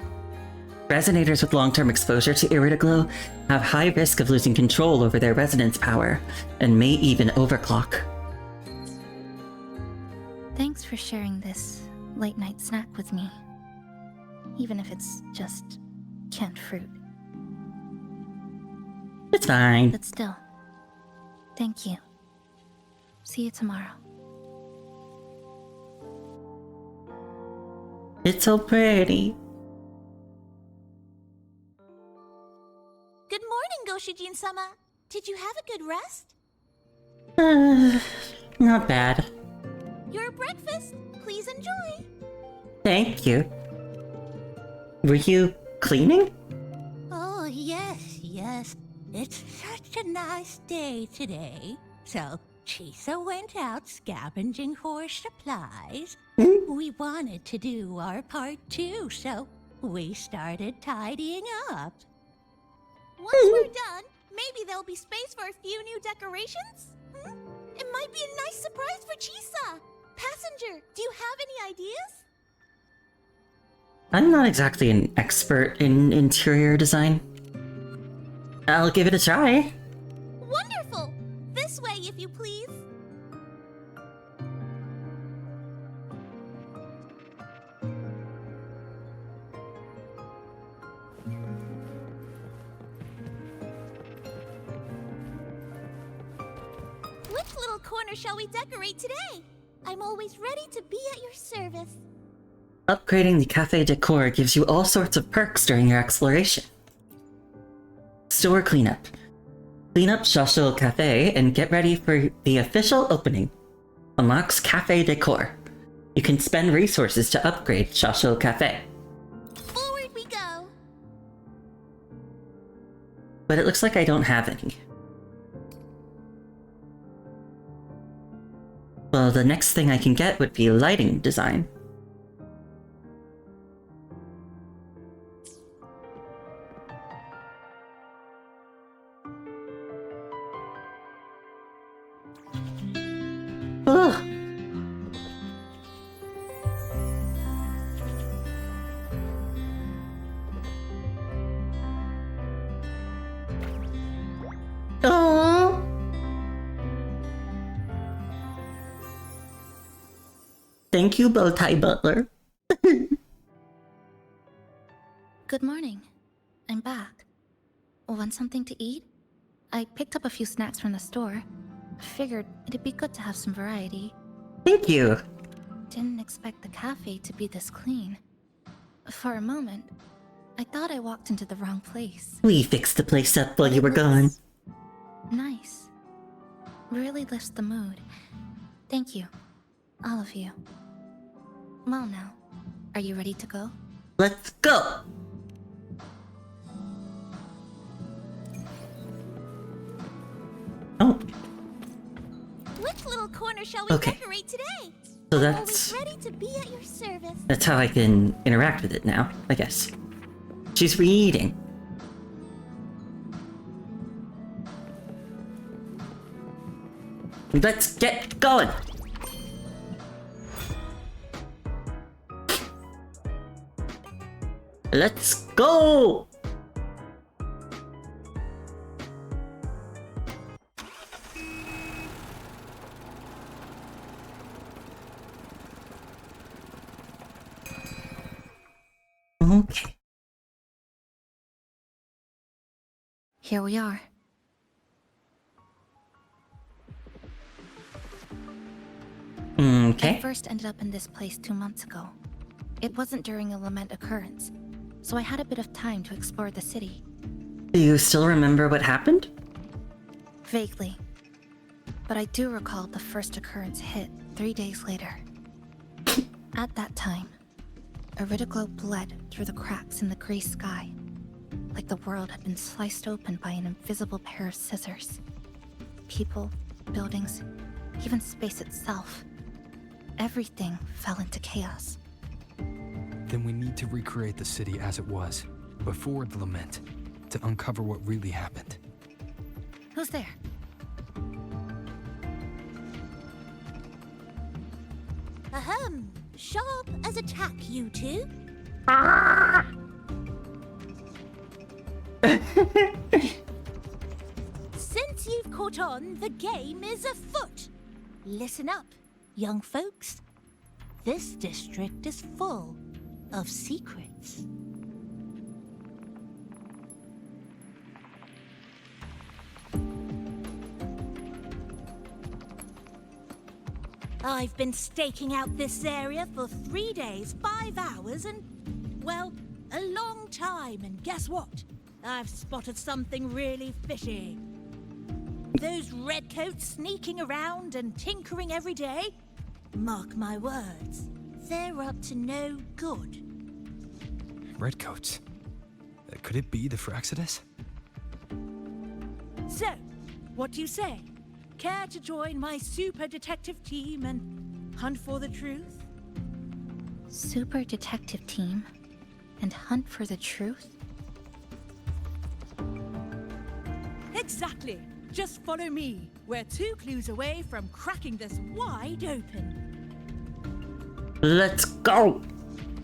Resonators with long-term exposure to Iridoglow have high risk of losing control over their resonance power, and may even overclock. Thanks for sharing this late-night snack with me. Even if it's just canned fruit. It's fine. But still, thank you. See you tomorrow. It's so pretty. Good morning, Goshijin-sama. Did you have a good rest? Not bad. Your breakfast. Please enjoy. Thank you. Were you cleaning? Oh, yes. It's such a nice day today. So, Chisa went out scavenging for supplies. We wanted to do our part too, so we started tidying up. Once we're done, maybe there'll be space for a few new decorations? It might be a nice surprise for Chisa. Passenger, do you have any ideas? I'm not exactly an expert in interior design. I'll give it a try. Wonderful! This way, if you please. Which little corner shall we decorate today? I'm always ready to be at your service. Upgrading the cafe decor gives you all sorts of perks during your exploration. Store cleanup. Clean up Shashul Cafe and get ready for the official opening. Unlocks cafe decor. You can spend resources to upgrade Shashul Cafe. Forward we go! But it looks like I don't have any. Well, the next thing I can get would be lighting design. Ugh. Oh. Thank you, Bowtie Butler. Good morning. I'm back. Want something to eat? I picked up a few snacks from the store. Figured it'd be good to have some variety. Thank you. Didn't expect the cafe to be this clean. For a moment, I thought I walked into the wrong place. We fixed the place up while you were gone. Nice. Really lifts the mood. Thank you. All of you. Well now, are you ready to go? Let's go! Oh. Which little corner shall we decorate today? So that's... Always ready to be at your service. That's how I can interact with it now, I guess. She's reading. Let's get going! Let's go! Okay. Here we are. Okay. I first ended up in this place 2 months ago. It wasn't during a lament occurrence, so I had a bit of time to explore the city. Do you still remember what happened? Vaguely. But I do recall the first occurrence hit 3 days later. At that time, Iridoglow bled through the cracks in the gray sky, like the world had been sliced open by an invisible pair of scissors. People, buildings, even space itself. Everything fell into chaos. Then we need to recreate the city as it was, before the lament, to uncover what really happened. Who's there? Ahem. Sharp as a tack, you two. Since you've caught on, the game is afoot. Listen up, young folks. This district is full of secrets. I've been staking out this area for 3 days, 5 hours, and, well, a long time. And guess what? I've spotted something really fishy. Those redcoats sneaking around and tinkering every day? Mark my words, they're up to no good. Redcoats? Could it be the Fraxidus? So, what do you say? Care to join my super detective team and hunt for the truth? Super detective team? And hunt for the truth? Exactly. Just follow me. We're 2 clues away from cracking this wide open. Let's go!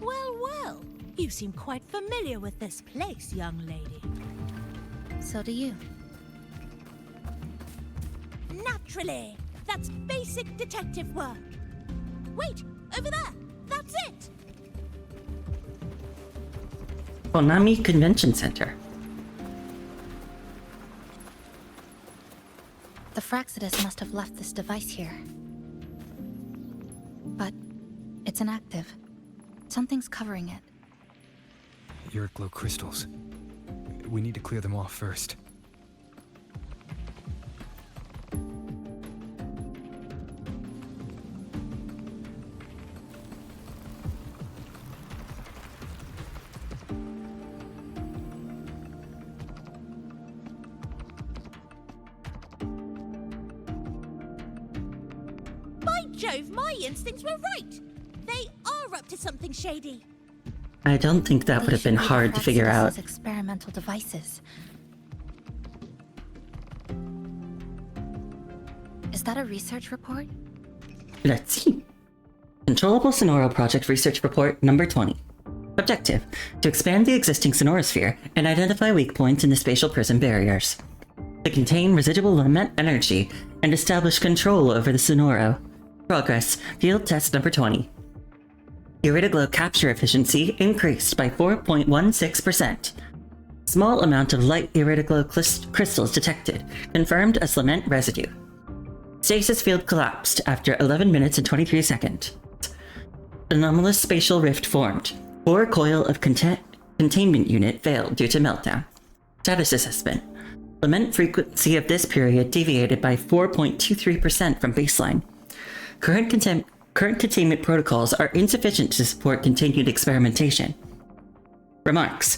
Well, well. You seem quite familiar with this place, young lady. So do you. Naturally. That's basic detective work. Wait, over there. That's it. Konami Convention Center. The Fraxidus must have left this device here. But it's inactive. Something's covering it. Iridoglow crystals. We need to clear them off first. By Jove, my instincts were right. They are up to something shady. I don't think that would have been hard to figure out. Experimental devices. Is that a research report? Let's see. Controllable Sonoro Project Research Report number 20. Objective: to expand the existing Sonoro Sphere and identify weak points in the spatial prism barriers. To contain residual lament energy and establish control over the Sonoro. Progress: field test number 20. Iridoglow capture efficiency increased by 4.16%. Small amount of light iridoglow crystals detected, confirmed as lament residue. Stasis field collapsed after 11 minutes and 23 seconds. Anomalous spatial rift formed. Core coil of containment unit failed due to meltdown. Status assessment. Lament frequency of this period deviated by 4.23% from baseline. Current containment protocols are insufficient to support continued experimentation. Remarks.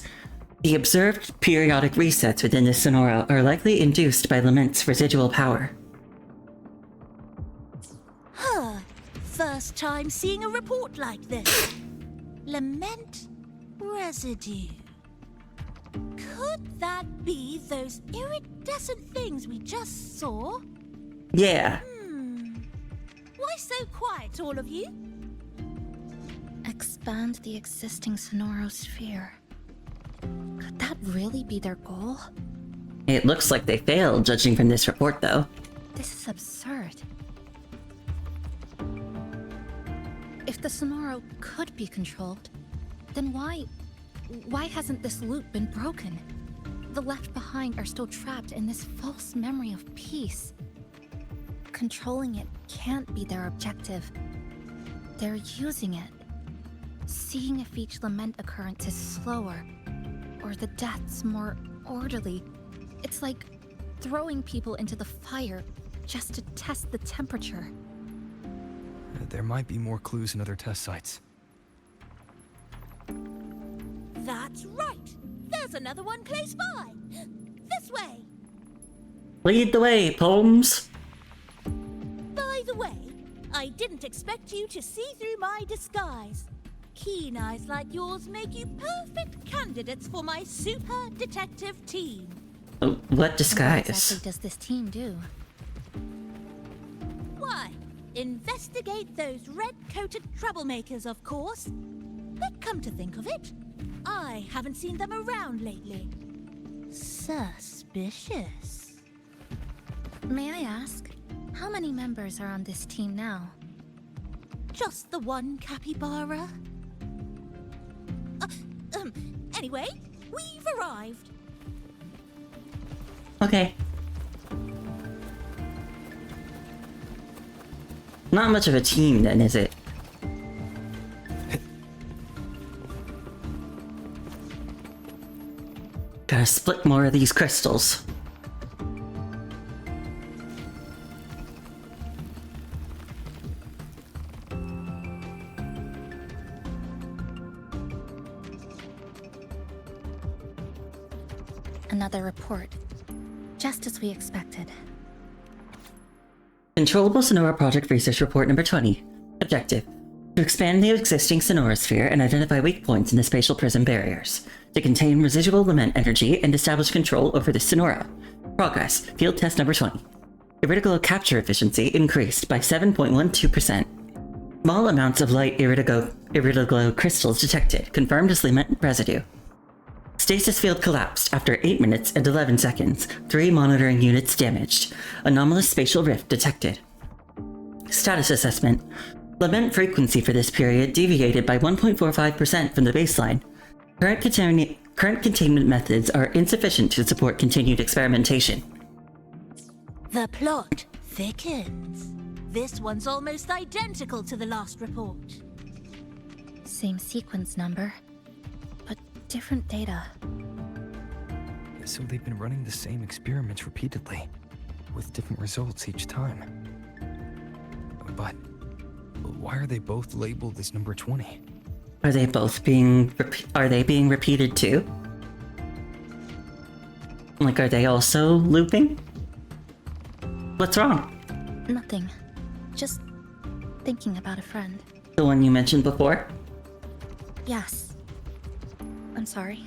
The observed periodic resets within the Sonoro are likely induced by Lament's residual power. Huh. First time seeing a report like this. Lament residue. Could that be those iridescent things we just saw? Yeah. Why so quiet, all of you? Expand the existing Sonoro Sphere. Could that really be their goal? It looks like they failed, judging from this report, though. This is absurd. If the Sonoro could be controlled, then why hasn't this loop been broken? The left behind are still trapped in this false memory of peace. Controlling it can't be their objective. They're using it. Seeing if each lament occurrence is slower, or the deaths more orderly. It's like throwing people into the fire just to test the temperature. There might be more clues in other test sites. That's right. There's another one close by. This way. Lead the way, Holmes. By the way, I didn't expect you to see through my disguise. Keen eyes like yours make you perfect candidates for my super detective team. What disguise? What exactly does this team do? Why, investigate those red-coated troublemakers, of course. But come to think of it, I haven't seen them around lately. Suspicious. May I ask, how many members are on this team now? Just the one capybara. Anyway, we've arrived. Okay. Not much of a team then, is it? Gotta split more of these crystals. Another report. Just as we expected. Controllable Sonoro Project Research Report number 20. Objective. To expand the existing Sonoro Sphere and identify weak points in the spatial prism barriers. To contain residual lament energy and establish control over the Sonoro. Progress. Field test number 20. Iridoglow capture efficiency increased by 7.12%. Small amounts of light iridoglow crystals detected, confirmed as lament residue. Stasis field collapsed after 8 minutes and 11 seconds. 3 monitoring units damaged. Anomalous spatial rift detected. Status assessment. Lament frequency for this period deviated by 1.45% from the baseline. Current containment methods are insufficient to support continued experimentation. The plot thickens. This one's almost identical to the last report. Same sequence number, but different data. So they've been running the same experiments repeatedly, with different results each time. But why are they both labeled as number 20? Are they being repeated too? Like, are they also looping? What's wrong? Nothing. Just thinking about a friend. The one you mentioned before? Yes. I'm sorry.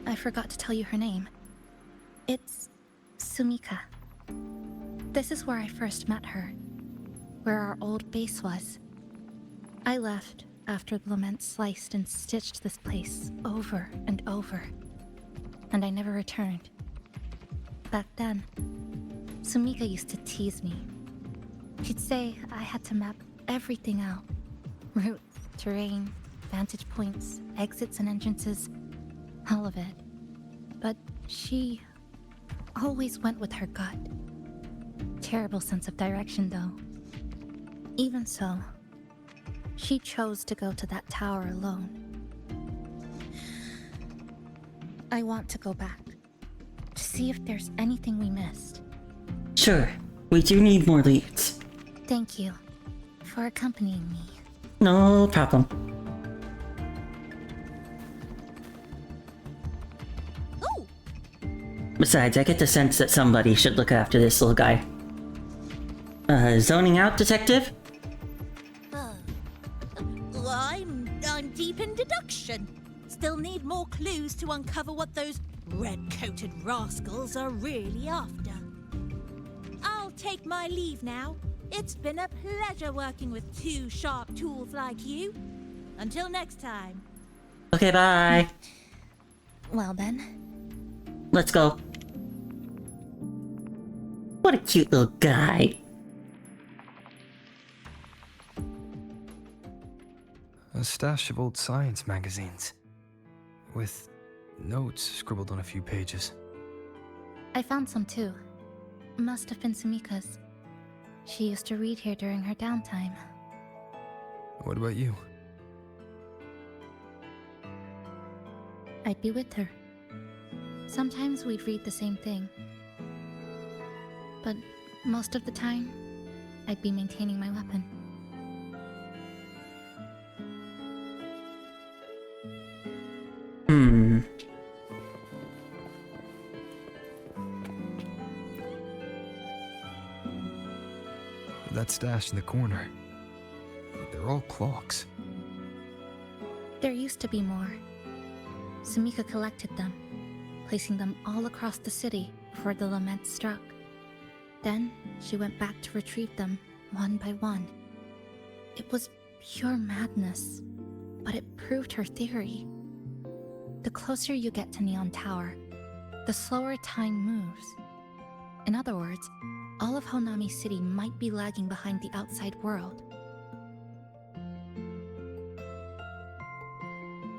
I forgot to tell you her name. It's Sumika. This is where I first met her. Where our old base was. I left after the lament sliced and stitched this place over and over. And I never returned. Back then, Sumika used to tease me. She'd say I had to map everything out. Routes, terrain, vantage points, exits and entrances. All of it. but she always went with her gut. Terrible sense of direction, though. Even so, she chose to go to that tower alone. I want to go back, to see if there's anything we missed. Sure, we do need more leads. Thank you for accompanying me. No problem. Oh! Besides, I get the sense that somebody should look after this little guy. Zoning out, detective? I'm deep in deduction. Still need more clues to uncover what those red-coated rascals are really after. I'll take my leave now. It's been a pleasure working with two sharp tools like you. Until next time. Okay, bye. Well then. Let's go. What a cute little guy. A stash of old science magazines, with notes scribbled on a few pages. I found some too. Must have been Sumika's. She used to read here during her downtime. What about you? I'd be with her. Sometimes we'd read the same thing. But most of the time, I'd be maintaining my weapon. That stash in the corner. They're all clocks. There used to be more. Sumika collected them, placing them all across the city before the lament struck. Then she went back to retrieve them one by one. It was pure madness, but it proved her theory. The closer you get to Neon Tower, the slower time moves. In other words, all of Honami City might be lagging behind the outside world.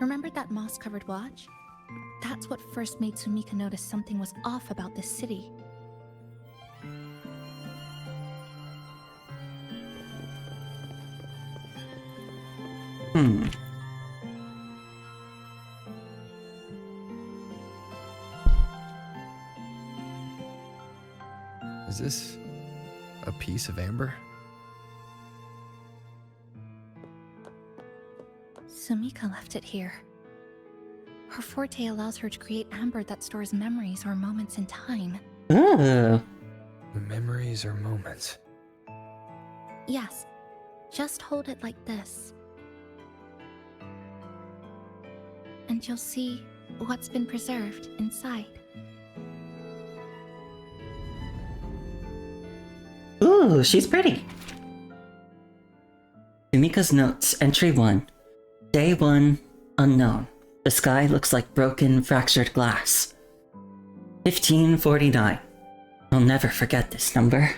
Remember that moss-covered watch? That's what first made Sumika notice something was off about this city. Is this a piece of amber? Sumika left it here. Her forte allows her to create amber that stores memories or moments in time. Ooh. Memories or moments? Yes, just hold it like this. And you'll see what's been preserved inside. Ooh, she's pretty. Sumika's notes, entry 1. Day 1, unknown. The sky looks like broken, fractured glass. 1549. I'll never forget this number.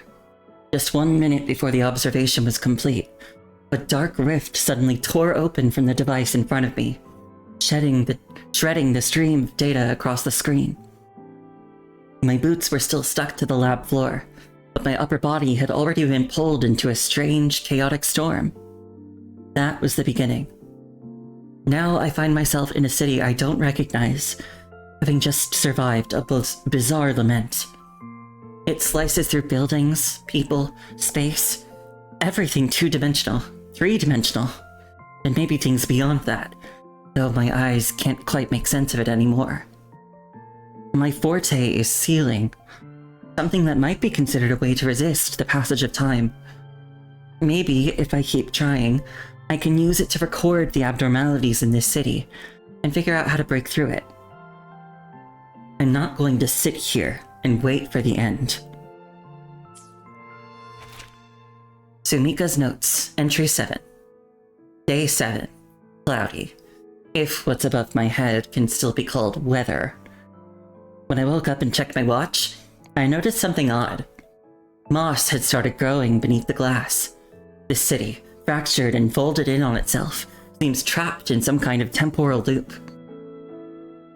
Just 1 minute before the observation was complete, a dark rift suddenly tore open from the device in front of me, shredding the stream of data across the screen. My boots were still stuck to the lab floor, but my upper body had already been pulled into a strange, chaotic storm. That was the beginning. Now I find myself in a city I don't recognize, having just survived a bizarre lament. It slices through buildings, people, space, everything two-dimensional, three-dimensional, and maybe things beyond that, though my eyes can't quite make sense of it anymore. My forte is sealing, something that might be considered a way to resist the passage of time. Maybe, if I keep trying, I can use it to record the abnormalities in this city and figure out how to break through it. I'm not going to sit here and wait for the end. Sumika's notes, entry 7. Day 7. Cloudy. If what's above my head can still be called weather. When I woke up and checked my watch, I noticed something odd. Moss had started growing beneath the glass. This city, fractured and folded in on itself, seems trapped in some kind of temporal loop.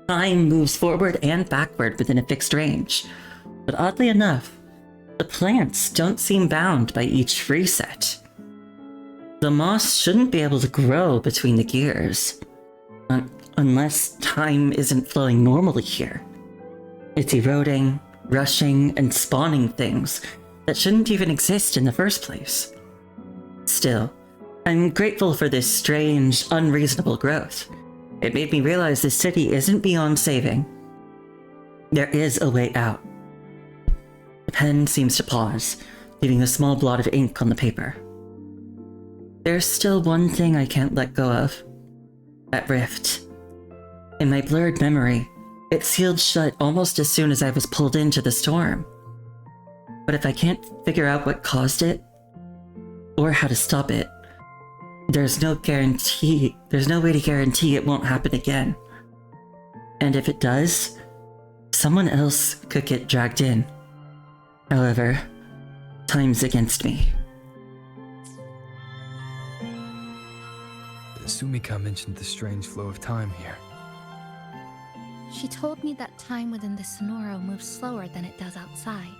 Time moves forward and backward within a fixed range. But oddly enough, the plants don't seem bound by each reset. The moss shouldn't be able to grow between the gears. Unless time isn't flowing normally here. It's eroding, rushing, and spawning things that shouldn't even exist in the first place. Still, I'm grateful for this strange, unreasonable growth. It made me realize this city isn't beyond saving. There is a way out. The pen seems to pause, leaving a small blot of ink on the paper. There's still one thing I can't let go of. That rift. In my blurred memory, it sealed shut almost as soon as I was pulled into the storm. But if I can't figure out what caused it, or how to stop it, there's no way to guarantee it won't happen again. And if it does, someone else could get dragged in. However, time's against me. Sumika mentioned the strange flow of time here. She told me that time within the Sonoro moves slower than it does outside.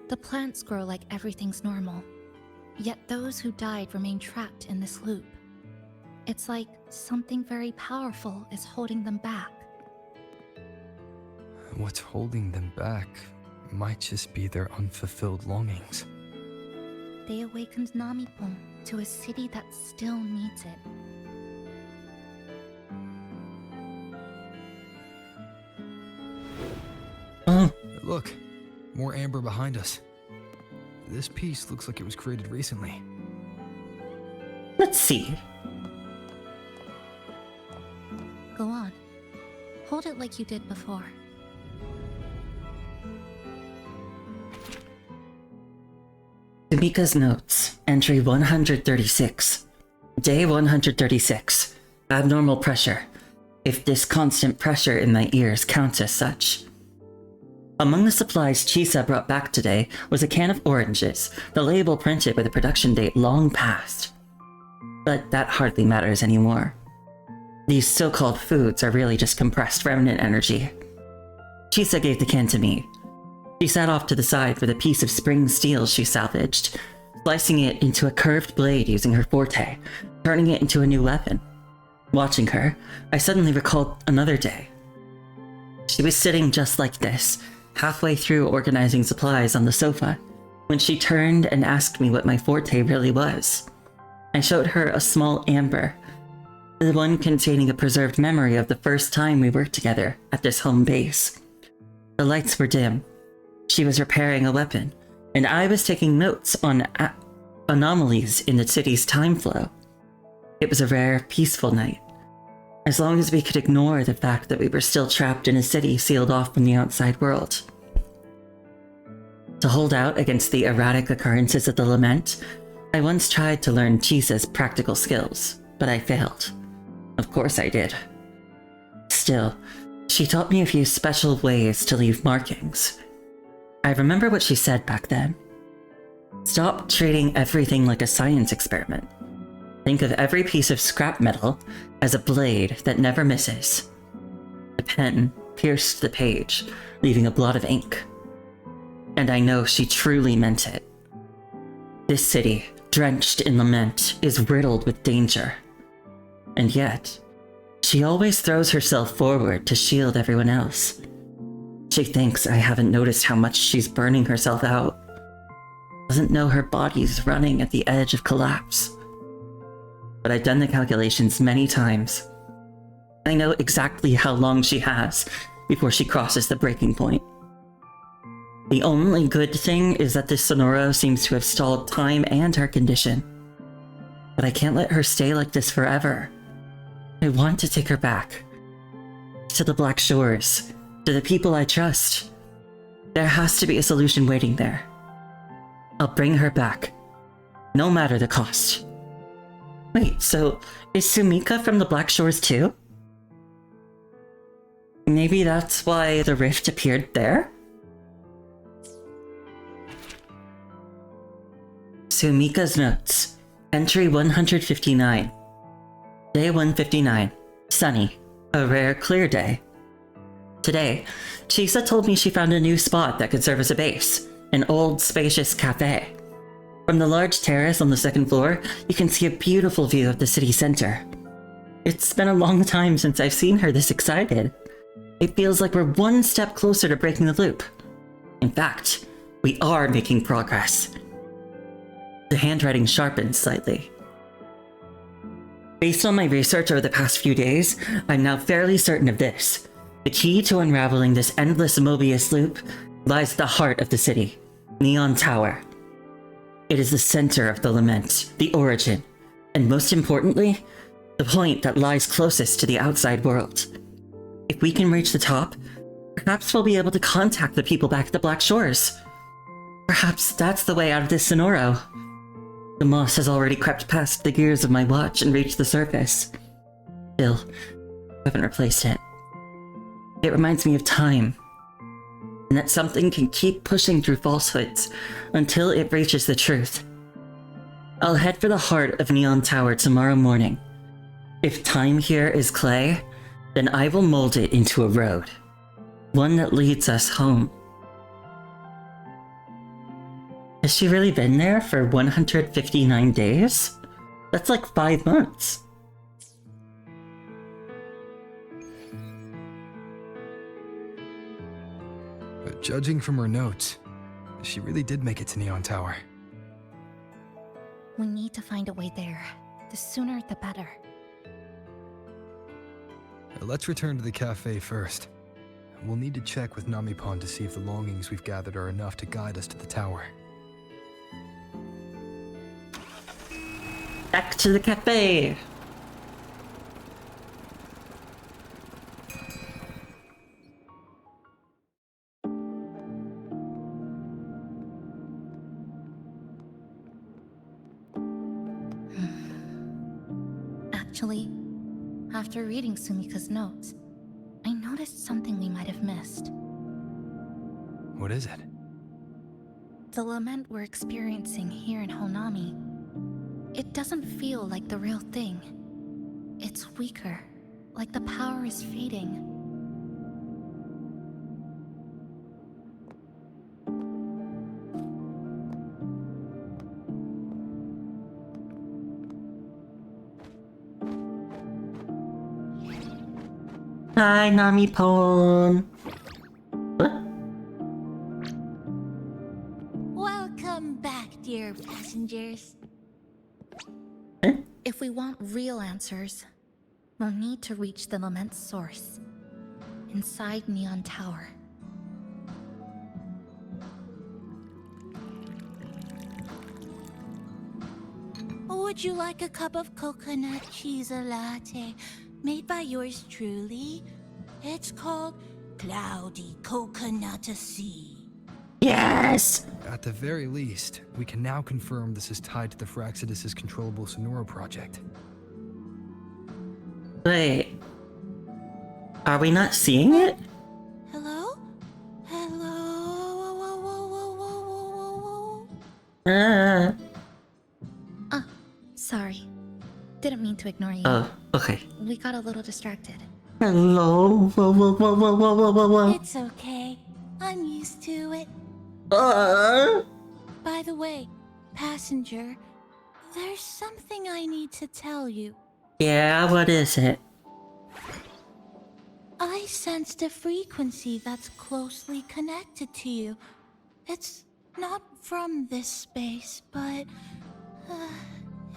The plants grow like everything's normal, yet those who died remain trapped in this loop. It's like something very powerful is holding them back. What's holding them back might just be their unfulfilled longings. They awakened Namipon to a city that still needs it. Look, more amber behind us. This piece looks like it was created recently. Let's see. Go on. Hold it like you did before. Sumika's notes, entry 136. Day 136. Abnormal pressure. If this constant pressure in my ears counts as such. Among the supplies Chisa brought back today was a can of oranges, the label printed with a production date long past. But that hardly matters anymore. These so-called foods are really just compressed remnant energy. Chisa gave the can to me. She sat off to the side with a piece of spring steel she salvaged, slicing it into a curved blade using her forte, turning it into a new weapon. Watching her, I suddenly recalled another day. She was sitting just like this, halfway through organizing supplies on the sofa, when she turned and asked me what my forte really was. I showed her a small amber, the one containing a preserved memory of the first time we worked together at this home base. The lights were dim. She was repairing a weapon, and I was taking notes on anomalies in the city's time flow. It was a rare, peaceful night. As long as we could ignore the fact that we were still trapped in a city sealed off from the outside world. To hold out against the erratic occurrences of the lament, I once tried to learn Chisa's practical skills, but I failed. Of course I did. Still, she taught me a few special ways to leave markings. I remember what she said back then. Stop treating everything like a science experiment. Think of every piece of scrap metal as a blade that never misses. The pen pierced the page, leaving a blot of ink. And I know she truly meant it. This city, drenched in lament, is riddled with danger. And yet, she always throws herself forward to shield everyone else. She thinks I haven't noticed how much she's burning herself out. Doesn't know her body's running at the edge of collapse. But I've done the calculations many times. I know exactly how long she has before she crosses the breaking point. The only good thing is that this Sonoro seems to have stalled time and her condition. But I can't let her stay like this forever. I want to take her back. To the Black Shores. To the people I trust. There has to be a solution waiting there. I'll bring her back. No matter the cost. Wait, so is Sumika from the Black Shores too? Maybe that's why the rift appeared there? Sumika's notes. Entry 159. Day 159. Sunny. A rare, clear day. Today, Chisa told me she found a new spot that could serve as a base. An old, spacious cafe. From the large terrace on the second floor, you can see a beautiful view of the city center. It's been a long time since I've seen her this excited. It feels like we're one step closer to breaking the loop. In fact, we are making progress. The handwriting sharpens slightly. Based on my research over the past few days, I'm now fairly certain of this. The key to unraveling this endless Mobius loop lies at the heart of the city, Neon Tower. It is the center of the lament, the origin, and most importantly, the point that lies closest to the outside world. If we can reach the top, perhaps we'll be able to contact the people back at the Black Shores. Perhaps that's the way out of this Sonoro. The moss has already crept past the gears of my watch and reached the surface. Still, I haven't replaced it. It reminds me of time, and that something can keep pushing through falsehoods until it reaches the truth. I'll head for the heart of Neon Tower tomorrow morning. If time here is clay, then I will mold it into a road. One that leads us home. Has she really been there for 159 days? That's like 5 months. But judging from her notes, she really did make it to Neon Tower. We need to find a way there. The sooner the better. Let's return to the cafe first. We'll need to check with Namipon to see if the longings we've gathered are enough to guide us to the tower. Back to the cafe! Actually, after reading Sumika's notes, I noticed something we might have missed. What is it? The lament we're experiencing here in Honami. It doesn't feel like the real thing. It's weaker, like the power is fading. Hi, Namipon! Welcome back, dear passengers. If we want real answers, we'll need to reach the lament's source, inside Neon Tower. Would you like a cup of coconut cheese latte made by yours truly? It's called Cloudy Coconut Sea. Yes! At the very least, we can now confirm this is tied to the Fraxidus' controllable Sonoro project. Wait. Are we not seeing it? Hello? Hello? Whoa, whoa, whoa, whoa, whoa, whoa. Sorry. Didn't mean to ignore you. Oh, okay. We got a little distracted. Hello? Whoa, whoa, whoa, whoa, whoa, whoa, whoa, whoa. It's okay. I'm used to it. By the way, passenger, there's something I need to tell you. Yeah, what is it? I sensed a frequency that's closely connected to you. It's not from this space, but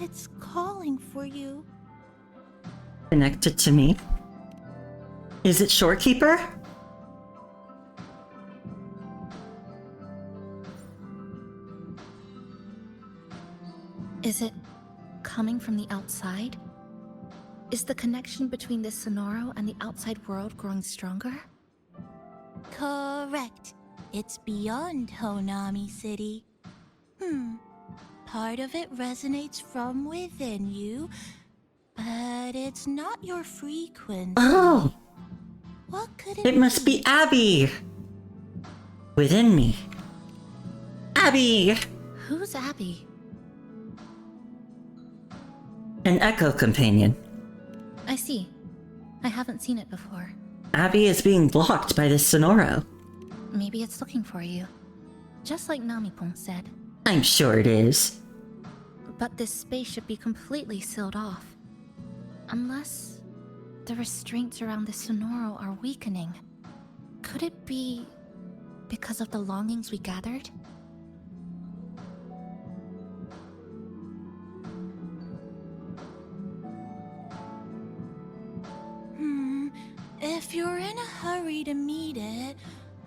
it's calling for you. Connected to me? Is it Shorekeeper? Is it coming from the outside? Is the connection between this Sonoro and the outside world growing stronger? Correct. It's beyond Honami City. Part of it resonates from within you, but it's not your frequency. Oh! What could it It must be Abby! Within me. Abby! Who's Abby? An echo companion. I see. I haven't seen it before. Abby is being blocked by this Sonoro. Maybe it's looking for you. Just like Namipon said. I'm sure it is. But this space should be completely sealed off. Unless the restraints around the Sonoro are weakening. Could it be because of the longings we gathered? If you're in a hurry to meet it,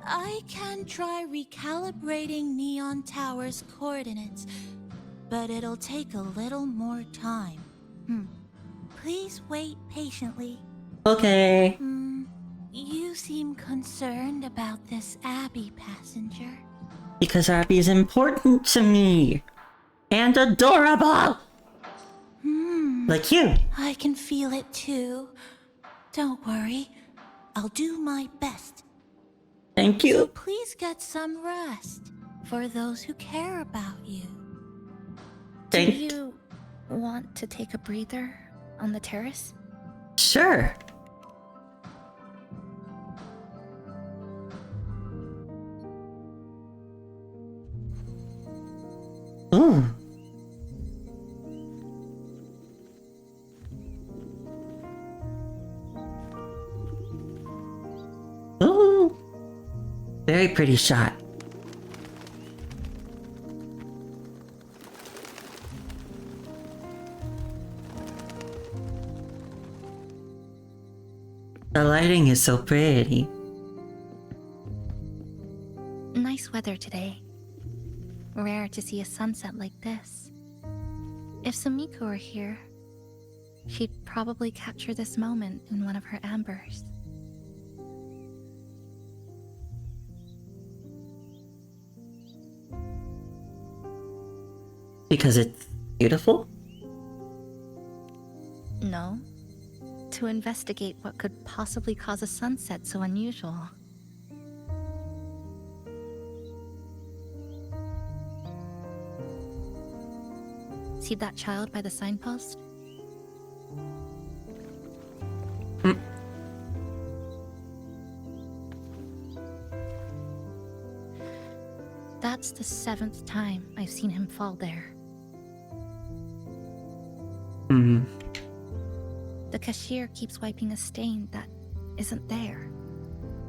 I can try recalibrating Neon Tower's coordinates, but it'll take a little more time. Please wait patiently. Okay. You seem concerned about this Abby passenger. Because Abby's important to me. And adorable! Like you. I can feel it too. Don't worry. I'll do my best. Thank you. So please get some rest for those who care about you. Do you want to take a breather on the terrace? Sure. Ooh. Ooh. Very pretty shot. The lighting is so pretty. Nice weather today. Rare to see a sunset like this. If Sumiko were here, she'd probably capture this moment in one of her ambers. Because it's beautiful? No. To investigate what could possibly cause a sunset so unusual. See that child by the signpost? That's the 7th time I've seen him fall there. The cashier keeps wiping a stain that isn't there.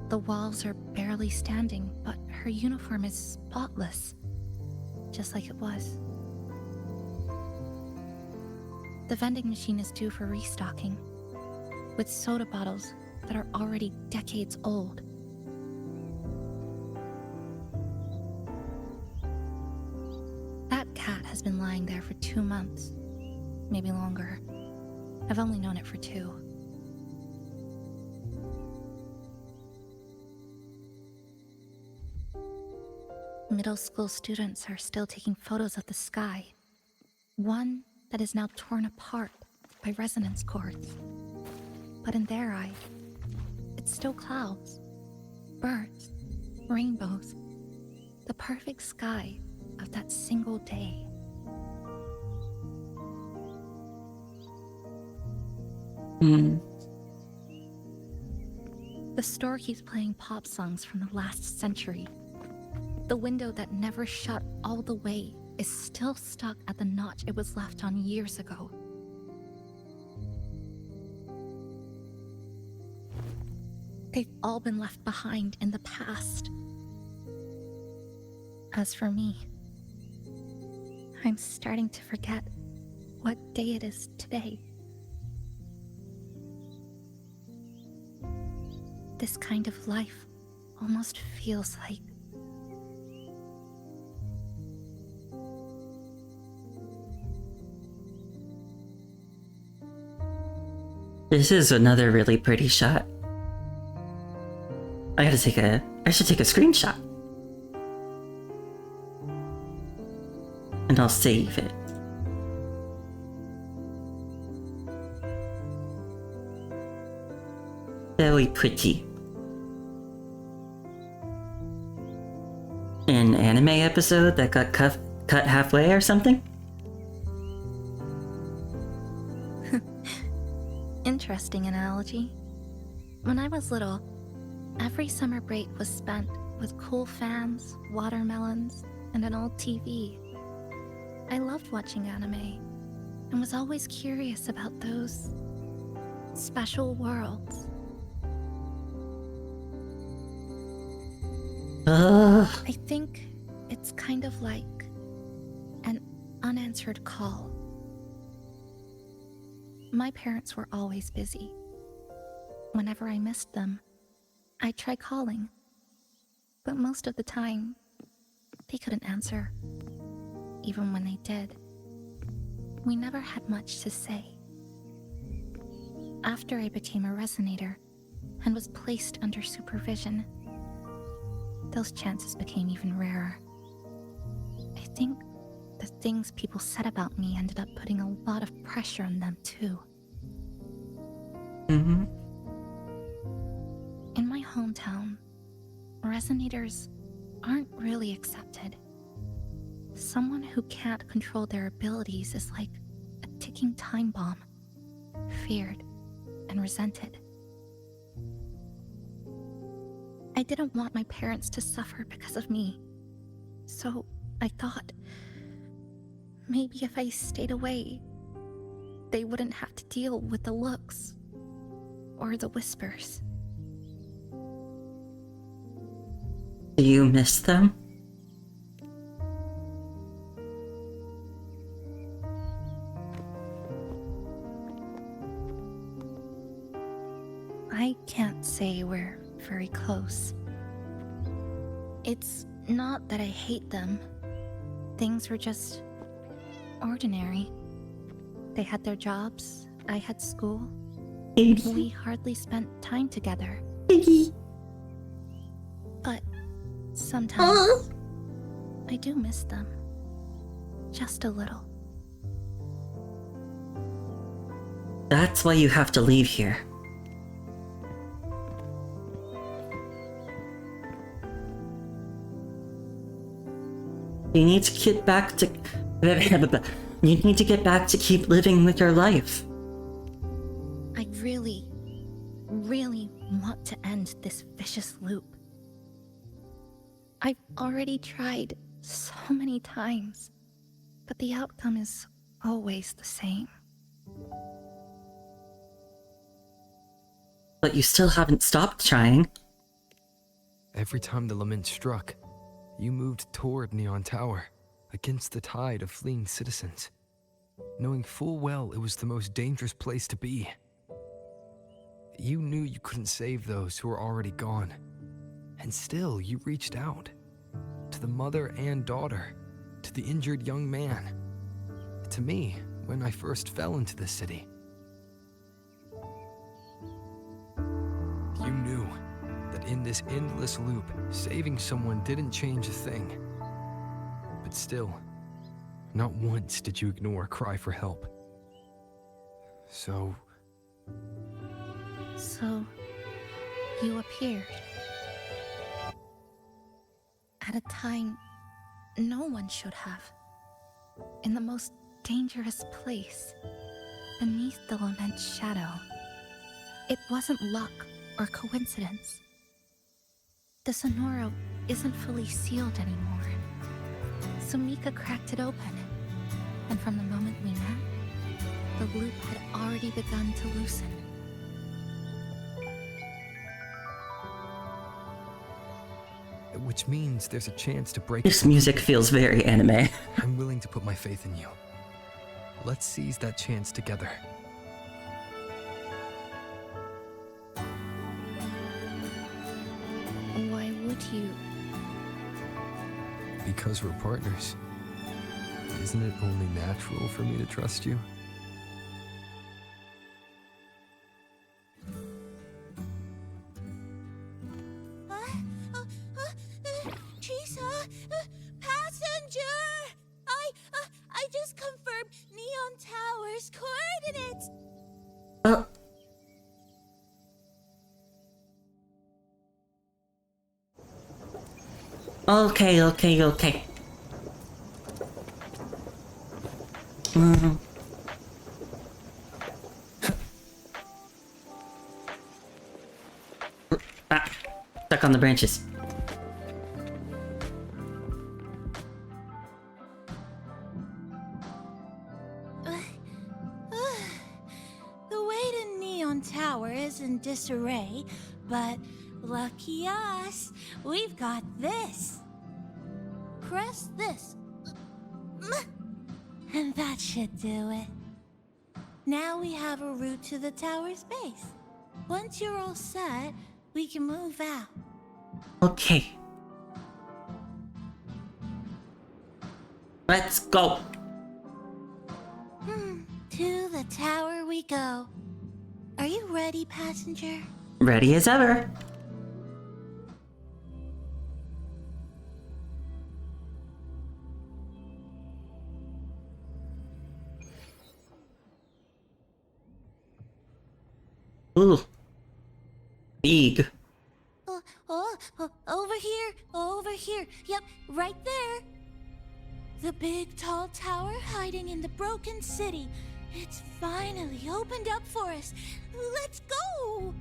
The walls are barely standing, but her uniform is spotless, just like it was. The vending machine is due for restocking, with soda bottles that are already decades old. That cat has been lying there for 2 months, maybe longer. I've only known it for 2. Middle school students are still taking photos of the sky. One that is now torn apart by resonance cords. But in their eye, it's still clouds, birds, rainbows, the perfect sky of that single day. The store keeps playing pop songs from the last century. The window that never shut all the way is still stuck at the notch it was left on years ago. They've all been left behind in the past. As for me, I'm starting to forget what day it is today. This kind of life almost feels like this is another really pretty shot. I should take a screenshot. And I'll save it. Very pretty. An anime episode that got cut halfway or something? Interesting analogy. When I was little, every summer break was spent with cool fans, watermelons, and an old TV. I loved watching anime and was always curious about those special worlds. I think it's kind of like an unanswered call. My parents were always busy. Whenever I missed them, I'd try calling. But most of the time, they couldn't answer. Even when they did, we never had much to say. After I became a resonator and was placed under supervision, those chances became even rarer. I think the things people said about me ended up putting a lot of pressure on them too. Mm-hmm. In my hometown, resonators aren't really accepted. Someone who can't control their abilities is like a ticking time bomb, feared and resented. I didn't want my parents to suffer because of me, so I thought maybe if I stayed away, they wouldn't have to deal with the looks or the whispers. Do you miss them? I can't say we're very close. It's not that I hate them. Things were just ordinary. They had their jobs, I had school. We hardly spent time together. But sometimes I do miss them. Just a little. That's why you have to leave here. You need to get back to... You need to get back to keep living with your life. I really want to end this vicious loop. I've already tried so many times, but the outcome is always the same. But you still haven't stopped trying. Every time the lament struck, you moved toward Neon Tower, against the tide of fleeing citizens, knowing full well it was the most dangerous place to be. You knew you couldn't save those who were already gone, and still you reached out. To the mother and daughter, to the injured young man, to me when I first fell into the city. You knew that in this endless loop, saving someone didn't change a thing. But still, not once did you ignore a cry for help. So you appeared. At a time no one should have. In the most dangerous place, beneath the lament's shadow. It wasn't luck or coincidence. The Sonoro isn't fully sealed anymore. So Mika cracked it open, and from the moment we met, the loop had already begun to loosen. which means there's a chance to break. This music feels very anime. I'm willing to put my faith in you. Let's seize that chance together. Why would you? Because we're partners. Isn't it only natural for me to trust you? Chisa, passenger! I just confirmed Neon Tower's coordinates. Okay. Ah, stuck on the branches. The way to Neon Tower is in disarray, but lucky us, we've got this. Press this. And that should do it. Now we have a route to the tower's base. Once you're all set, we can move out. Okay. Let's go. To the tower we go. Are you ready, passenger? Ready as ever. Ooh. Big. Over here. Yep, right there. The big tall tower hiding in the broken city. It's finally opened up for us. Let's go!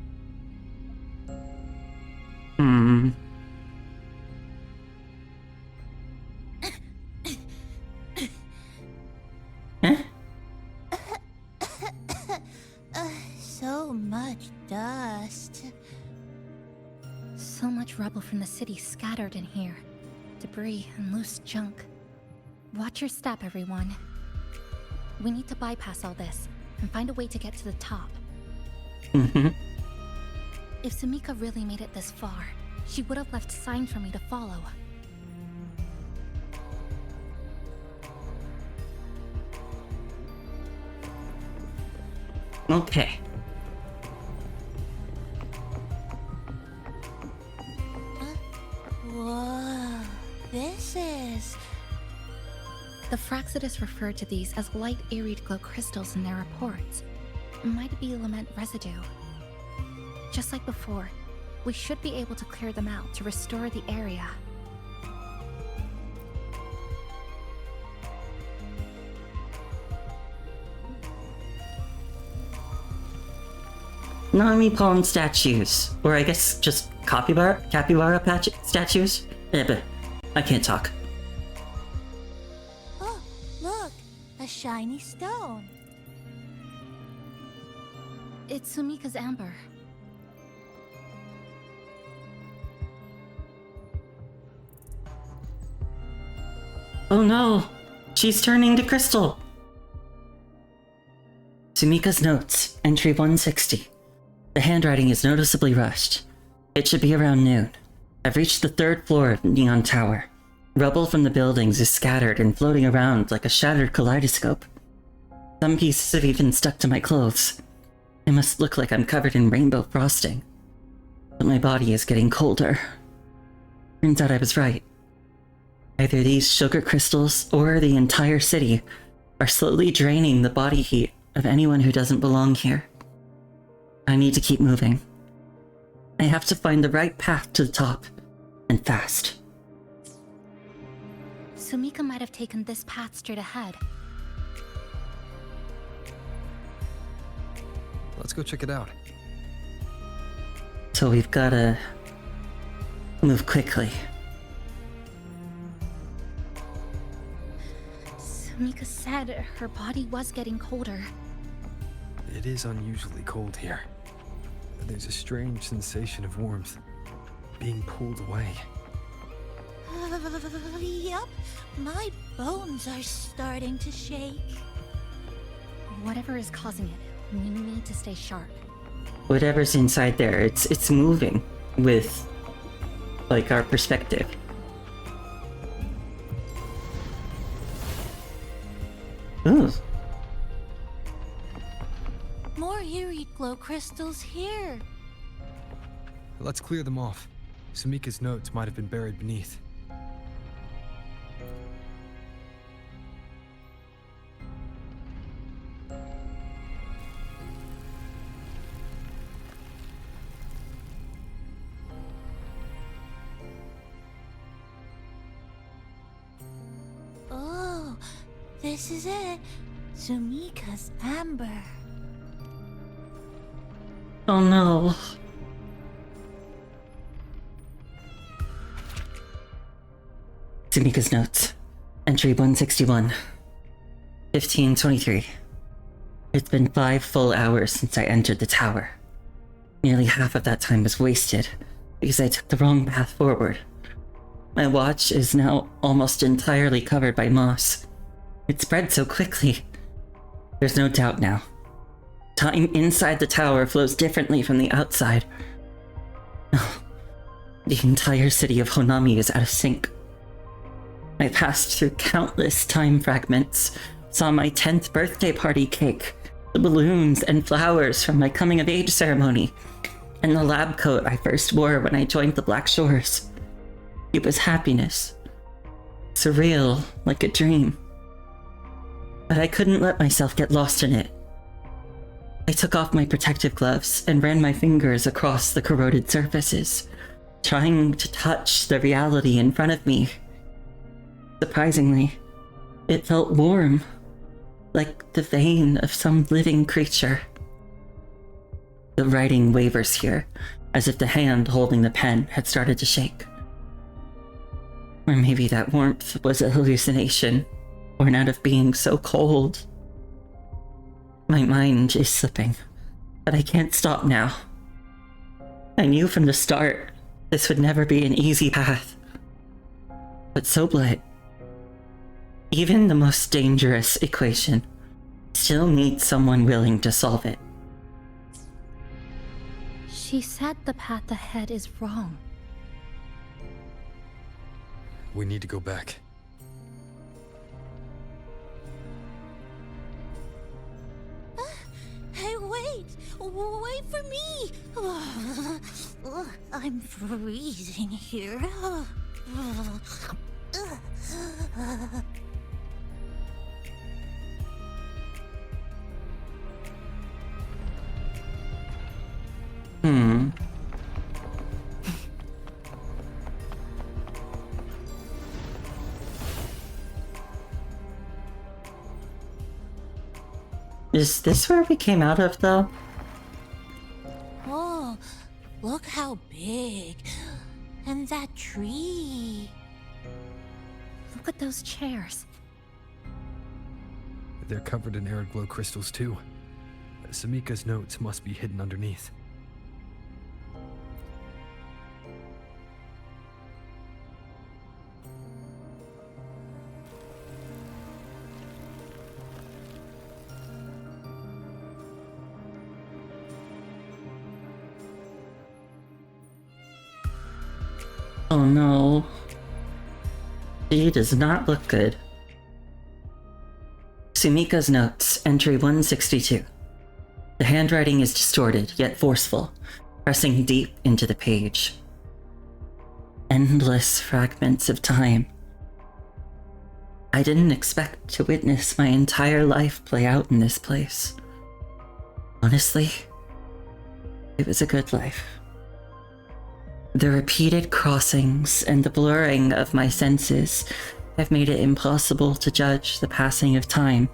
So much dust. So much rubble from the city scattered in here. Debris and loose junk. Watch your step, everyone. We need to bypass all this and find a way to get to the top. If Sumika really made it this far, she would have left signs for me to follow. Okay. Whoa, this is... The Fraxidus referred to these as light iried glow crystals in their reports. Might be element residue. Just like before, we should be able to clear them out to restore the area. Nami Palm statues. Or I guess just capybara statues? Yeah, but I can't talk. Oh, look! A shiny stone. It's Sumika's amber. Oh no! She's turning to crystal! Sumika's notes, entry 160. The handwriting is noticeably rushed. It should be around noon. I've reached the 3rd floor of Neon Tower. Rubble from the buildings is scattered and floating around like a shattered kaleidoscope. Some pieces have even stuck to my clothes. It must look like I'm covered in rainbow frosting. But my body is getting colder. Turns out I was right. Either these sugar crystals or the entire city are slowly draining the body heat of anyone who doesn't belong here. I need to keep moving. I have to find the right path to the top, and fast. Sumika might have taken this path straight ahead. Let's go check it out. So we've gotta move quickly. Sumika said her body was getting colder. It is unusually cold here. There's a strange sensation of warmth, being pulled away. Yup, my bones are starting to shake. Whatever is causing it, we need to stay sharp. Whatever's inside there, it's moving with, like, our perspective. Ooh. More eerie glow crystals here. Let's clear them off. Sumika's notes might have been buried beneath. Oh, this is it. Sumika's amber. Oh no. Sumika's notes. Entry 161. 15:23. It's been 5 full hours since I entered the tower. Nearly half of that time was wasted because I took the wrong path forward. My watch is now almost entirely covered by moss. It spread so quickly. There's no doubt now. Time inside the tower flows differently from the outside. Oh, the entire city of Honami is out of sync. I passed through countless time fragments, saw my 10th birthday party cake, the balloons and flowers from my coming-of-age ceremony, and the lab coat I first wore when I joined the Black Shores. It was happiness. Surreal, like a dream. But I couldn't let myself get lost in it. I took off my protective gloves and ran my fingers across the corroded surfaces, trying to touch the reality in front of me. Surprisingly, it felt warm, like the vein of some living creature. The writing wavers here, as if the hand holding the pen had started to shake. Or maybe that warmth was a hallucination, born out of being so cold. My mind is slipping, but I can't stop now. I knew from the start this would never be an easy path. But so be it. Even the most dangerous equation still needs someone willing to solve it. She said the path ahead is wrong. We need to go back. Hey, wait! Wait for me! I'm freezing here. Is this where we came out of, though? Oh, look how big. And that tree. Look at those chairs. They're covered in arid glow crystals too. Sumika's notes must be hidden underneath. Oh no. She does not look good. Sumika's notes, entry 162. The handwriting is distorted, yet forceful, pressing deep into the page. Endless fragments of time. I didn't expect to witness my entire life play out in this place. Honestly, it was a good life. The repeated crossings and the blurring of my senses have made it impossible to judge the passing of time.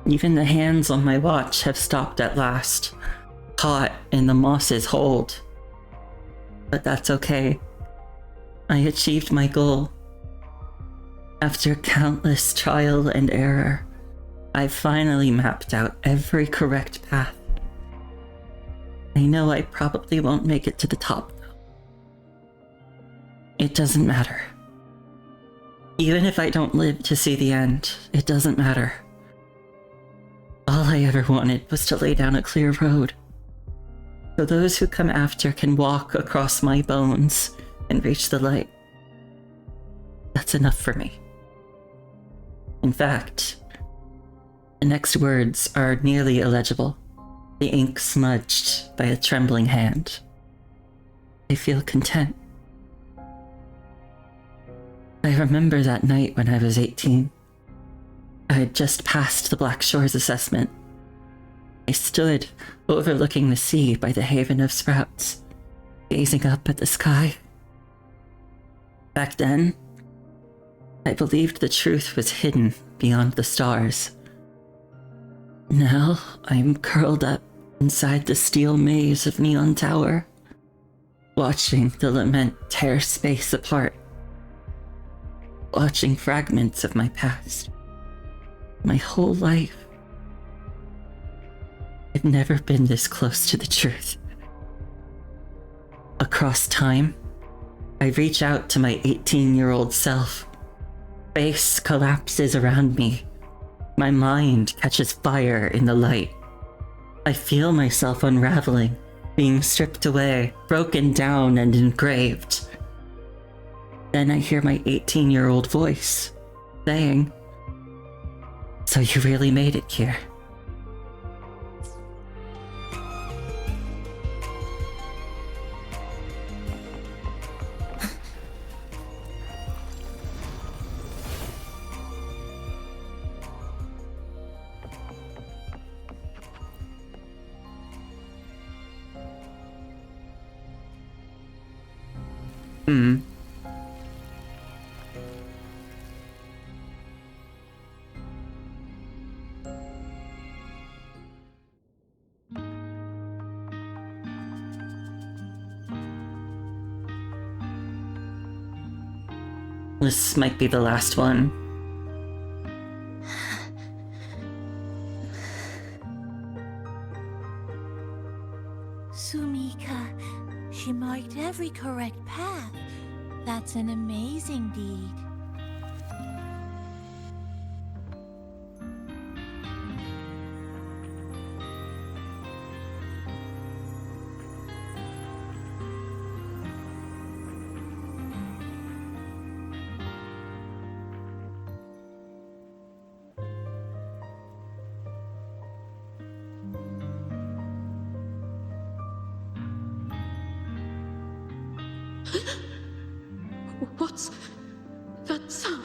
Even the hands on my watch have stopped at last, caught in the moss's hold. But that's okay. I achieved my goal. After countless trial and error, I finally mapped out every correct path. I know I probably won't make it to the top. It doesn't matter. Even if I don't live to see the end, it doesn't matter. All I ever wanted was to lay down a clear road, so those who come after can walk across my bones and reach the light. That's enough for me. In fact, the next words are nearly illegible, the ink smudged by a trembling hand. I feel content. I remember that night when I was 18. I had just passed the Black Shores assessment. I stood overlooking the sea by the Haven of Sprouts, gazing up at the sky. Back then, I believed the truth was hidden beyond the stars. Now, I'm curled up inside the steel maze of Neon Tower, watching the lament tear space apart. watching fragments of my past. My whole life. I've never been this close to the truth. Across time, I reach out to my 18-year-old self. Space collapses around me. My mind catches fire in the light. I feel myself unraveling, being stripped away, broken down and engraved. Then I hear my 18-year-old voice, saying, "So you really made it here." This might be the last one. Sumika, she marked every correct path. That's an amazing deed. What's that sound?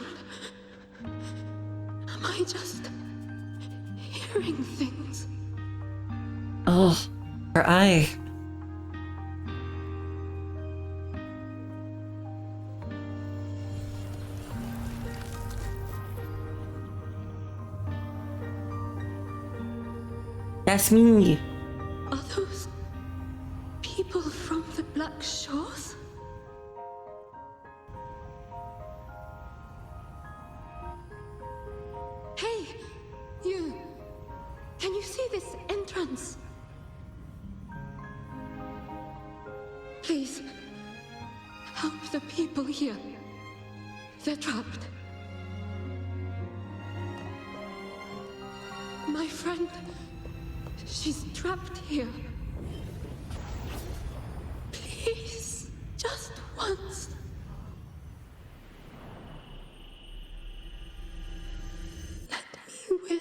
Am I just hearing things? Oh, her eye. That's me. Are those people from the Black Shores? Hey, you! Can you see this entrance? Please, help the people here. They're trapped. My friend, she's trapped here. Please, just once. Let me win.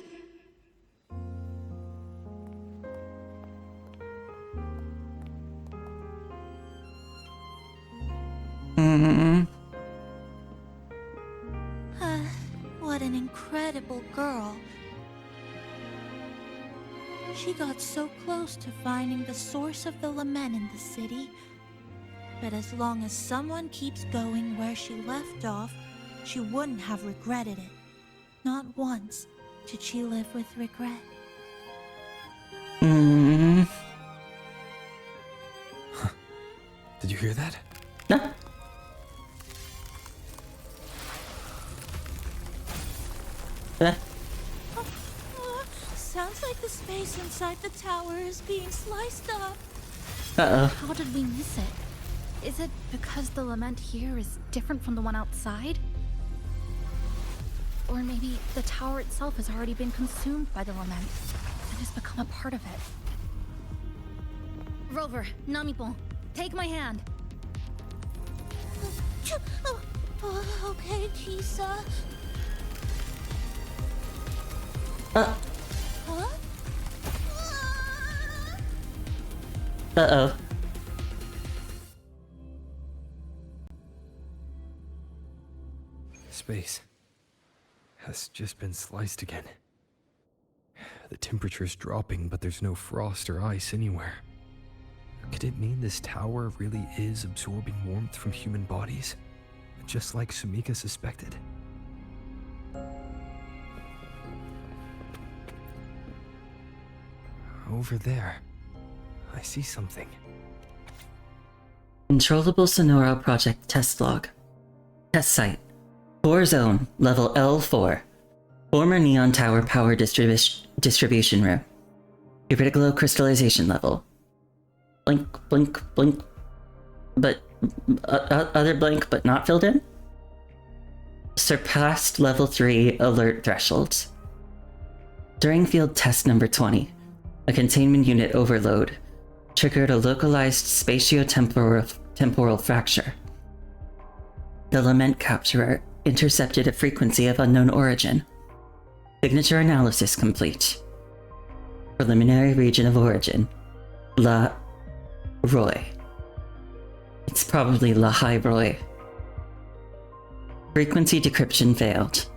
What an incredible girl. She got so close to finding the source of the lament in the city. But as long as someone keeps going where she left off, she wouldn't have regretted it. Not once did she live with regret. Did you hear that? No. Sounds like the space inside the tower is being sliced up. Uh-oh. How did we miss it? Is it because the lament here is different from the one outside? Or maybe the tower itself has already been consumed by the lament and has become a part of it. Rover, Namipon, take my hand. Okay, Chisa. Huh? Uh-oh. Space has just been sliced again. The temperature's dropping, but there's no frost or ice anywhere. Could it mean this tower really is absorbing warmth from human bodies? Just like Sumika suspected? Over there, I see something. Controllable Sonoro Project Test Log. Test Site. Core Zone, level L4. Former Neon Tower power distribution room. Critical crystallization level. Blink, blink, blink. But other blink, but not filled in? Surpassed level 3 alert thresholds. During field test number 20, a containment unit overload triggered a localized spatio-temporal fracture. The Lament Capturer intercepted a frequency of unknown origin. Signature analysis complete. Preliminary region of origin. La Roy. It's probably La High Roy. Frequency decryption failed.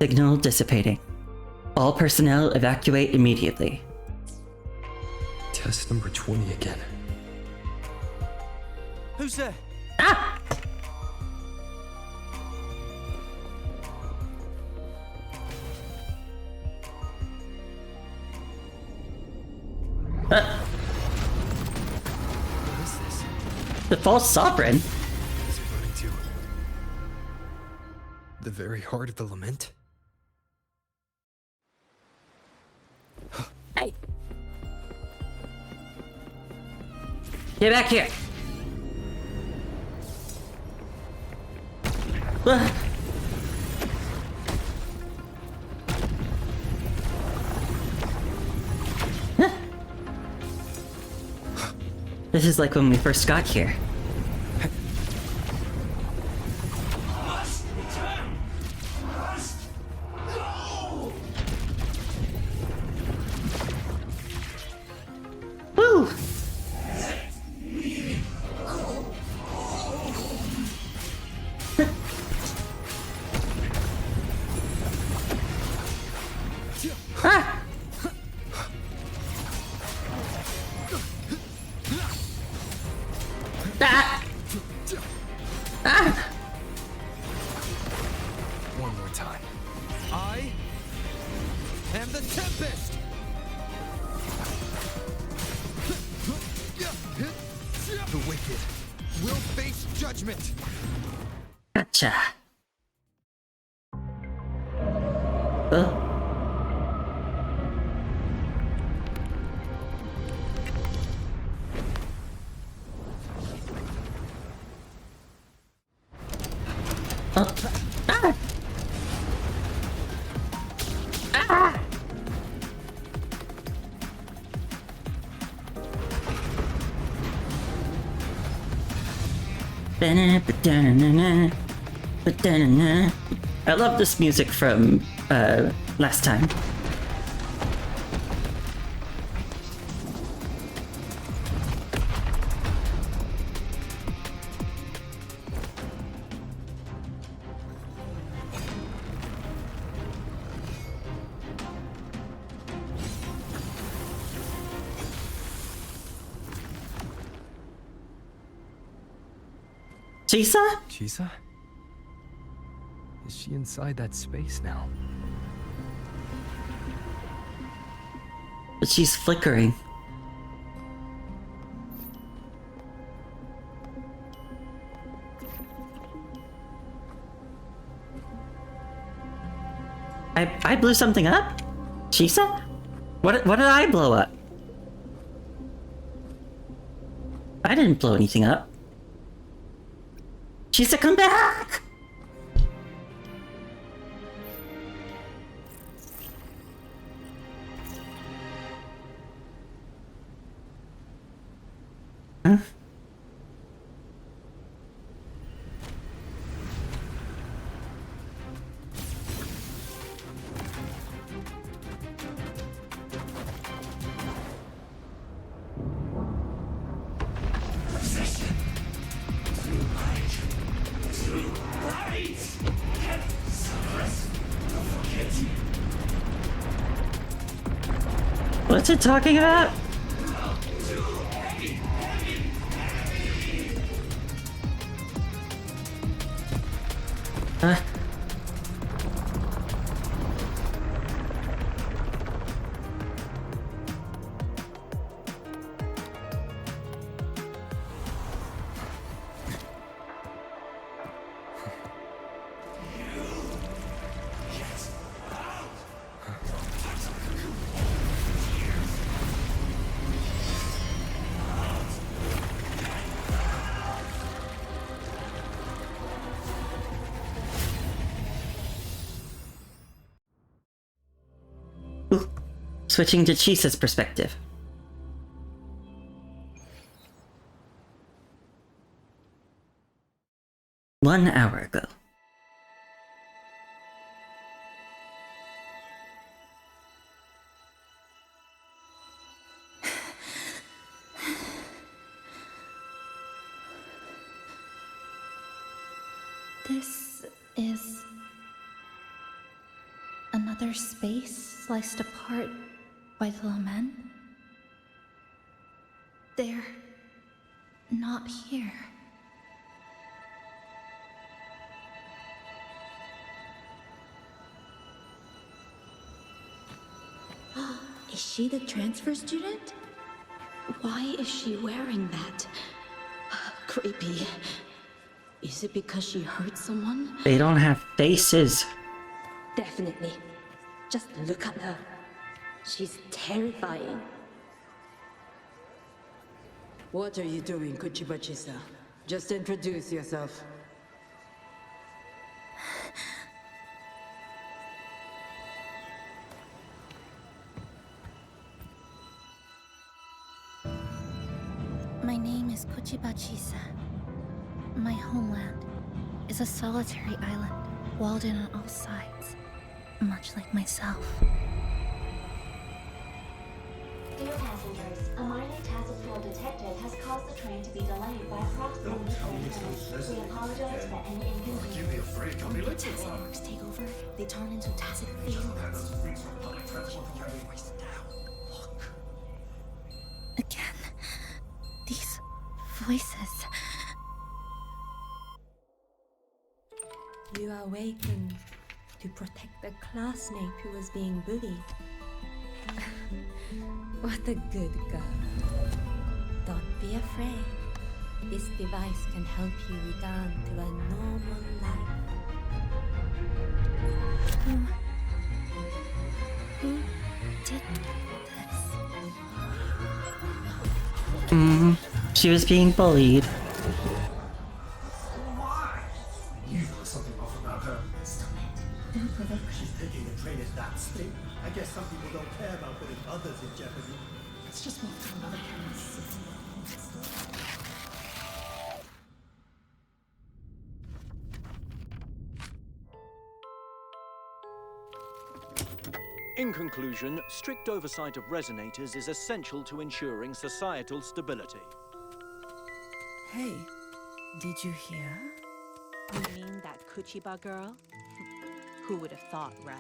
Signal dissipating. All personnel evacuate immediately. Test number 20 again. Who's there? Ah! What is this? The false sovereign? It's burning to the very heart of the lament. Hey! Get back here! This is like when we first got here. Woo! Ah! Ah! Ah! One more time. I am the Tempest! The wicked will face judgment. Gotcha. Ah! Ah! I love this music from last time. Chisa? Chisa? Is she inside that space now? But she's flickering. I blew something up? Chisa? What did I blow up? I didn't blow anything up. Chisa, come back! Huh? What's it talking about? Switching to Chisa's perspective. One hour ago. This is another space sliced apart by the lament. They're not here. Is she the transfer student? Why is she wearing that? Creepy. Is it because she hurt someone? They don't have faces. Definitely. Just look at her. She's terrifying. What are you doing, Kuchiba-chisa? Just introduce yourself. My name is Kuchiba-chisa. My homeland is a solitary island, walled in on all sides, much like myself. Dear passengers, a minor task force detected has caused the train to be delayed by approximately 30 minutes. We apologize for any inconvenience. Give me a break, I'll be late. Task force take over, they turn into tacit feelings. Again, these voices. You are awakened to protect the classmate who was being bullied. What a good girl. Don't be afraid. This device can help you return to a normal life. Who did Mm, she was being bullied. You know something off about her. Stop it. She's thinking the train is that state. I guess some people don't care about putting others in jeopardy. Let's just move to another campus. In conclusion, strict oversight of resonators is essential to ensuring societal stability. Hey, did you hear? You mean that Kuchiba girl? Who would have thought, right?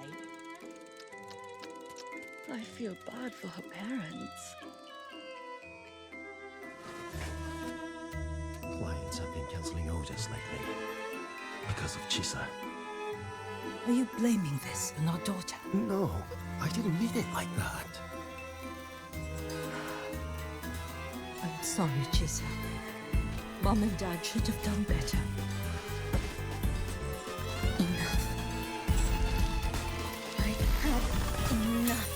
I feel bad for her parents. Clients have been canceling orders lately because of Chisa. Are you blaming this on our daughter? No, I didn't mean it like that. I'm sorry, Chisa. Mom and Dad should have done better. Enough. I've had enough.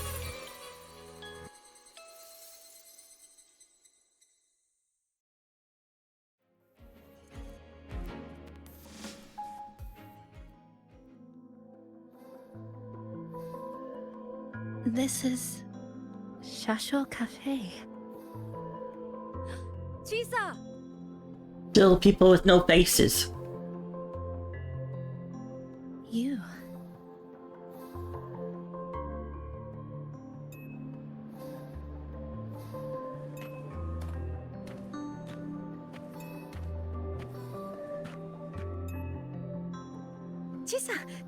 This is Shasho Cafe. Chisa! Still people with no faces. You.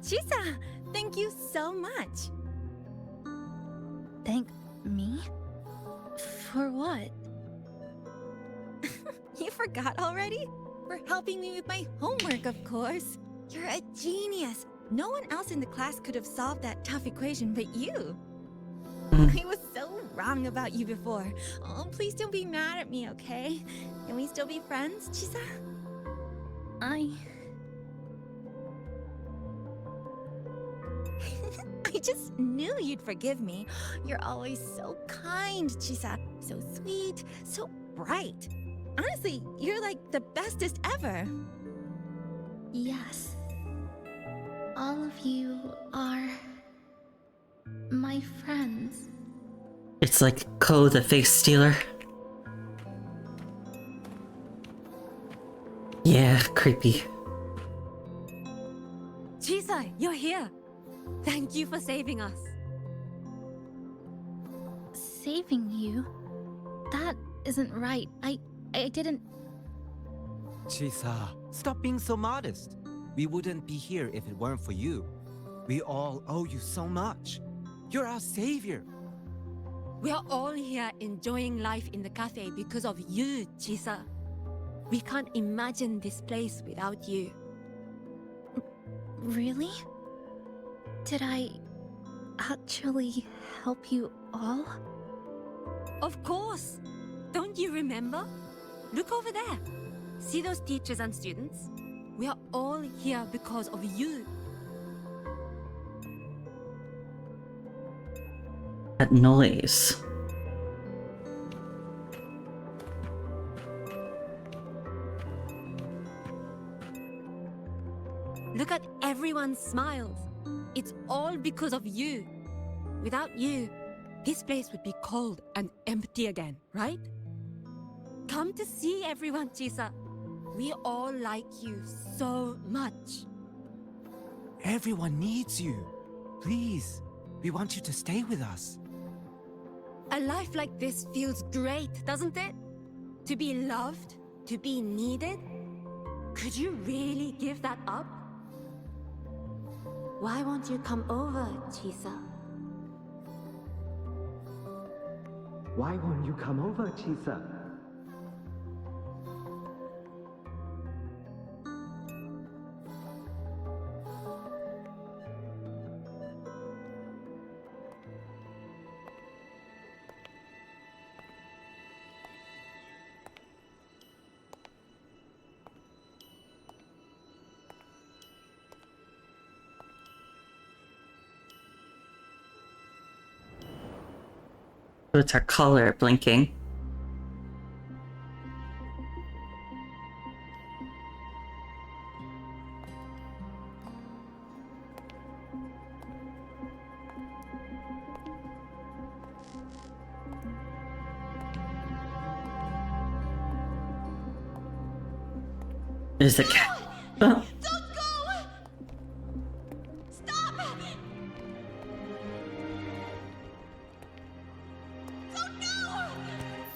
Chisa! Thank you so much! Thank me? For what? You forgot already? For helping me with my homework, of course. You're a genius. No one else in the class could have solved that tough equation but you. I was so wrong about you before. Oh, please don't be mad at me, okay? Can we still be friends, Chisa? I just knew you'd forgive me. You're always so kind, Chisa. So sweet, so bright. Honestly, you're like the bestest ever. Yes. All of you are my friends. It's like Ko the face stealer. Yeah, creepy. Chisa, you're here. Thank you for saving us. Saving you? That isn't right. I didn't... Chisa, stop being so modest. We wouldn't be here if it weren't for you. We all owe you so much. You're our savior. We are all here enjoying life in the cafe because of you, Chisa. We can't imagine this place without you. Really? Did I actually help you all? Of course! Don't you remember? Look over there. See those teachers and students? We are all here because of you. That noise. Look at everyone's smiles. It's all because of you. Without you, this place would be cold and empty again, right? Come to see everyone, Chisa. We all like you so much. Everyone needs you. Please, we want you to stay with us. A life like this feels great, doesn't it? To be loved, to be needed. Could you really give that up? Why won't you come over, Chisa? Why won't you come over, Chisa? So it's her collar blinking. Is the cat?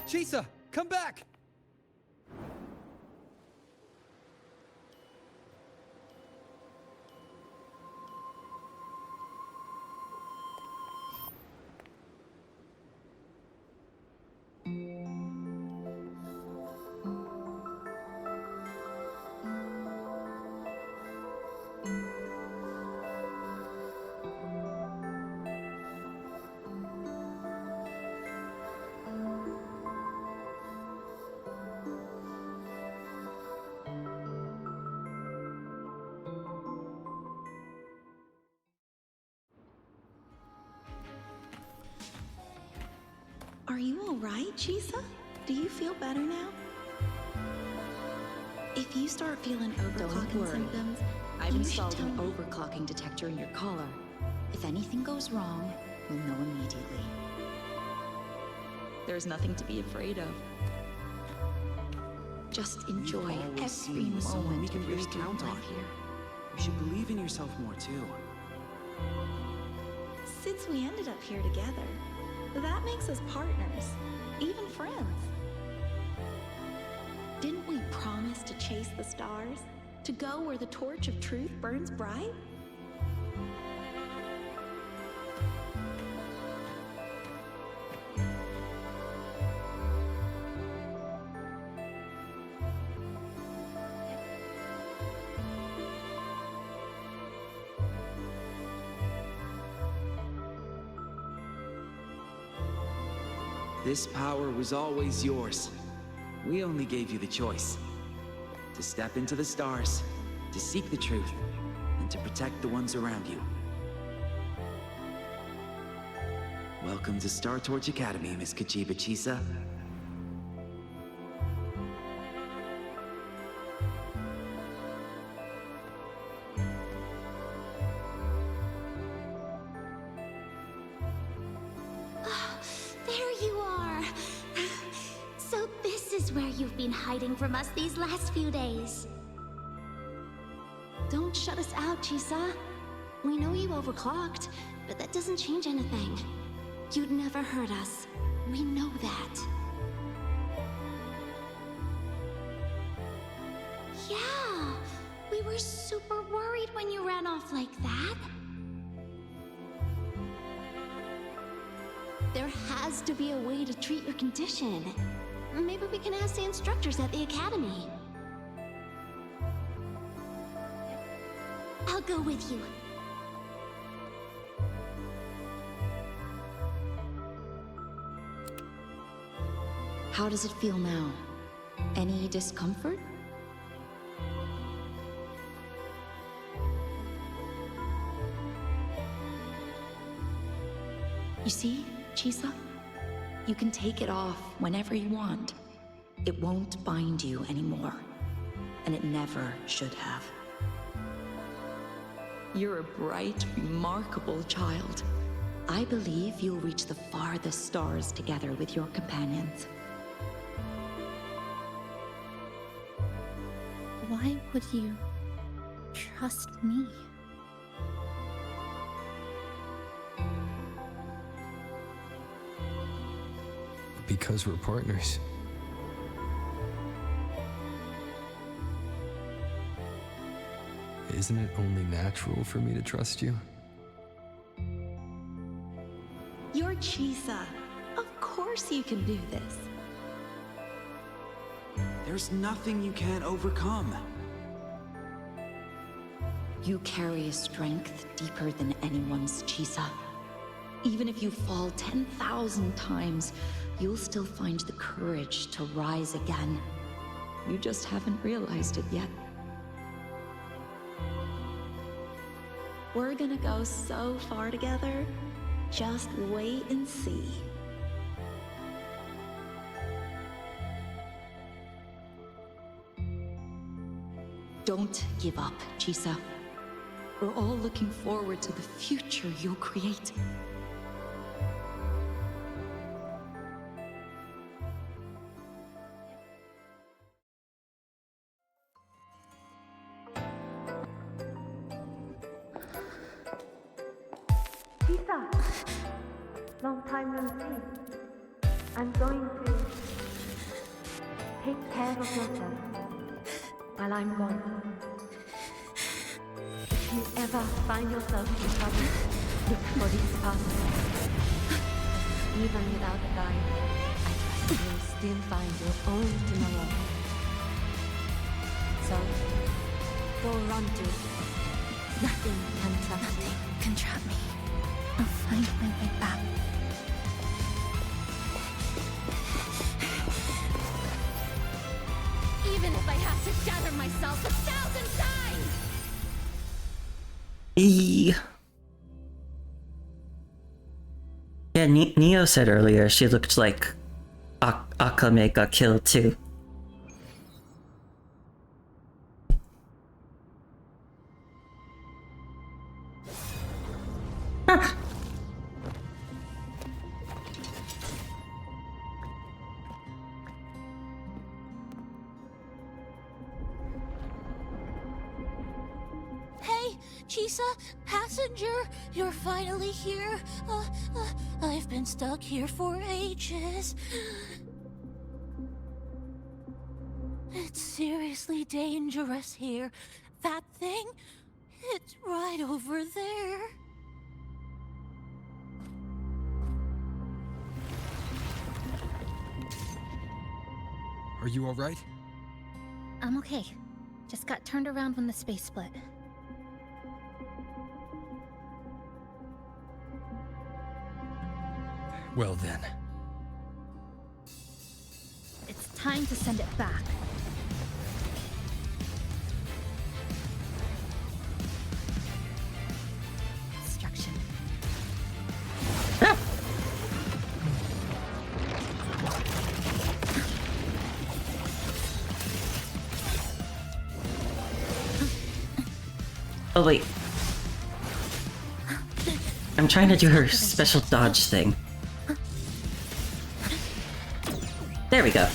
Chisa, come back! Are you all right, Chisa? Do you feel better now? If you start feeling overclocking symptoms, I've you installed should an tell me. overclocking detector in your collar. If anything goes wrong, we'll know immediately. There's nothing to be afraid of. Just enjoy every moment of your student life here. You should believe in yourself more too. Since we ended up here together, that makes us partners, even friends. Didn't we promise to chase the stars? To go where the torch of truth burns bright? This power was always yours. We only gave you the choice. To step into the stars, to seek the truth, and to protect the ones around you. Welcome to Star Torch Academy, Miss Kachiba Chisa. There is where you've been hiding from us these last few days. Don't shut us out, Chisa. We know you overclocked, but that doesn't change anything. You'd never hurt us. We know that. Yeah, we were super worried when you ran off like that. There has to be a way to treat your condition. Maybe we can ask the instructors at the academy. I'll go with you. How does it feel now? Any discomfort? You see, Chisa? You can take it off whenever you want. It won't bind you anymore. And it never should have. You're a bright, remarkable child. I believe you'll reach the farthest stars together with your companions. Why would you trust me? Because we're partners. Isn't it only natural for me to trust you? You're Chisa. Of course you can do this. There's nothing you can't overcome. You carry a strength deeper than anyone's, Chisa. Even if you fall 10,000 times, you'll still find the courage to rise again. You just haven't realized it yet. We're gonna go so far together. Just wait and see. Don't give up, Chisa. We're all looking forward to the future you'll create. Chisa! Long time no see. I'm going to take care of yourself while I'm gone. If you ever find yourself in trouble, look for these paths. Even without a guide, I trust you'll still find your own tomorrow. So, go run to it. Nothing can trap me. I'll find my way back. Even if I have to shatter myself 1,000 times! Yeah, Neo said earlier she looked like Akame got killed too. Hey, Chisa, passenger, you're finally here. I've been stuck here for ages. It's seriously dangerous here. That thing, it's right over there. Are you all right? I'm okay. Just got turned around when the space split. Well then. It's time to send it back. Destruction. Oh wait. I'm trying to do her special dodge thing. There we go.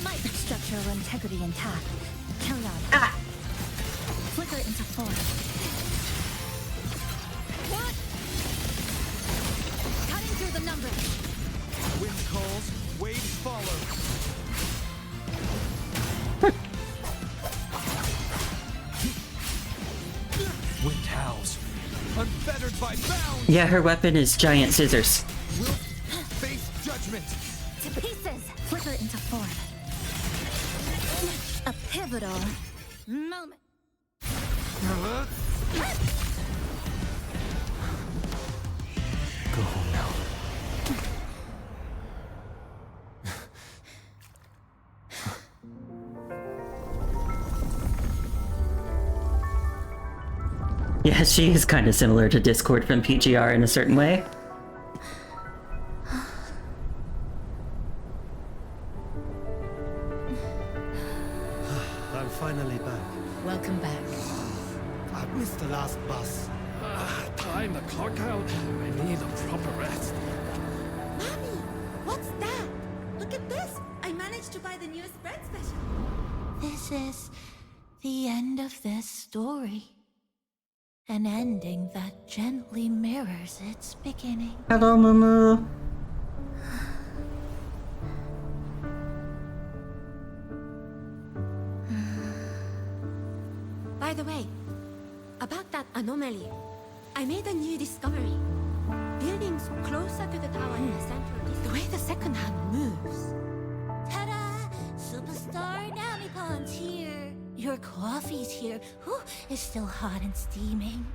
Structural integrity intact. Carry on. Flicker into form. What? Cutting through the numbers. Wind calls, waves follow. Wind howls, unfettered by bounds. Yeah, her weapon is giant scissors. Will face judgment. To pieces. Flicker into form. A pivotal moment. Go home now. Yeah, she is kind of similar to Discord from PGR in a certain way. I'm finally back. Welcome back. I missed the last bus. Time to clock out. I need a proper rest. Mommy, what's that? Look at this. I managed to buy the newest bread special. This is the end of this story. An ending that gently mirrors its beginning. Hello, Mumu. By the way, about that anomaly, I made a new discovery. Buildings closer to the tower in the center, the way the second hand moves. Ta-da! Superstar Namipon's here. Your coffee's here. Whew, it's still hot and steaming.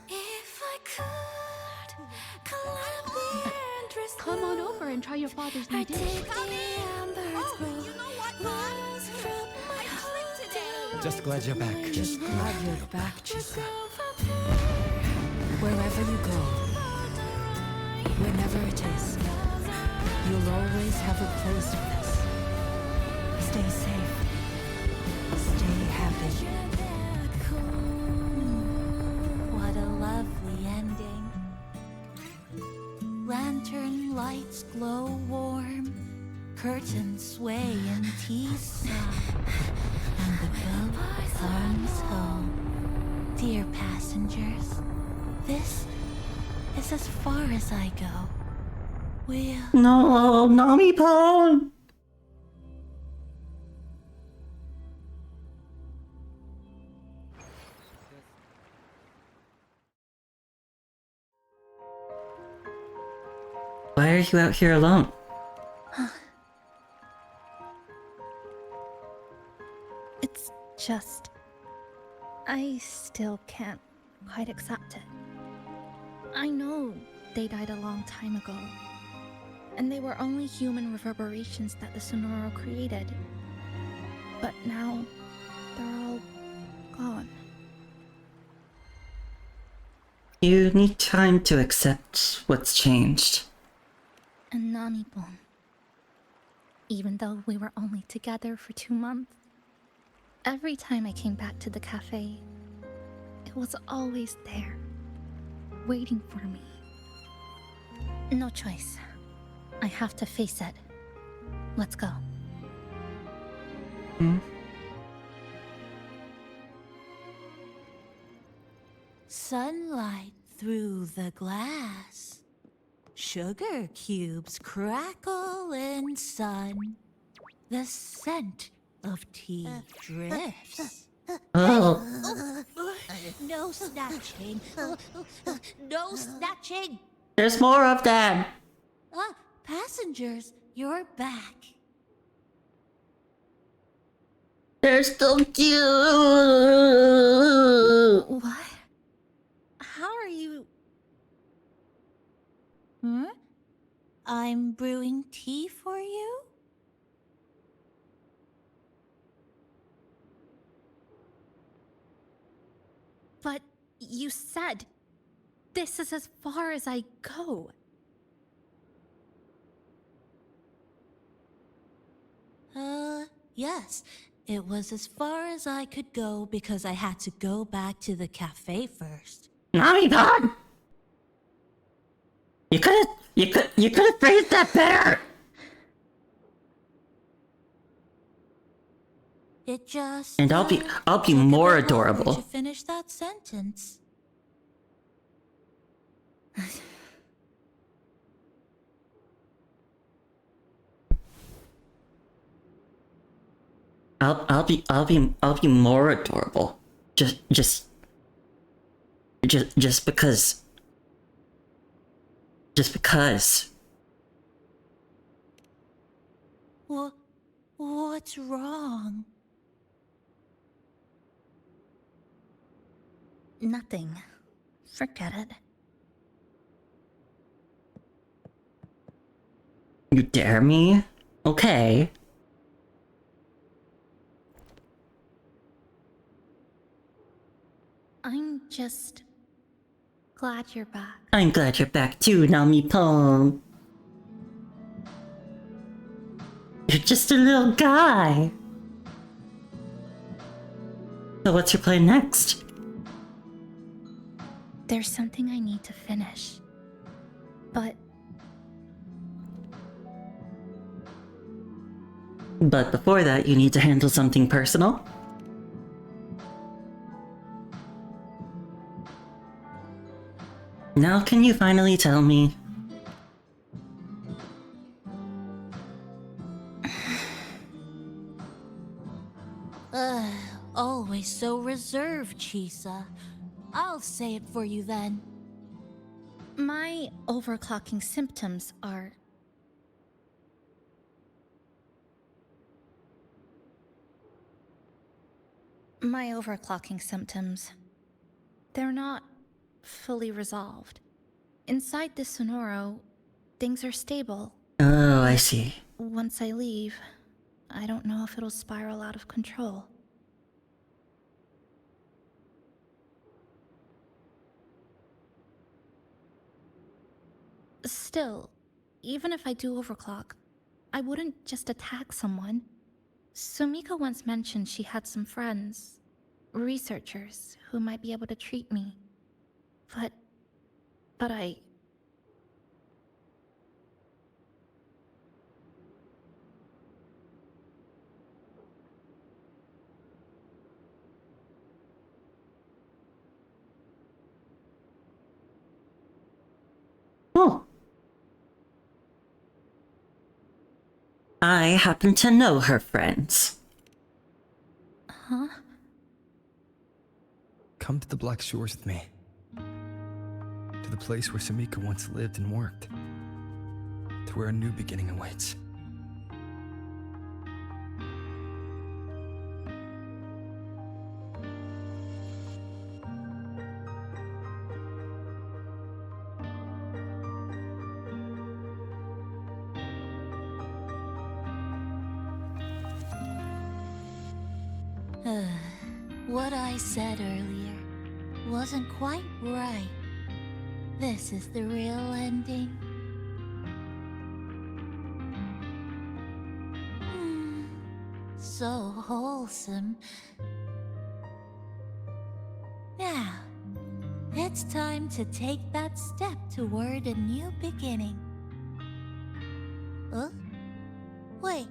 If I could climb the entrance. Come on over and try your father's new dish. Just glad you're back. Just glad you're back, Chisa. Wherever you go, whenever it is, you'll always have a place with us. Stay safe. Stay happy. What a lovely ending. Lantern lights glow warm, curtains sway in tea-sun, and the boat hums home. Dear passengers, this is as far as I go. We'll... No, Namipon! Why are you out here alone? It's just... I still can't quite accept it. I know they died a long time ago, and they were only human reverberations that the Sonoro created. But now, they're all gone. You need time to accept what's changed. And Namipon. Even though we were only together for 2 months, every time I came back to the cafe, it was always there, waiting for me. No choice. I have to face it. Let's go. Sunlight through the glass. Sugar cubes crackle in sun. The scent of tea drifts. Oh. No snatching. No snatching. There's more of them! Passengers, you're back. They're still cute! What? How are you... I'm brewing tea for you? But you said this is as far as I go. Yes. It was as far as I could go because I had to go back to the cafe first. Namipon! You could have phrased that better! It just. And I'll be took a more bit longer adorable. to finish that sentence. I'll be more adorable. Just because. Just because. What's wrong? Nothing. Forget it. You dare me? Okay. I'm just glad you're back. I'm glad you're back too, Nami Pong. You're just a little guy. So what's your plan next? There's something I need to finish. But before that, you need to handle something personal. Now can you finally tell me? Always so reserved, Chisa. I'll say it for you then. My overclocking symptoms are... They're not fully resolved. Inside the Sonoro, things are stable. Oh, I see. Once I leave, I don't know if it'll spiral out of control. Still, even if I do overclock, I wouldn't just attack someone. Sumika once mentioned she had some friends, researchers, who might be able to treat me. But I... Oh. I happen to know her friends. Huh? Come to the Black Shores with me. To the place where Sumika once lived and worked. To where a new beginning awaits. What I said earlier wasn't quite right. This is the real ending. So wholesome. Now, it's time to take that step toward a new beginning. Huh? Wait.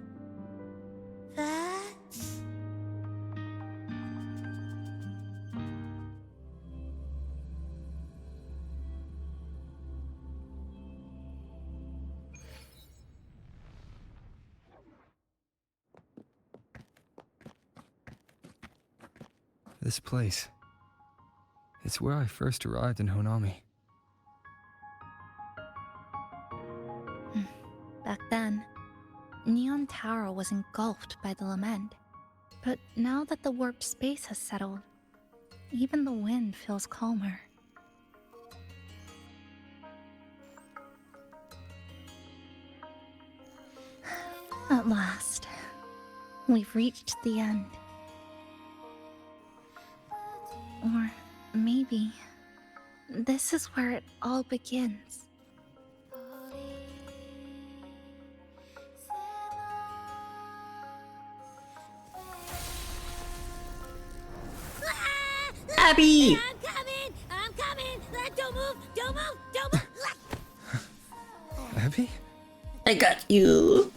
That's... This place. It's where I first arrived in Honami. Back then, Neon Tower was engulfed by the lament. But now that the warp space has settled, even the wind feels calmer. At last, we've reached the end. Or maybe this is where it all begins. Abby! I'm coming! Don't move! Don't move! Don't move! heavy? I got you.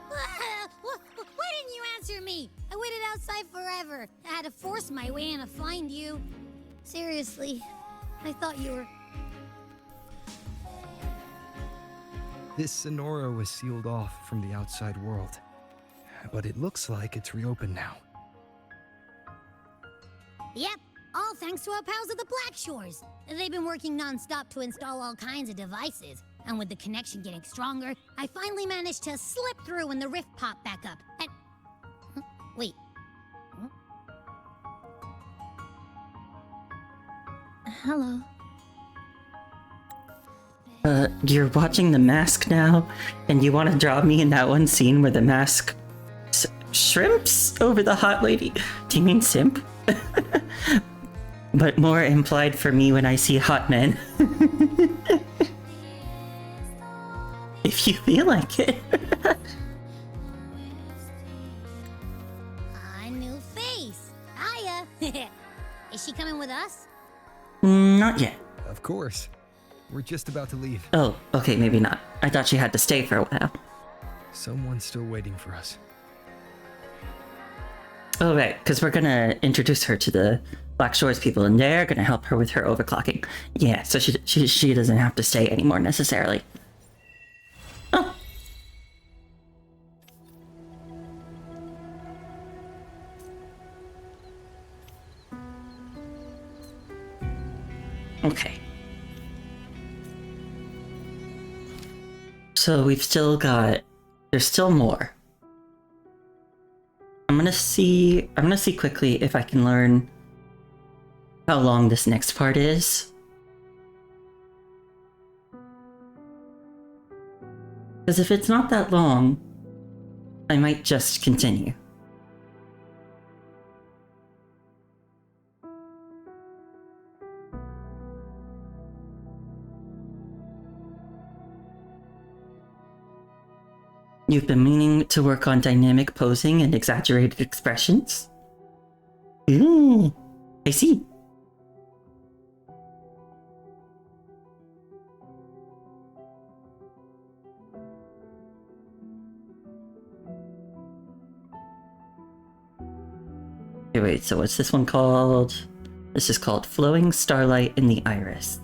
Why didn't you answer me? I waited outside forever. I had to force my way in to find you. Seriously, I thought you were... This Sonoro was sealed off from the outside world, but it looks like it's reopened now. Yep, all thanks to our pals at the Black Shores. They've been working non-stop to install all kinds of devices. And with the connection getting stronger, I finally managed to slip through when the rift popped back up. And... Wait. Hello. You're watching The Mask now, and you want to draw me in that one scene where the mask shrimps over the hot lady? Do you mean simp? But more implied for me when I see hot men. If you feel like it. A new face. Hiya. Is she coming with us? Not yet. Of course. We're just about to leave. Oh, okay, maybe not. I thought she had to stay for a while. Someone's still waiting for us. Oh, right, because we're gonna introduce her to the Black Shores people, and they're gonna help her with her overclocking. Yeah, so she doesn't have to stay anymore necessarily. Oh. Okay. So we've still got... There's still more. I'm gonna see quickly if I can learn how long this next part is. Because if it's not that long, I might just continue. You've been meaning to work on dynamic posing and exaggerated expressions? Ooh, I see. Okay, wait, so what's this one called? This is called Flowing Starlight in the Iris.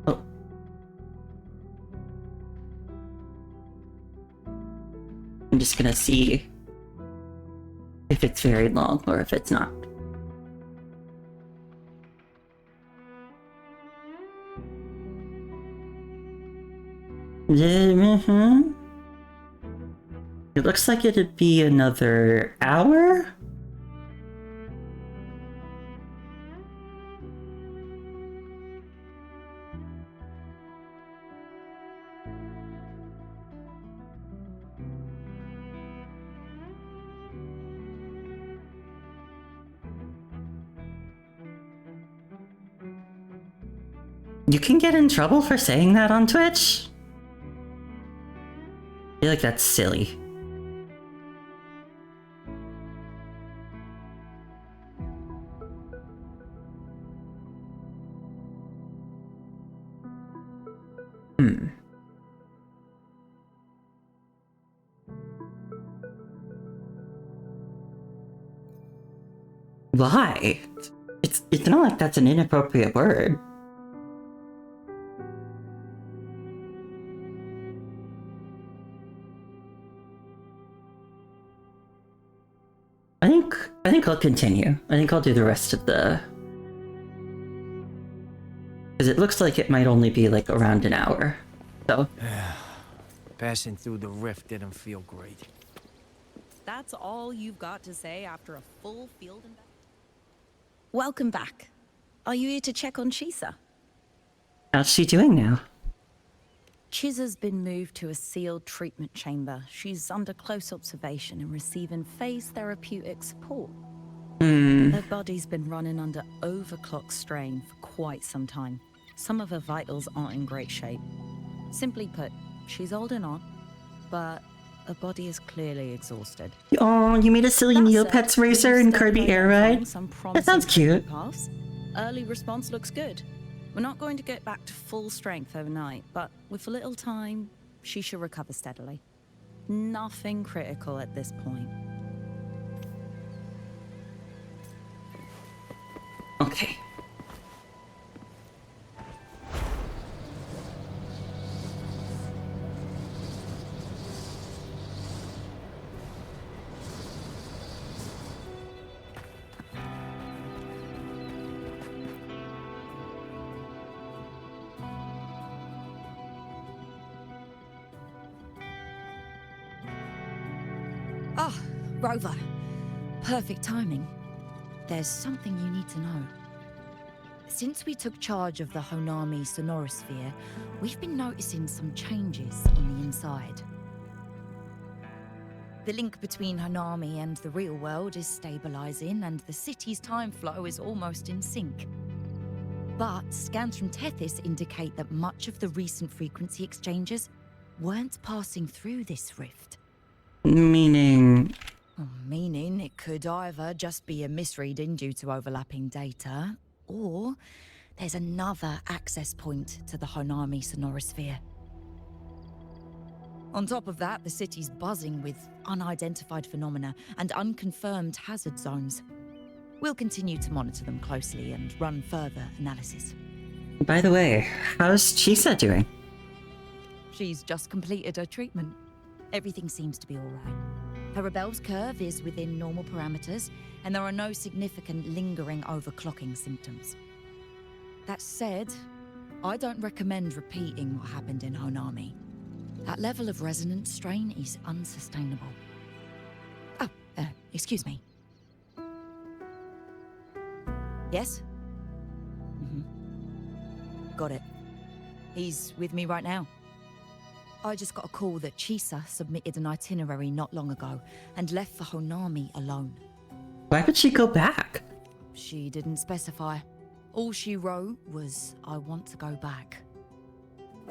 Oh. I'm just gonna see if it's very long or if it's not. It looks like it'd be another hour? You can get in trouble for saying that on Twitch? I feel like that's silly. Why? It's not like that's an inappropriate word. I think I'll continue. I think I'll do the rest of the... Because it looks like it might only be like around an hour, so... Passing through the rift didn't feel great. That's all you've got to say after a full field investigation? Welcome back. Are you here to check on Chisa? How's she doing now? Chisa's been moved to a sealed treatment chamber. She's under close observation and receiving phase therapeutic support. Her body's been running under overclock strain for quite some time. Some of her vitals aren't in great shape. Simply put, she's holding on, but her body is clearly exhausted. Oh, you made a silly Neopets racer in Kirby Air Ride? That sounds cute. Early response looks good. We're not going to get back to full strength overnight, but with a little time, she should recover steadily. Nothing critical at this point. Okay. Ah, Rover. Perfect timing. There's something you need to know. Since we took charge of the Honami Sonoro Sphere, we've been noticing some changes on the inside. The link between Honami and the real world is stabilizing, and the city's time flow is almost in sync. But scans from Tethys indicate that much of the recent frequency exchanges weren't passing through this rift. Meaning? Meaning it could either just be a misreading due to overlapping data, or there's another access point to the Honami Sonoro Sphere. On top of that, the city's buzzing with unidentified phenomena and unconfirmed hazard zones. We'll continue to monitor them closely and run further analysis. By the way, how's Chisa doing? She's just completed her treatment. Everything seems to be all right. Her rebel's curve is within normal parameters, and there are no significant lingering overclocking symptoms. That said, I don't recommend repeating what happened in Honami. That level of resonance strain is unsustainable. Oh, excuse me. Yes? Got it. He's with me right now. I just got a call that Chisa submitted an itinerary not long ago and left for Honami alone. Why would she go back? She didn't specify. All she wrote was, "I want to go back."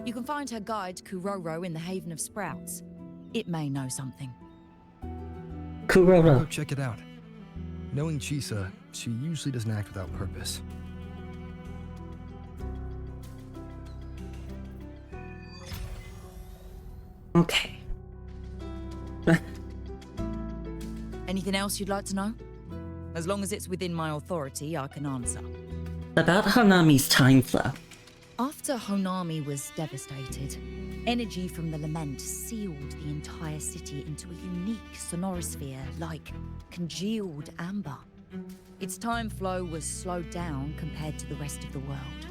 You can find her guide, Kuroro, in the Haven of Sprouts. It may know something. Kuroro. Go check it out. Knowing Chisa, she usually doesn't act without purpose. Okay. Anything else you'd like to know? As long as it's within my authority, I can answer. About Honami's time flow. After Honami was devastated, energy from the lament sealed the entire city into a unique Sonoro Sphere, like congealed amber. Its time flow was slowed down compared to the rest of the world.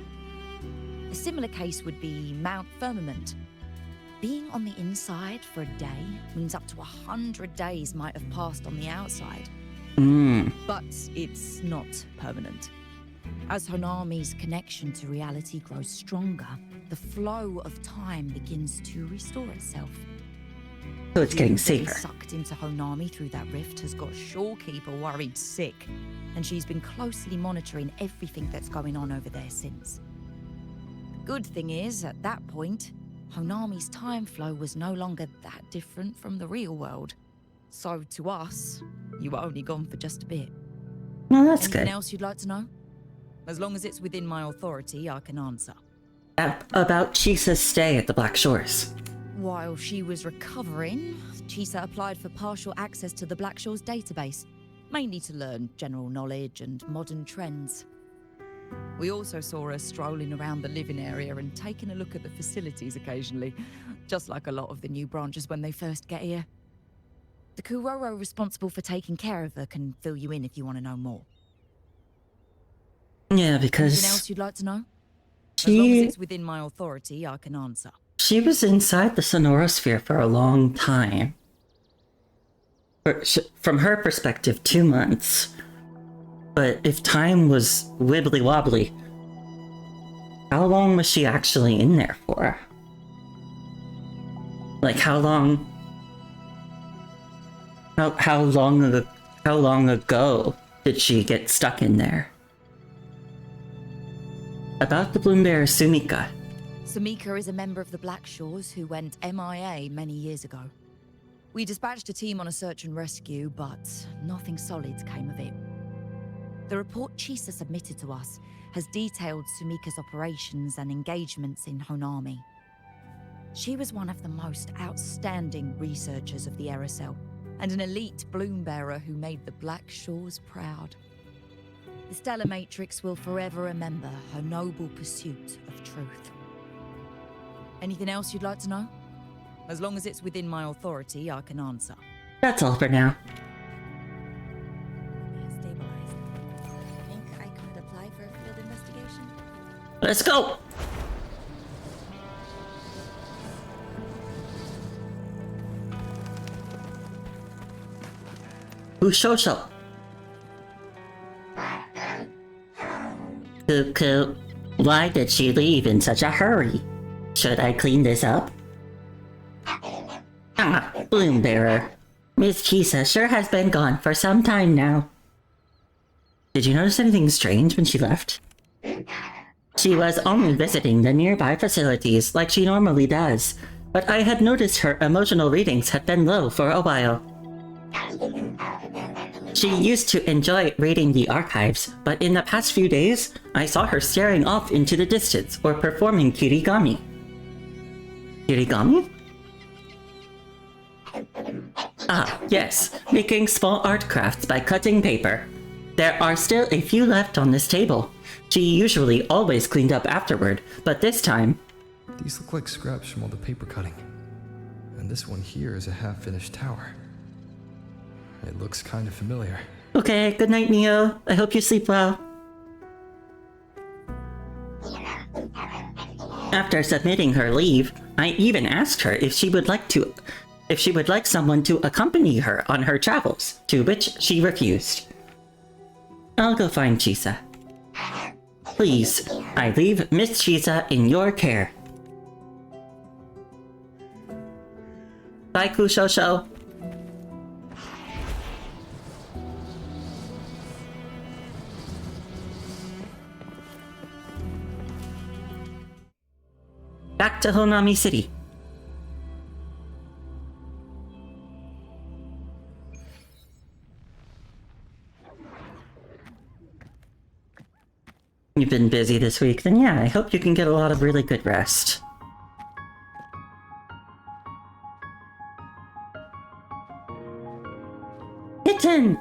A similar case would be Mount Firmament. Being on the inside for a day means up to 100 days might have passed on the outside. But it's not permanent. As Honami's connection to reality grows stronger, the flow of time begins to restore itself. So it's getting Being safer. sucked into Honami through that rift has got Shorekeeper worried sick, and she's been closely monitoring everything that's going on over there since. Good thing is, at that point, Honami's time flow was no longer that different from the real world. So to us, you were only gone for just a bit. Well, that's Anything good. else you'd like to know? As long as it's within my authority, I can answer. About Chisa's stay at the Black Shores. While she was recovering, Chisa applied for partial access to the Black Shores database, mainly to learn general knowledge and modern trends. We also saw her strolling around the living area and taking a look at the facilities occasionally, just like a lot of the new branches when they first get here. The Kuroro responsible for taking care of her can fill you in if you want to know more. Yeah, because Anything else you'd like to know? As long as it's within my authority, I can answer. she was inside the Sonoro Sphere for a long time. From her perspective, 2 months. But if time was wibbly wobbly, how long was she actually in there for? Like how long? How long ago did she get stuck in there? About the Bloombear Sumika. Sumika is a member of the Black Shores who went MIA many years ago. We dispatched a team on a search and rescue, but nothing solid came of it. The report Chisa submitted to us has detailed Sumika's operations and engagements in Honami. She was one of the most outstanding researchers of the Aerocell, and an elite bloom bearer who made the Black Shores proud. The Stellar Matrix will forever remember her noble pursuit of truth. Anything else you'd like to know? As long as it's within my authority, I can answer. That's all for now. Stabilized. Think I could apply for a field investigation? Let's go! Ushosho. Cuckoo, why did she leave in such a hurry? Should I clean this up? Ah, Bloom Bearer. Miss Chisa sure has been gone for some time now. Did you notice anything strange when she left? She was only visiting the nearby facilities like she normally does, but I had noticed her emotional readings had been low for a while. She used to enjoy reading the archives, but in the past few days, I saw her staring off into the distance or performing kirigami. Kirigami? Ah, yes, making small art crafts by cutting paper. There are still a few left on this table. She usually always cleaned up afterward, but this time... These look like scraps from all the paper cutting. And this one here is a half-finished tower. It looks kind of familiar. Okay, good night, Neo. I hope you sleep well. After submitting her leave, I even asked her if she would like someone to accompany her on her travels, to which she refused. I'll go find Chisa. Please, I leave Miss Chisa in your care. Bye, Kushosho. Back to Honami City. You've been busy this week, then yeah, I hope you can get a lot of really good rest. Kitten!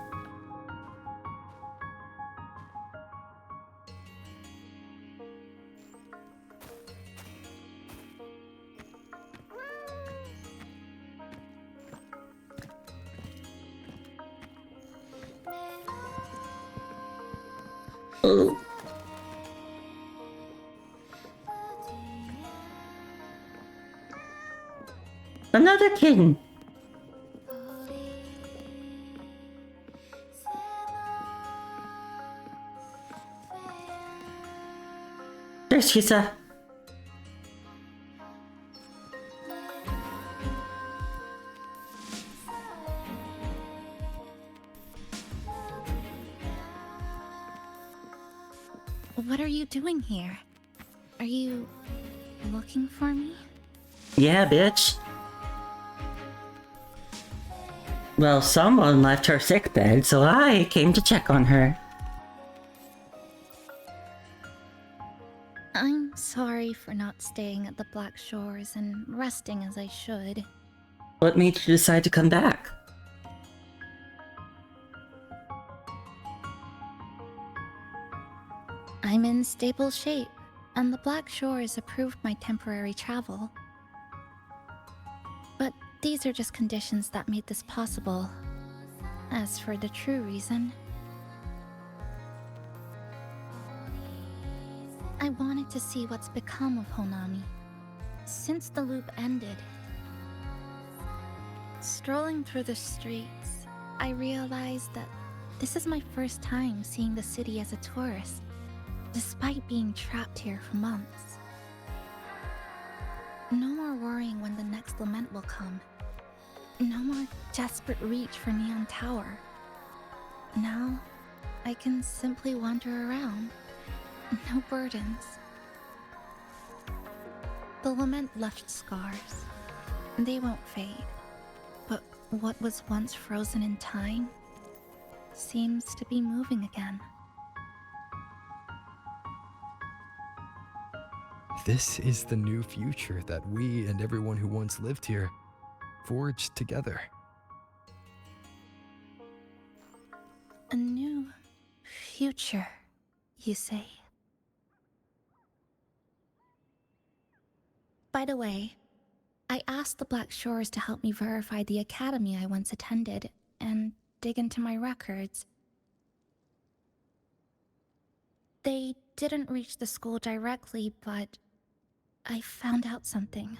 Oh. Another kitten. There's Chisa. What are you doing here? Are you looking for me? Yeah, bitch. Well, someone left her sickbed, so I came to check on her. I'm sorry for not staying at the Black Shores and resting as I should. What made you decide to come back? I'm in stable shape, and the Black Shores approved my temporary travel. But these are just conditions that made this possible. As for the true reason, I wanted to see what's become of Honami. Since the loop ended, strolling through the streets, I realized that this is my first time seeing the city as a tourist, despite being trapped here for months. No more worrying when the next lament will come. No more desperate reach for Neon Tower. Now, I can simply wander around. No burdens. The lament left scars. They won't fade. But what was once frozen in time seems to be moving again. This is the new future that we and everyone who once lived here forged together. A new future, you say? By the way, I asked the Black Shores to help me verify the academy I once attended and dig into my records. They didn't reach the school directly, but I found out something.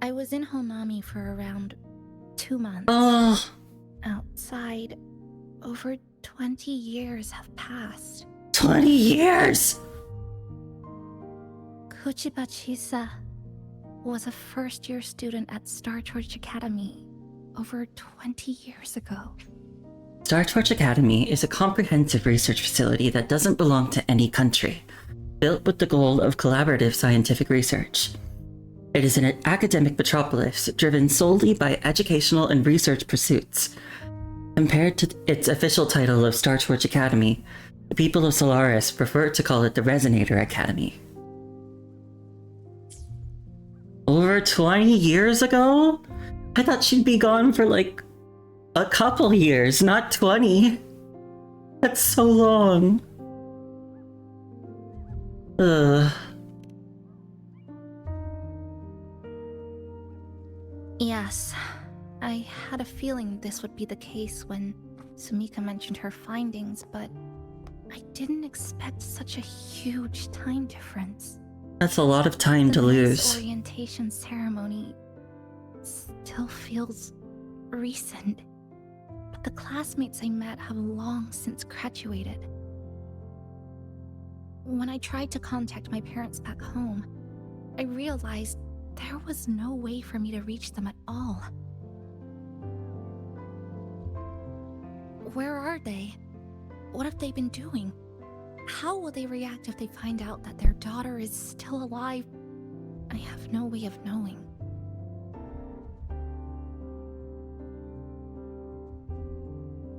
I was in Honami for around 2 months. Oh. Outside, over 20 years have passed. 20 years! Kuchiba Chisa was a first-year student at Star Torch Academy over 20 years ago. Star Torch Academy is a comprehensive research facility that doesn't belong to any country, built with the goal of collaborative scientific research. It is an academic metropolis driven solely by educational and research pursuits. Compared to its official title of Star Torch Academy, the people of Solaris prefer to call it the Resonator Academy. Over 20 years ago? I thought she'd be gone for like a couple years, not 20. That's so long. Ugh. Yes, I had a feeling this would be the case when Sumika mentioned her findings, but I didn't expect such a huge time difference. That's a lot of time to lose. The orientation ceremony still feels recent, but the classmates I met have long since graduated. When I tried to contact my parents back home, I realized there was no way for me to reach them at all. Where are they? What have they been doing? How will they react if they find out that their daughter is still alive? I have no way of knowing.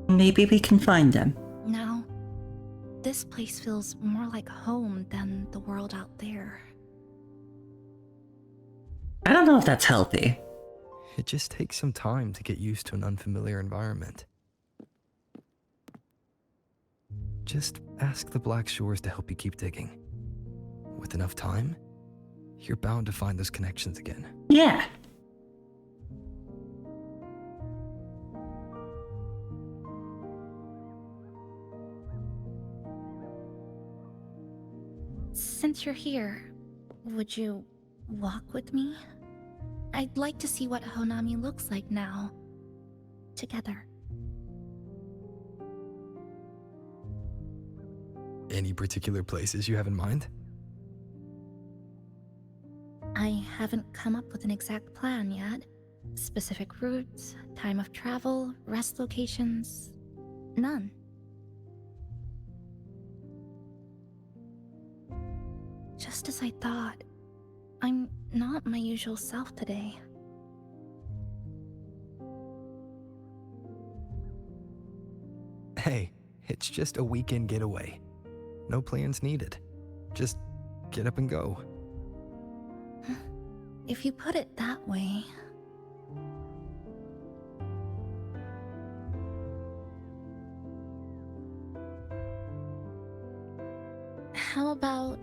Maybe we can find them. Now, this place feels more like home than the world out there. I don't know if that's healthy. It just takes some time to get used to an unfamiliar environment. Just ask the Black Shores to help you keep digging. With enough time, you're bound to find those connections again. Yeah. Since you're here, would you walk with me? I'd like to see what Honami looks like now. Together. Any particular places you have in mind? I haven't come up with an exact plan yet. Specific routes, time of travel, rest locations, none. Just as I thought, I'm not my usual self today. Hey, it's just a weekend getaway. No plans needed. Just get up and go. If you put it that way... How about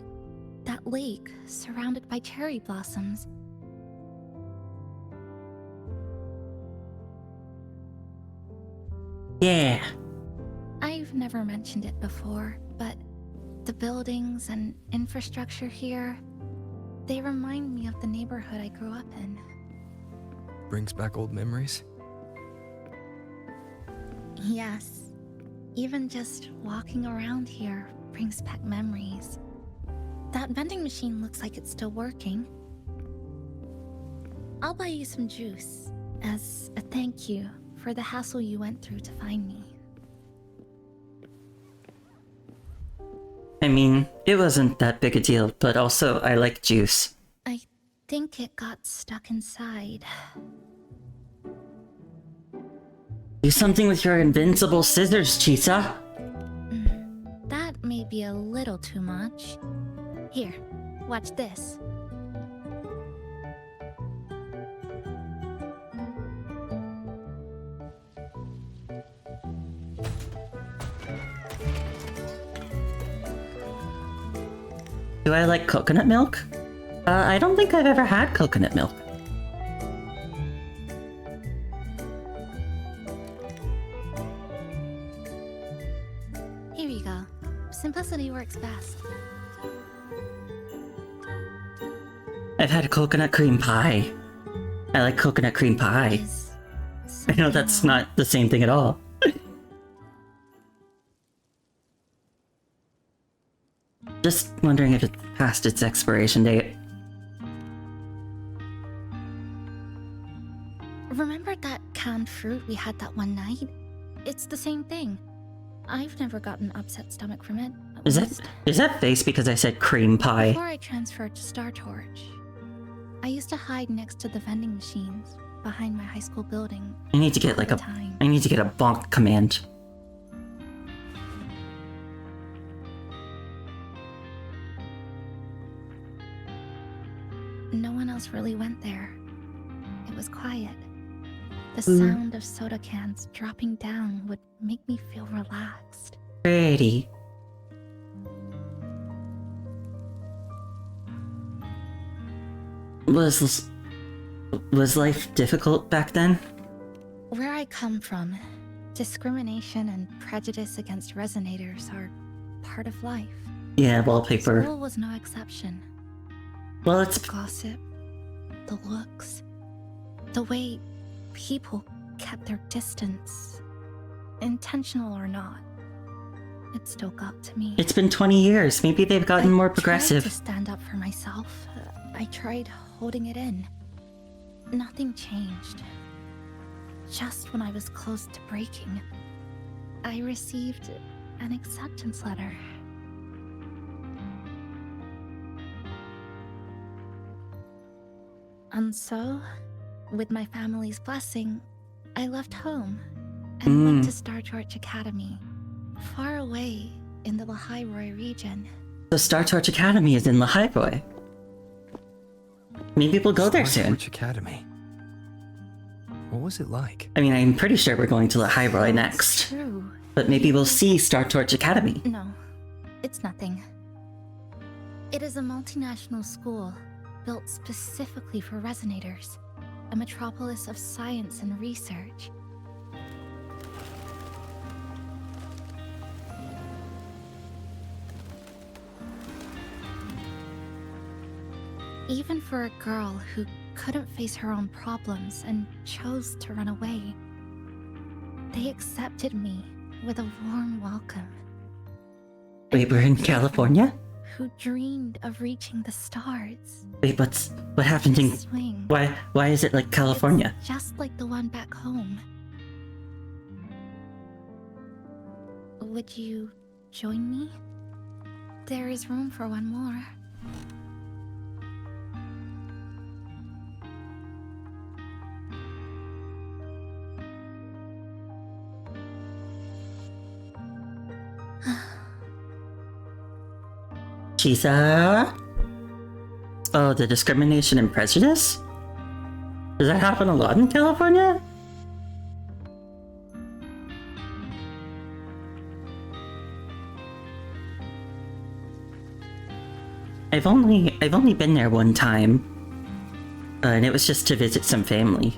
that lake surrounded by cherry blossoms? Yeah. I've never mentioned it before, but the buildings and infrastructure here, they remind me of the neighborhood I grew up in. Brings back old memories? Yes. Even just walking around here brings back memories. That vending machine looks like it's still working. I'll buy you some juice as a thank you for the hassle you went through to find me. I mean, it wasn't that big a deal, but also I like juice. I think it got stuck inside. Do something with your invincible scissors, Chisa. That may be a little too much. Here, Watch this. Do I like coconut milk? I don't think I've ever had coconut milk. Here you go. Simplicity works best. I've had coconut cream pie. I like coconut cream pie. I know that's not the same thing at all. Just wondering if it's past its expiration date. Remember that canned fruit we had that one night? It's the same thing. I've never gotten upset stomach from it. Is that face because I said cream pie? Before I transferred to Star Torch, I used to hide next to the vending machines behind my high school building. I need to get like a I need to get a bonk command. No one else really went there. It was quiet. The sound of soda cans dropping down would make me feel relaxed. Pretty. Was life difficult back then? Where I come from, discrimination and prejudice against resonators are part of life. Yeah, wallpaper. School was no exception. Well, it's gossip, the looks, the way people kept their distance, intentional or not. It still got to me. It's been 20 years. Maybe they've gotten more progressive. I tried to stand up for myself. I tried holding it in. Nothing changed. Just when I was close to breaking, I received an acceptance letter. And so, with my family's blessing, I left home and went to Star Torch Academy, far away in the Lahairoi region. The Star Torch Academy is in Lahairoi. Maybe we'll go there soon. Star Torch Academy. What was it like? I mean, I'm pretty sure we're going to Lahairoi next. True. But maybe we'll see Star Torch Academy. No, it's nothing. It is a multinational school built specifically for resonators, a metropolis of science and research. Even for a girl who couldn't face her own problems and chose to run away, they accepted me with a warm welcome. Wait, we're in California? Who dreamed of reaching the stars. Wait, what happened in... Swing. Why is it like California? It's just like the one back home. Would you join me? There is room for one more. Chisa? Oh, the discrimination and prejudice? Does that happen a lot in California? I've only been there one time, and it was just to visit some family.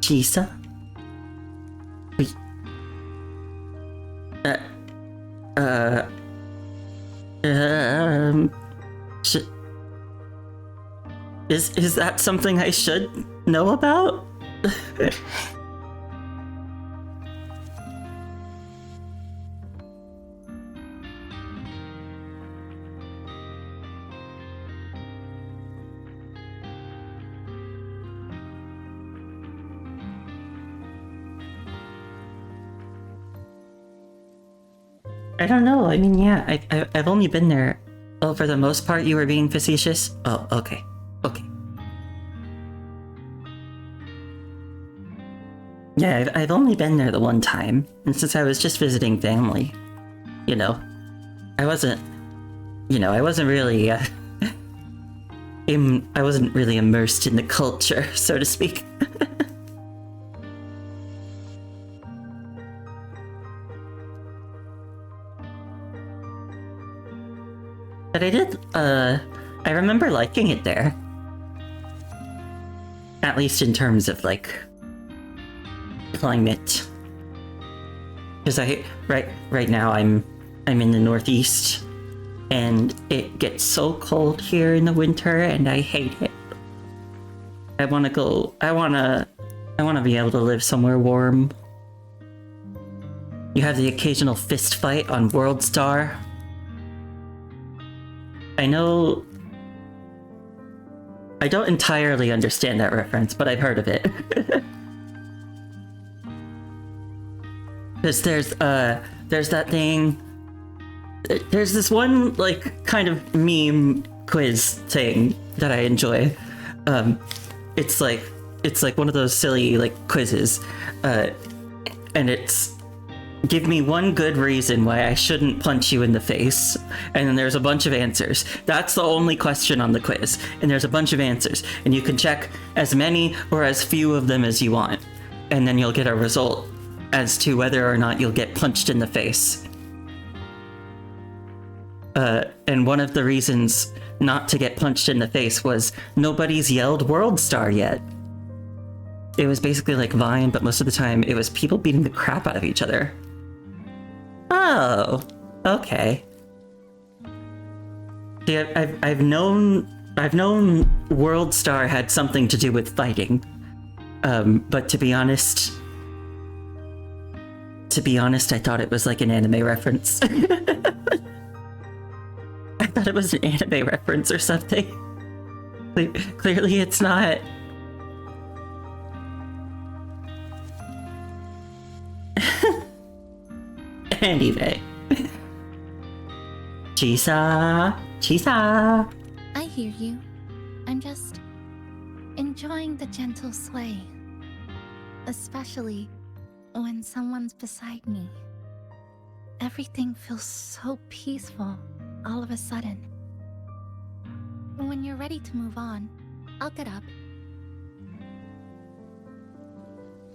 Chisa? Wait. Is that something I should know about? I don't know. I mean, yeah, I've only been there. Oh, for the most part, you were being facetious? Oh, okay. Okay. Yeah, I've only been there the one time, and since I was just visiting family, you know, I wasn't really, I wasn't really immersed in the culture, so to speak. But I remember liking it there. At least in terms of, like, climate. Because right now I'm in the Northeast, and it gets so cold here in the winter, and I hate it. I wanna be able to live somewhere warm. You have the occasional fist fight on World Star. I know... I don't entirely understand that reference, but I've heard of it. Because there's that thing... There's this one, like, kind of meme quiz thing that I enjoy. It's like one of those silly, like, quizzes. And it's... Give me one good reason why I shouldn't punch you in the face. And then there's a bunch of answers. That's the only question on the quiz. And there's a bunch of answers. And you can check as many or as few of them as you want. And then you'll get a result as to whether or not you'll get punched in the face. And one of the reasons not to get punched in the face was nobody's yelled World Star yet. It was basically like Vine, but most of the time it was people beating the crap out of each other. Oh, okay. See, I've known World Star had something to do with fighting, but to be honest, I thought it was like an anime reference. I thought it was an anime reference or something. Clearly, it's not. Anyway. Chisa! I hear you. I'm just enjoying the gentle sway. Especially when someone's beside me. Everything feels so peaceful all of a sudden. When you're ready to move on, I'll get up.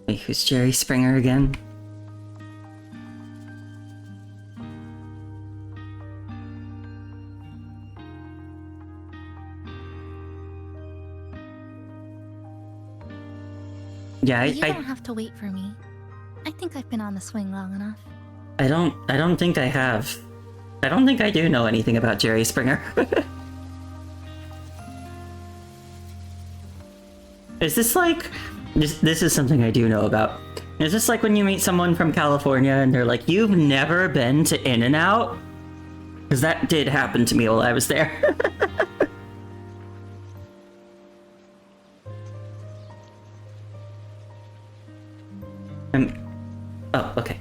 Wait, who's Jerry Springer again? Yeah, You don't have to wait for me. I think I've been on the swing long enough. I don't think I have. I don't think I do know anything about Jerry Springer. Is this like... This is something I do know about. Is this like when you meet someone from California and they're like, you've never been to In-N-Out? Because that did happen to me while I was there. Oh, okay.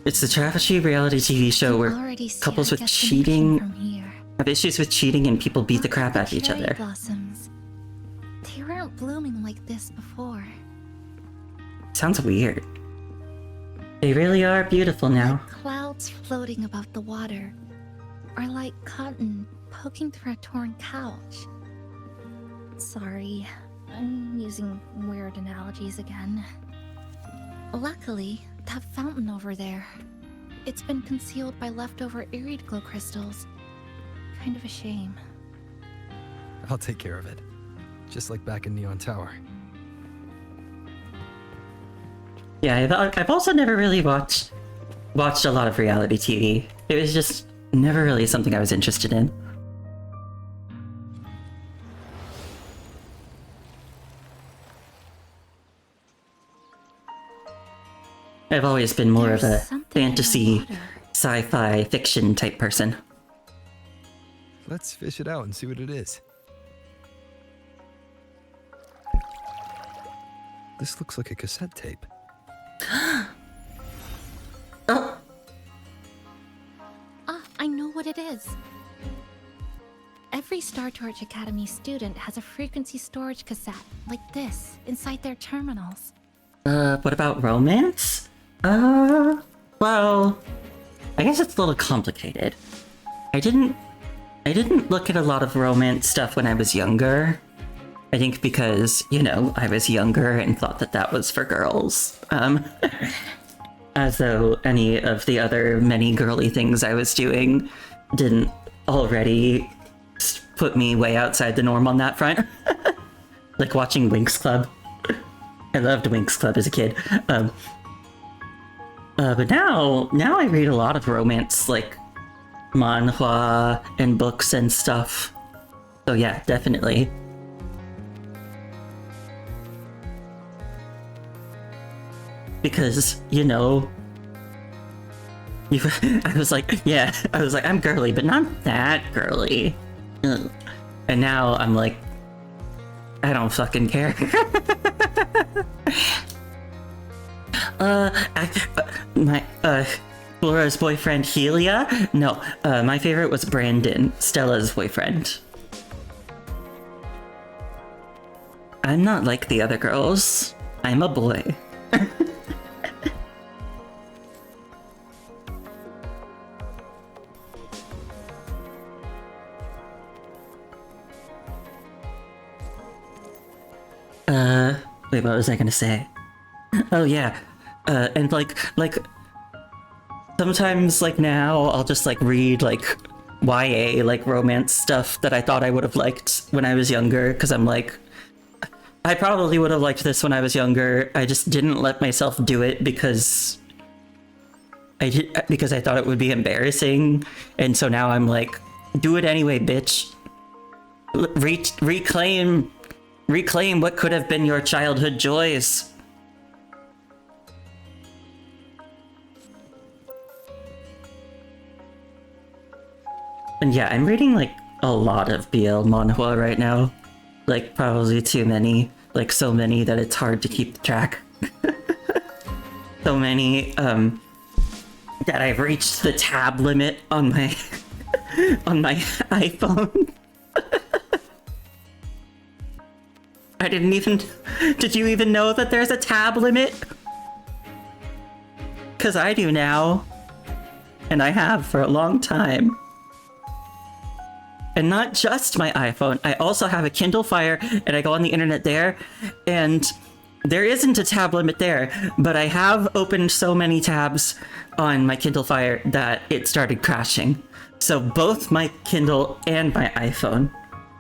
It's the trashy reality TV show where couples with cheating have issues with cheating and people beat the crap out of each other. Blossoms. They weren't blooming like this before. Sounds weird. They really are beautiful now. Clouds floating above the water are like cotton poking through a torn couch. Sorry, I'm using weird analogies again. Luckily, that fountain over there, it's been concealed by leftover irid glow crystals. Kind of a shame. I'll take care of it. Just like back in Neon Tower. Yeah, I've also never really watched a lot of reality TV. It was just never really something I was interested in. I've always been more of a fantasy, sci-fi, fiction type person. Let's fish it out and see what it is. This looks like a cassette tape. is. Every Star Torch Academy student has a frequency storage cassette like this inside their terminals. What about romance? Well, I guess it's a little complicated. I didn't look at a lot of romance stuff when I was younger. I think because, you know, I was younger and thought that that was for girls. As though any of the other many girly things I was doing didn't already put me way outside the norm on that front. Like watching Winx Club. I loved Winx Club as a kid. But now I read a lot of romance, like manhwa and books and stuff. So yeah, definitely. Because, you know, I was like, I'm girly, but not that girly. Ugh. And now I'm like, I don't fucking care. Flora's boyfriend Helia? No, my favorite was Brandon, Stella's boyfriend. I'm not like the other girls. I'm a boy. Wait, what was I gonna say? Oh yeah, and like sometimes like now I'll just like read like YA, like romance stuff that I thought I would have liked when I was younger, because I'm like, I probably would have liked this when I was younger. I just didn't let myself do it because I thought it would be embarrassing, and so now I'm like, do it anyway, bitch. Reclaim what could have been your childhood joys. And yeah, I'm reading like a lot of BL manhwa right now. Like probably too many. Like so many that it's hard to keep track. So many that I've reached the tab limit on my on my iPhone. I didn't even... Did you even know that there's a tab limit? Because I do now. And I have for a long time. And not just my iPhone. I also have a Kindle Fire, and I go on the internet there, and there isn't a tab limit there, but I have opened so many tabs on my Kindle Fire that it started crashing. So both my Kindle and my iPhone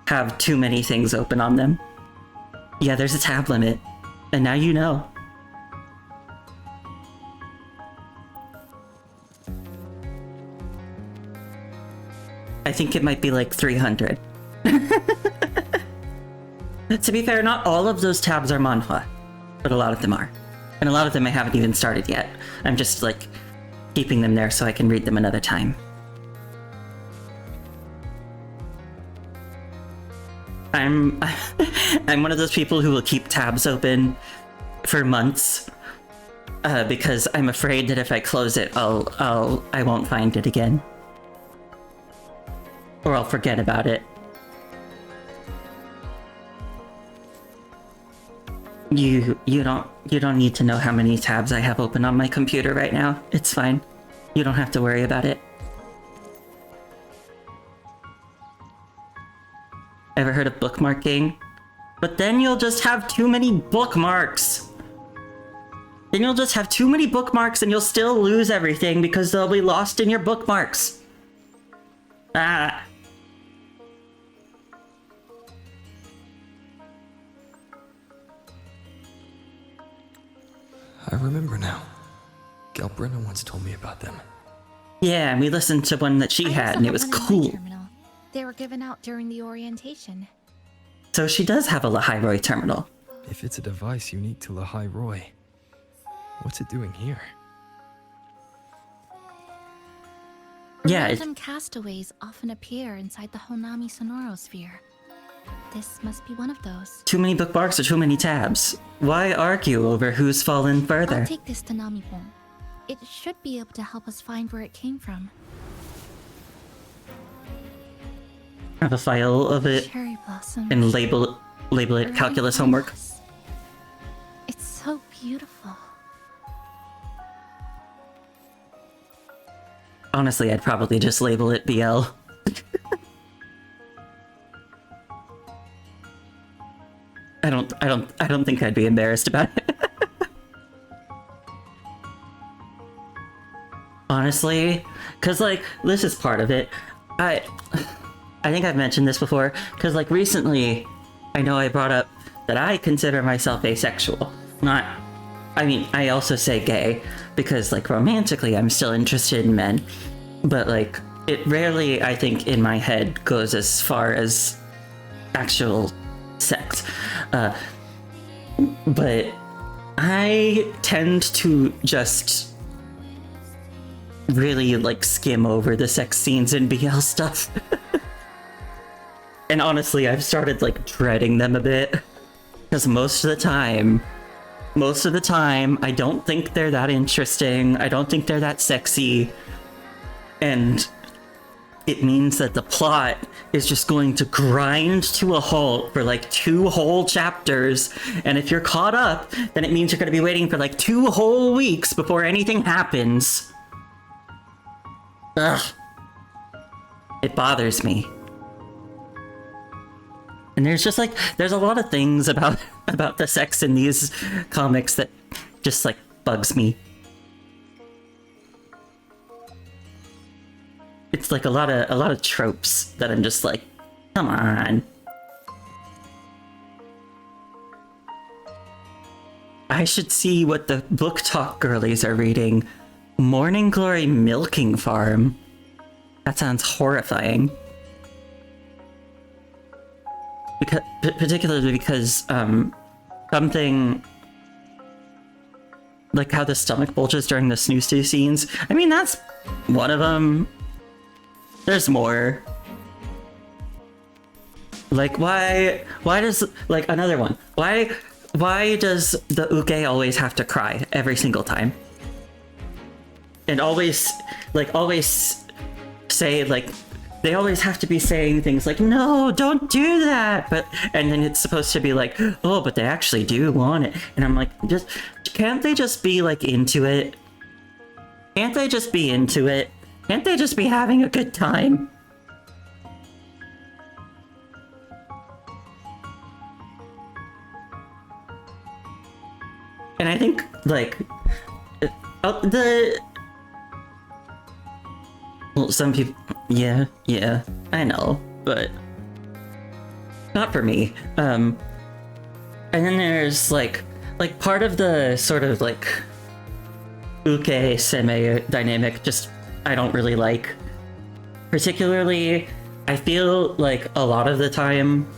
have too many things open on them. Yeah, there's a tab limit, and now you know. I think it might be like 300. To be fair, not all of those tabs are manhwa, but a lot of them are. And a lot of them I haven't even started yet. I'm just like keeping them there so I can read them another time. I'm one of those people who will keep tabs open for months because I'm afraid that if I close it, I won't find it again, or I'll forget about it. You don't need to know how many tabs I have open on my computer right now. It's fine. You don't have to worry about it. Ever heard of bookmarking? But then you'll just have too many bookmarks. Then you'll just have too many bookmarks and you'll still lose everything because they'll be lost in your bookmarks. Ah. I remember now. Galbrina once told me about them. Yeah, and we listened to one that she had and it was cool. They were given out during the orientation. So she does have a Lahai Roi terminal. If it's a device unique to Lahai Roi, what's it doing here? Yeah, Random castaways often appear inside the Honami Sonoro Sphere. This must be one of those. Too many bookmarks or too many tabs? Why argue over who's fallen further? I'll take this to Namipon. It should be able to help us find where it came from. have a file of it Cherry blossom. and label it calculus homework. It's so beautiful. Honestly, I'd probably just label it BL. I don't think I'd be embarrassed about it. Honestly, cause like this is part of it. I think I've mentioned this before, cause like recently, I know I brought up that I consider myself asexual. I also say gay, because like romantically I'm still interested in men, but like it rarely, I think, in my head goes as far as actual sex. But I tend to just really like skim over the sex scenes in BL stuff. And honestly, I've started like dreading them a bit, because most of the time, I don't think they're that interesting. I don't think they're that sexy. And it means that the plot is just going to grind to a halt for like 2 whole chapters. And if you're caught up, then it means you're going to be waiting for like 2 whole weeks before anything happens. Ugh. It bothers me. And there's a lot of things about the sex in these comics that just like bugs me. It's like a lot of tropes that I'm just like, come on. I should see what the book talk girlies are reading. Morning Glory Milking Farm. That sounds horrifying. Particularly because something like how the stomach bulges during the snoo scenes. I mean, that's one of them. There's more. Like, why does, like, another one. Why does the uke always have to cry every single time? And always say, like, they always have to be saying things like, no, don't do that. And then it's supposed to be like, oh, but they actually do want it. And I'm like, can't they just be like into it? Can't they just be into it? Can't they just be having a good time? And I think, like, well, some people, yeah, I know, but not for me. And then there's like part of the sort of like uke seme dynamic just I don't really like. Particularly, I feel like a lot of the time,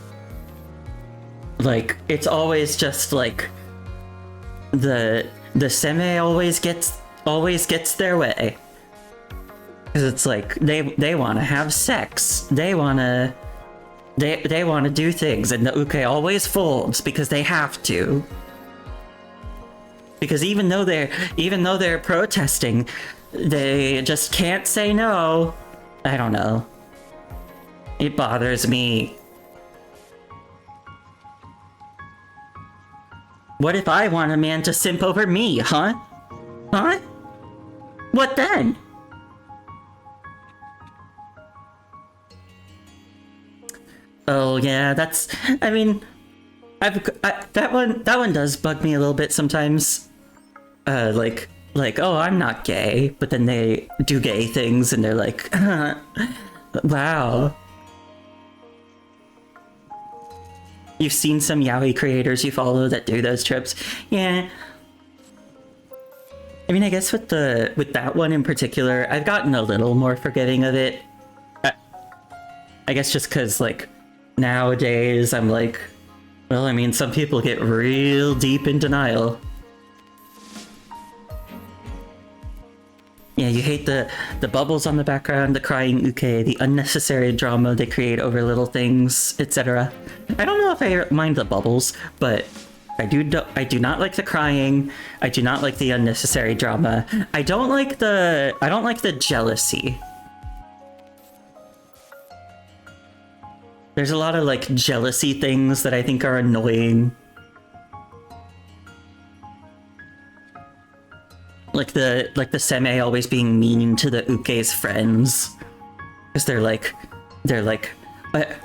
like it's always just like the seme always gets their way. Because it's like they want to have sex, they want to do things, and the uke always folds because they have to. Because even though they're protesting, they just can't say no. I don't know. It bothers me. What if I want a man to simp over me, huh? Huh? What then? Oh yeah, I mean, that one does bug me a little bit sometimes. Like, oh, I'm not gay, but then they do gay things and they're like, wow. You've seen some yaoi creators you follow that do those trips. Yeah. I mean, I guess with that one in particular, I've gotten a little more forgiving of it. I guess just because, like, nowadays I'm like, well, I mean, some people get real deep in denial. Yeah, you hate the bubbles on the background, the crying uke, the unnecessary drama they create over little things, etc. I don't know if I mind the bubbles, but I do not like the crying. I do not like the unnecessary drama. I don't like the jealousy. There's a lot of like jealousy things that I think are annoying. Like the Seme always being mean to the Uke's friends. Because they're like,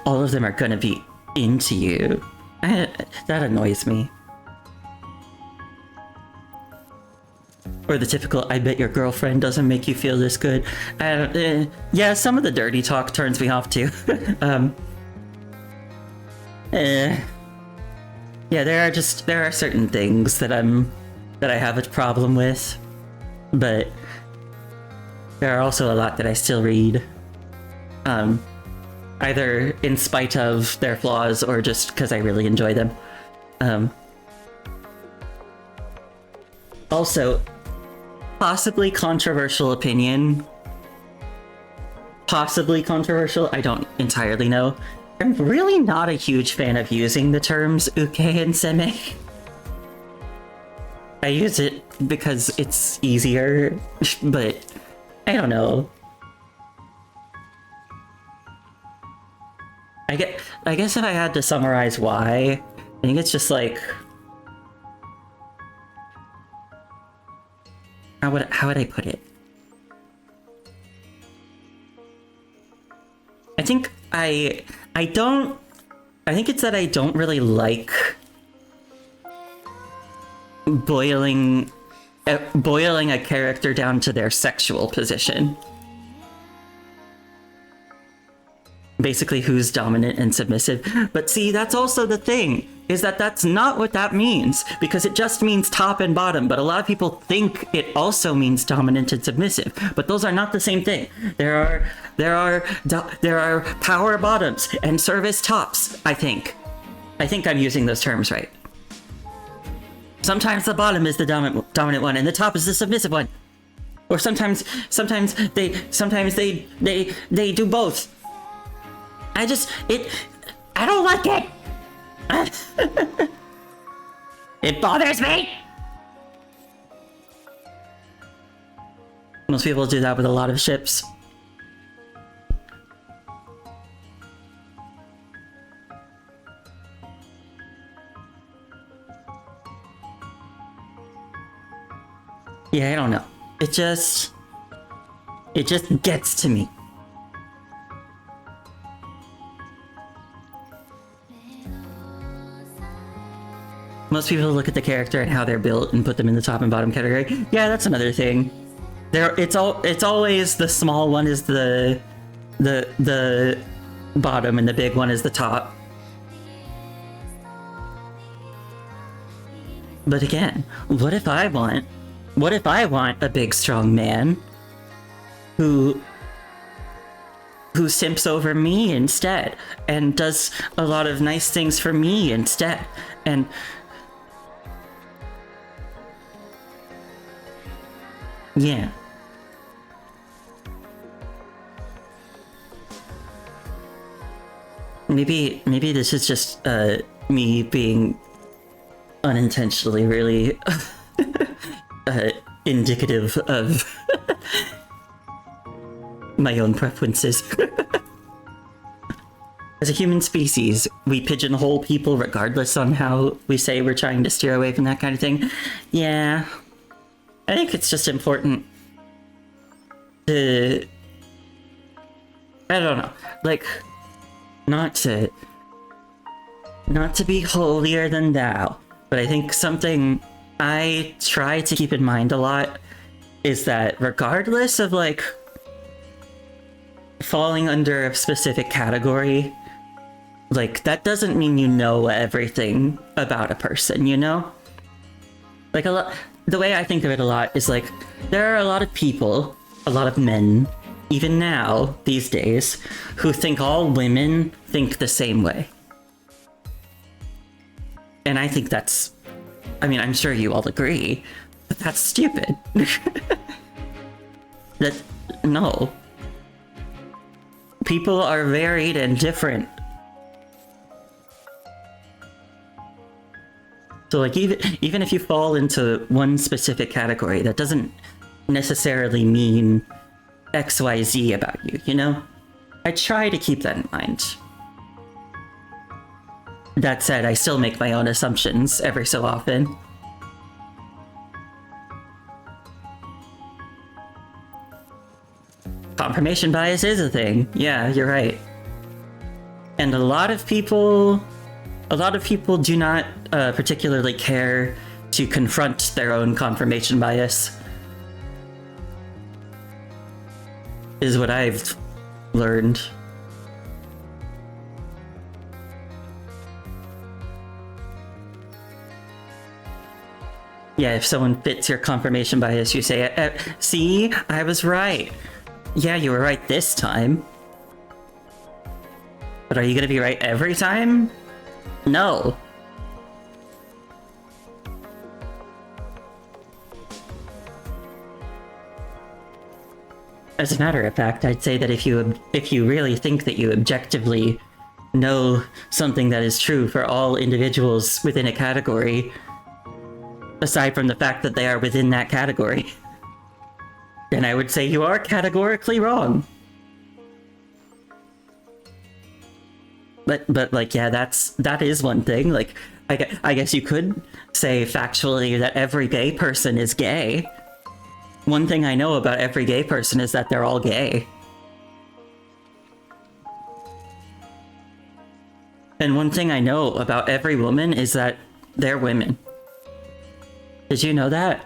all of them are gonna be into you. That annoys me. Or the typical, I bet your girlfriend doesn't make you feel this good. Yeah, some of the dirty talk turns me off too. Yeah, there are certain things that I have a problem with, but there are also a lot that I still read. Either in spite of their flaws or just because I really enjoy them. Also, possibly controversial opinion. Possibly controversial, I don't entirely know. I'm really not a huge fan of using the terms uke and seme. I use it because it's easier, but I don't know. I guess if I had to summarize why, I think it's just like, how would I put it? I think it's that I don't really like boiling a character down to their sexual position. Basically, who's dominant and submissive. But see, that's also the thing, is that that's not what that means, because it just means top and bottom, but a lot of people think it also means dominant and submissive, but those are not the same thing. There are power bottoms and service tops, I think. I think I'm using those terms right. Sometimes the bottom is the dominant one and the top is the submissive one. Or sometimes they do both. I don't like it. It bothers me. Most people do that with a lot of ships. Yeah, I don't know. It just gets to me. Most people look at the character and how they're built and put them in the top and bottom category. Yeah, that's another thing. It's always the small one is the bottom and the big one is the top. But again, what if I want a big strong man who simps over me instead and does a lot of nice things for me instead? And yeah. Maybe this is just me being unintentionally really indicative of my own preferences. As a human species, we pigeonhole people regardless on how we say we're trying to steer away from that kind of thing. Yeah. I think it's just important to, I don't know, like, not to be holier than thou, but I think something I try to keep in mind a lot is that regardless of, like, falling under a specific category, like, that doesn't mean you know everything about a person, you know? Like, the way I think of it a lot is, like, there are a lot of people, a lot of men, even now, these days, who think all women think the same way. And I think that's, I mean, I'm sure you all agree, but that's stupid. No. People are varied and different. So, like, even if you fall into one specific category, that doesn't necessarily mean XYZ about you, you know? I try to keep that in mind. That said, I still make my own assumptions every so often. Confirmation bias is a thing. Yeah, you're right. And a lot of people do not particularly care to confront their own confirmation bias, is what I've learned. Yeah, if someone fits your confirmation bias, you say, see, I was right. Yeah, you were right this time. But are you gonna be right every time? No. As a matter of fact, I'd say that if you really think that you objectively know something that is true for all individuals within a category, aside from the fact that they are within that category, then I would say you are categorically wrong. But like, yeah, that is one thing. Like, I guess you could say factually that every gay person is gay. One thing I know about every gay person is that they're all gay. And one thing I know about every woman is that they're women. Did you know that?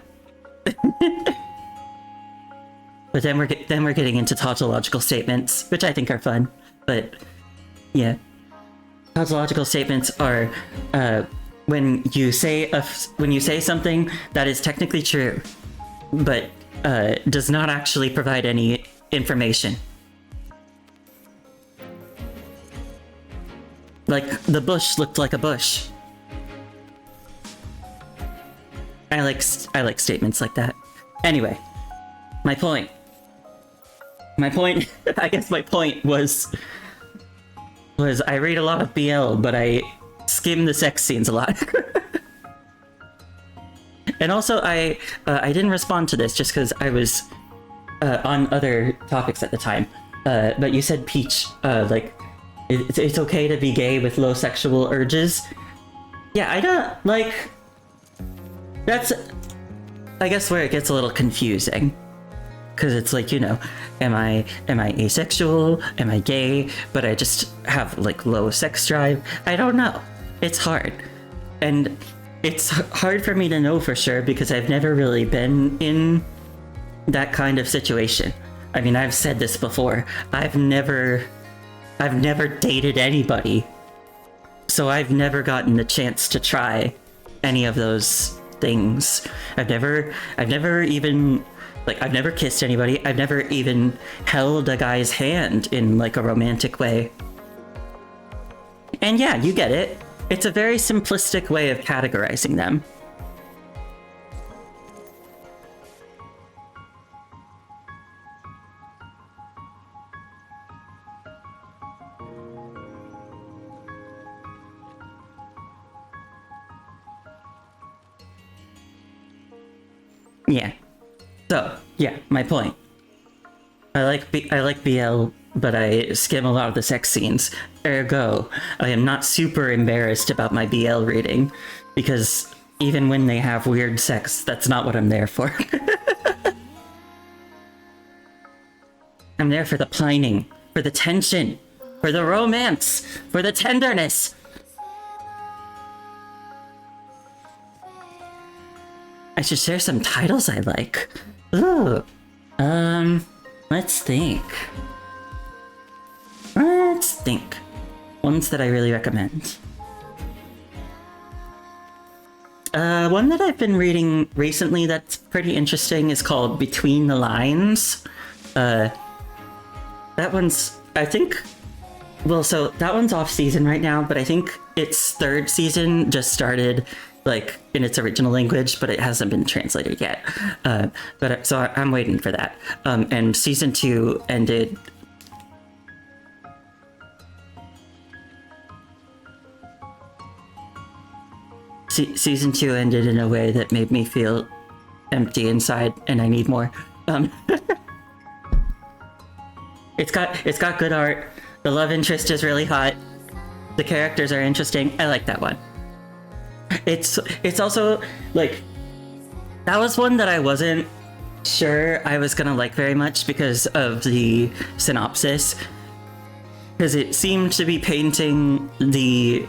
But then we're getting into tautological statements, which I think are fun. But yeah, tautological statements are when you say something that is technically true, but does not actually provide any information. Like, the bush looked like a bush. I like statements like that. Anyway, my point, I guess my point was I read a lot of BL, but I skim the sex scenes a lot. And also, I didn't respond to this just because I was on other topics at the time. But you said, Peach, like, it's okay to be gay with low sexual urges. Yeah, I don't, like, that's, I guess, where it gets a little confusing. Because it's like, you know, am I asexual? Am I gay? But I just have, like, low sex drive? I don't know. It's hard. And it's hard for me to know for sure because I've never really been in that kind of situation. I mean, I've said this before. I've never dated anybody. So I've never gotten the chance to try any of those things. I've never even, like, I've never kissed anybody. I've never even held a guy's hand in, like, a romantic way. And yeah, you get it. It's a very simplistic way of categorizing them. Yeah. So, yeah, my point. I like BL, but I skim a lot of the sex scenes. Ergo, I am not super embarrassed about my BL reading, because even when they have weird sex, that's not what I'm there for. I'm there for the pining, for the tension, for the romance, for the tenderness. I should share some titles I like. Ooh. Let's think. Ones that I really recommend. One that I've been reading recently that's pretty interesting is called Between the Lines. That one's, I think, well, so that one's off season right now, but I think its third season just started, like, in its original language, but it hasn't been translated yet. So I'm waiting for that. And season 2 ended. Season 2 ended in a way that made me feel empty inside, and I need more. It's got good art. The love interest is really hot. The characters are interesting. I like that one. It's also like, that was one that I wasn't sure I was gonna like very much because of the synopsis, because it seemed to be painting the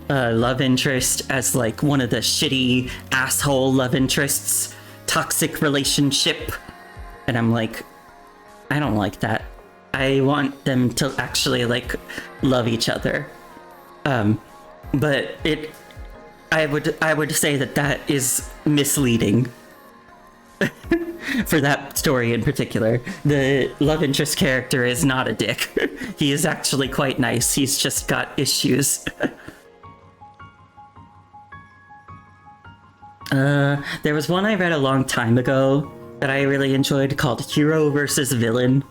love interest as like one of the shitty asshole love interests, toxic relationship, and I'm like, I don't like that. I want them to actually like love each other. But I would say that is misleading for that story in particular. The love interest character is not a dick. He is actually quite nice. He's just got issues. There was one I read a long time ago that I really enjoyed called Hero versus Villain.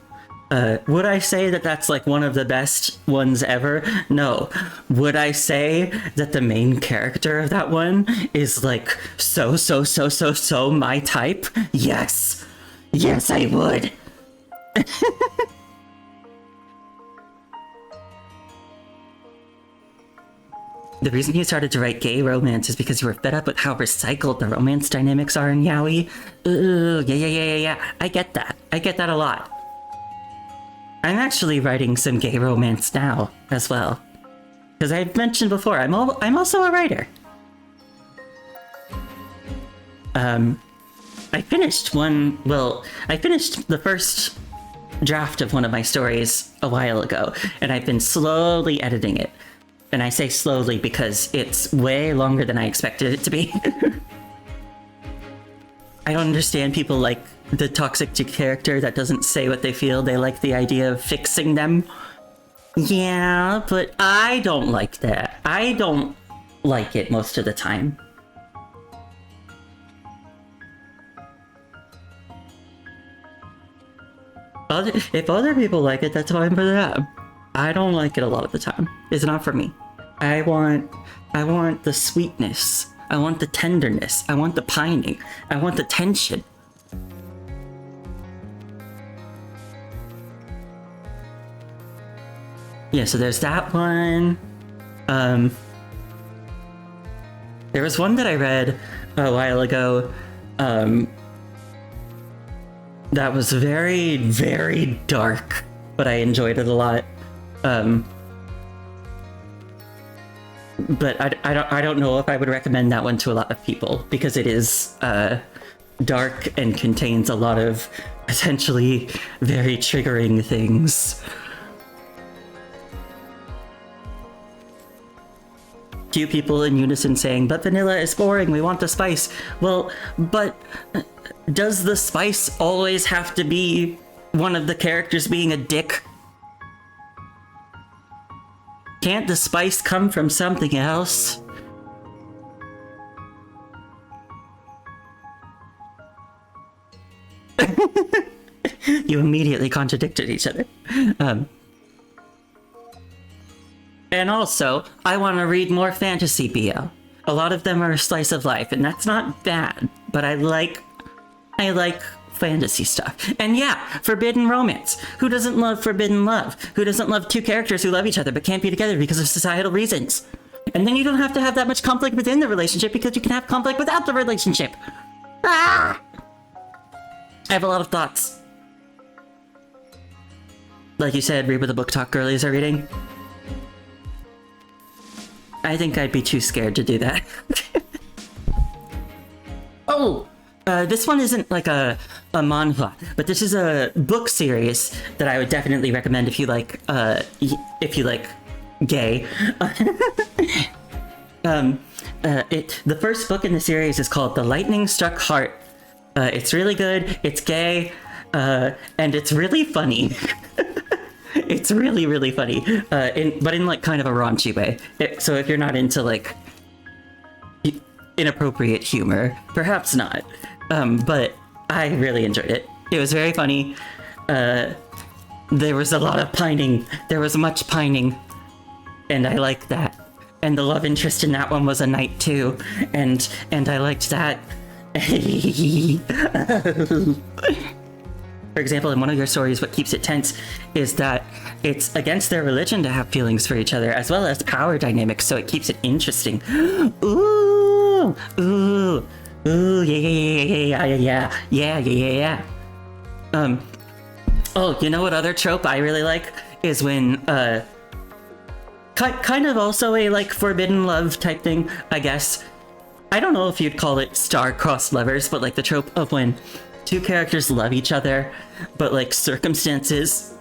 Would I say that that's like one of the best ones ever? No. Would I say that the main character of that one is like so my type? Yes. Yes, I would. The reason he started to write gay romance is because you were fed up with how recycled the romance dynamics are in yaoi. Ooh, yeah. I get that. I get that a lot. I'm actually writing some gay romance now as well, because I've mentioned before I'm also a writer. I finished the first draft of one of my stories a while ago, and I've been slowly editing it. And I say slowly because it's way longer than I expected it to be. I don't understand people like the toxic character that doesn't say what they feel. They like the idea of fixing them. Yeah, but I don't like that. I don't like it most of the time. If other people like it, that's fine for them. I don't like it a lot of the time. It's not for me. I want the sweetness. I want the tenderness. I want the pining. I want the tension. Yeah, so there's that one. There was one that I read a while ago that was very, very dark, but I enjoyed it a lot. But I don't know if I would recommend that one to a lot of people, because it is dark and contains a lot of potentially very triggering things. Two people in unison saying, but vanilla is boring, we want the spice. Well, but does the spice always have to be one of the characters being a dick? Can't the spice come from something else? You immediately contradicted each other. And also, I want to read more fantasy BL. A lot of them are slice of life, and that's not bad, but I like fantasy stuff. And yeah, forbidden romance. Who doesn't love forbidden love? Who doesn't love two characters who love each other but can't be together because of societal reasons? And then you don't have to have that much conflict within the relationship, because you can have conflict without the relationship. Ah! I have a lot of thoughts. Like you said, read what the book talk girlies are reading. I think I'd be too scared to do that. Oh! This one isn't like a manhwa, but this is a book series that I would definitely recommend if you like gay. The first book in the series is called The Lightning Struck Heart. It's really good, it's gay, and it's really funny. It's really, really funny, but in like kind of a raunchy way. So if you're not into like inappropriate humor, perhaps not. But I really enjoyed it. It was very funny. There was a lot of pining. There was much pining, and I liked that. And the love interest in that one was a knight too, and I liked that. For example, in one of your stories, what keeps it tense is that it's against their religion to have feelings for each other, as well as power dynamics, so it keeps it interesting. Ooh, ooh, ooh, yeah. Oh, you know what other trope I really like is when, kind of also a, like, forbidden love type thing, I guess. I don't know if you'd call it star-crossed lovers, but, like, the trope of when two characters love each other, but, like, circumstances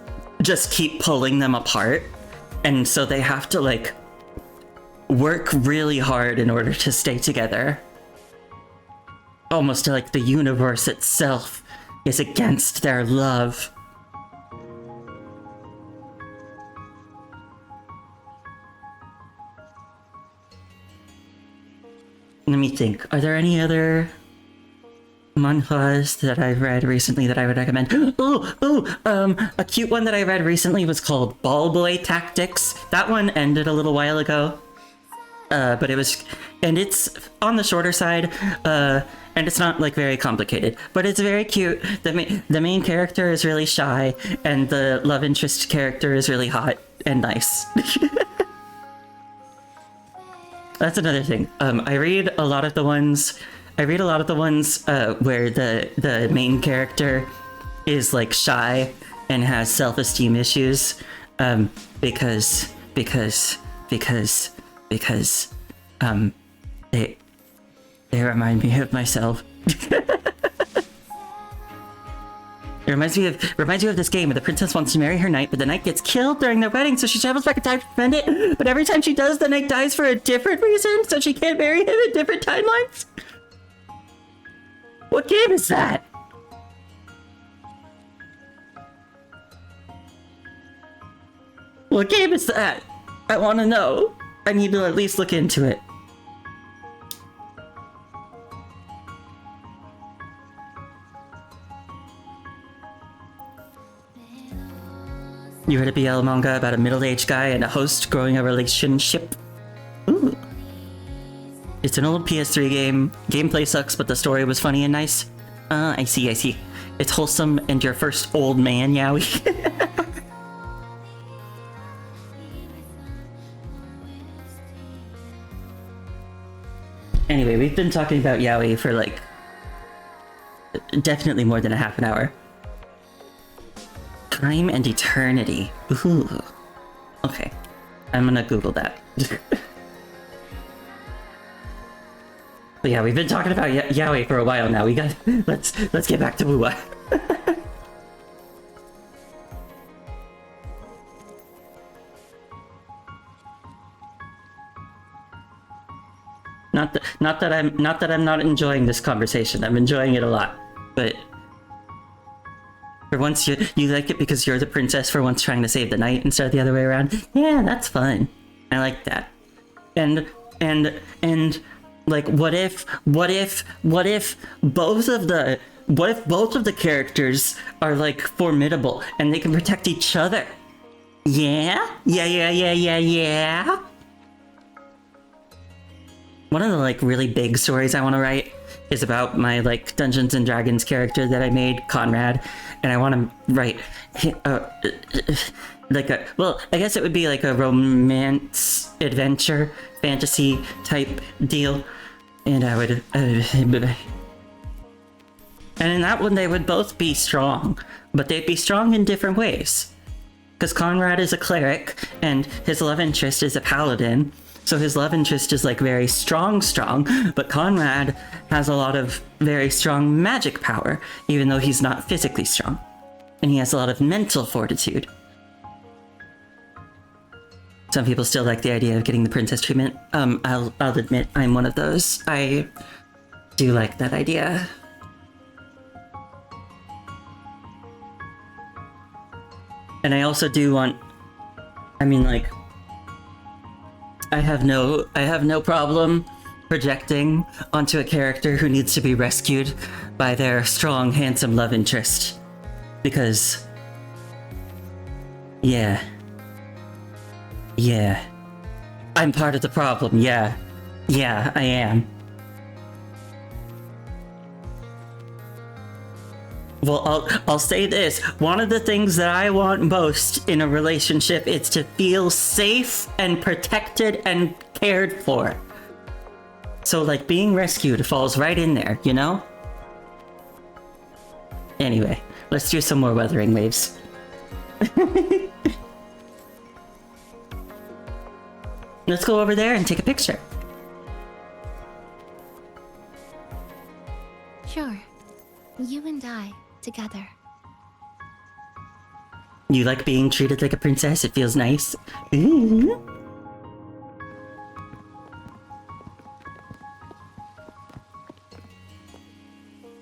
just keep pulling them apart, and so they have to, like, work really hard in order to stay together. Almost like the universe itself is against their love. Let me think. Are there any other manhwas that I've read recently that I would recommend? A cute one that I read recently was called Ball Boy Tactics. That one ended a little while ago. But it was, and it's on the shorter side, and it's not like very complicated, but it's very cute. The main character is really shy, and the love interest character is really hot and nice. That's another thing. I read a lot of the ones where the main character is like shy and has self-esteem issues, because they remind me of myself. It reminds you of this game where the princess wants to marry her knight, but the knight gets killed during their wedding, so she travels back in time to prevent it. But every time she does, the knight dies for a different reason, so she can't marry him in different timelines. What game is that? What game is that? I want to know. I need to at least look into it. You read a BL manga about a middle-aged guy and a host growing a relationship? Ooh. It's an old PS3 game. Gameplay sucks, but the story was funny and nice. I see. It's wholesome and your first old man yaoi. Anyway, we've been talking about yaoi for like definitely more than a half an hour. Time and eternity. Ooh. Okay, I'm gonna Google that. But yeah, we've been talking about yaoi for a while now. We got let's get back to wuwa. Not that I'm not enjoying this conversation. I'm enjoying it a lot, but for once you like it because you're the princess for once trying to save the knight instead of the other way around. Yeah, that's fun. I like that. And like, what if both of the characters are like formidable and they can protect each other? Yeah. One of the like really big stories I want to write is about my like Dungeons and Dragons character that I made, Conrad, and I want to write like a, well, I guess it would be like a romance adventure fantasy type deal, and I would and in that one they would both be strong, but they'd be strong in different ways, because Conrad is a cleric and his love interest is a paladin. So his love interest is like very strong, but Conrad has a lot of very strong magic power, even though he's not physically strong. And he has a lot of mental fortitude. Some people still like the idea of getting the princess treatment. I'll admit I'm one of those. I do like that idea. And I also do want, I mean, like, I have no problem projecting onto a character who needs to be rescued by their strong, handsome love interest. Because, yeah, I'm part of the problem, yeah, I am. Well, I'll say this. One of the things that I want most in a relationship is to feel safe and protected and cared for. So, like, being rescued falls right in there, you know? Anyway, let's do some more Wuthering Waves. Let's go over there and take a picture. Sure. You and I, together. You like being treated like a princess? It feels nice. Ooh.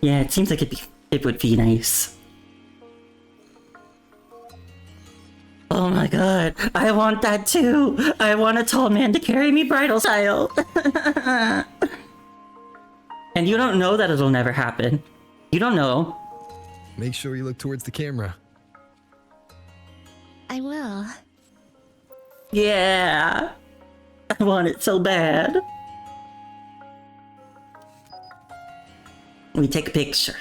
Yeah, it seems like it would be nice. Oh my god, I want that too! I want a tall man to carry me bridal style! And you don't know that it'll never happen. You don't know. Make sure you look towards the camera. I will. Yeah! I want it so bad. Let me take a picture.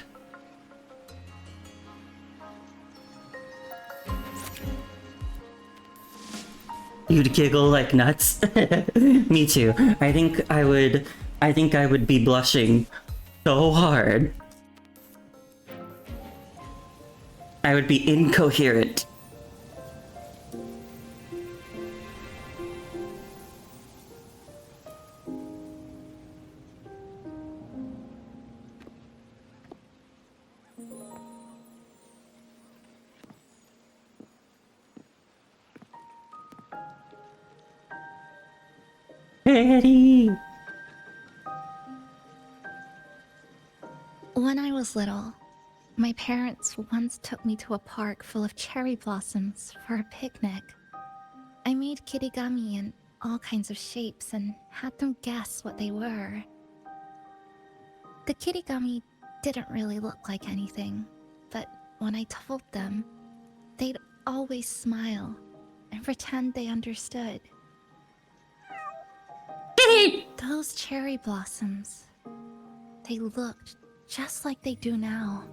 You'd giggle like nuts. Me too. I think I would be blushing so hard. I would be incoherent. Eddie! When I was little, my parents once took me to a park full of cherry blossoms for a picnic. I made kirigami in all kinds of shapes and had them guess what they were. The kirigami didn't really look like anything, but when I told them, they'd always smile and pretend they understood. Those cherry blossoms, they looked just like they do now.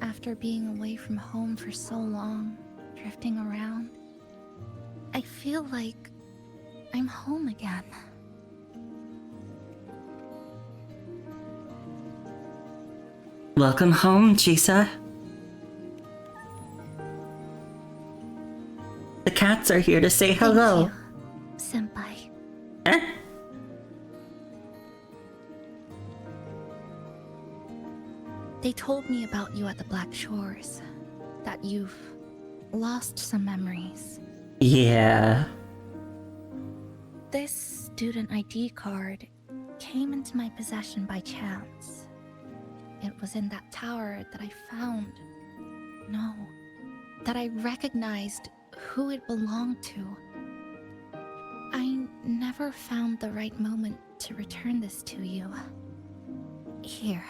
After being away from home for so long, drifting around, I feel like I'm home again. Welcome home, Chisa. The cats are here to say hello. Thank you, Senpai. Huh? They told me about you at the Black Shores, that you've lost some memories. Yeah. This student ID card came into my possession by chance. It was in that tower that I found. No, that I recognized who it belonged to. I never found the right moment to return this to you. Here.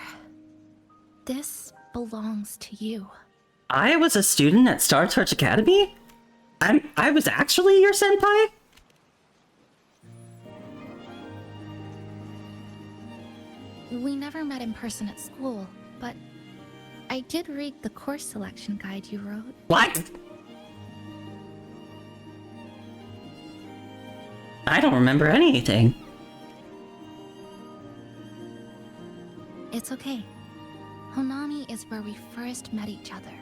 This belongs to you. I was a student at Star Torch Academy? I was actually your senpai? We never met in person at school, but I did read the course selection guide you wrote. What? I don't remember anything. It's okay. Honami is where we first met each other.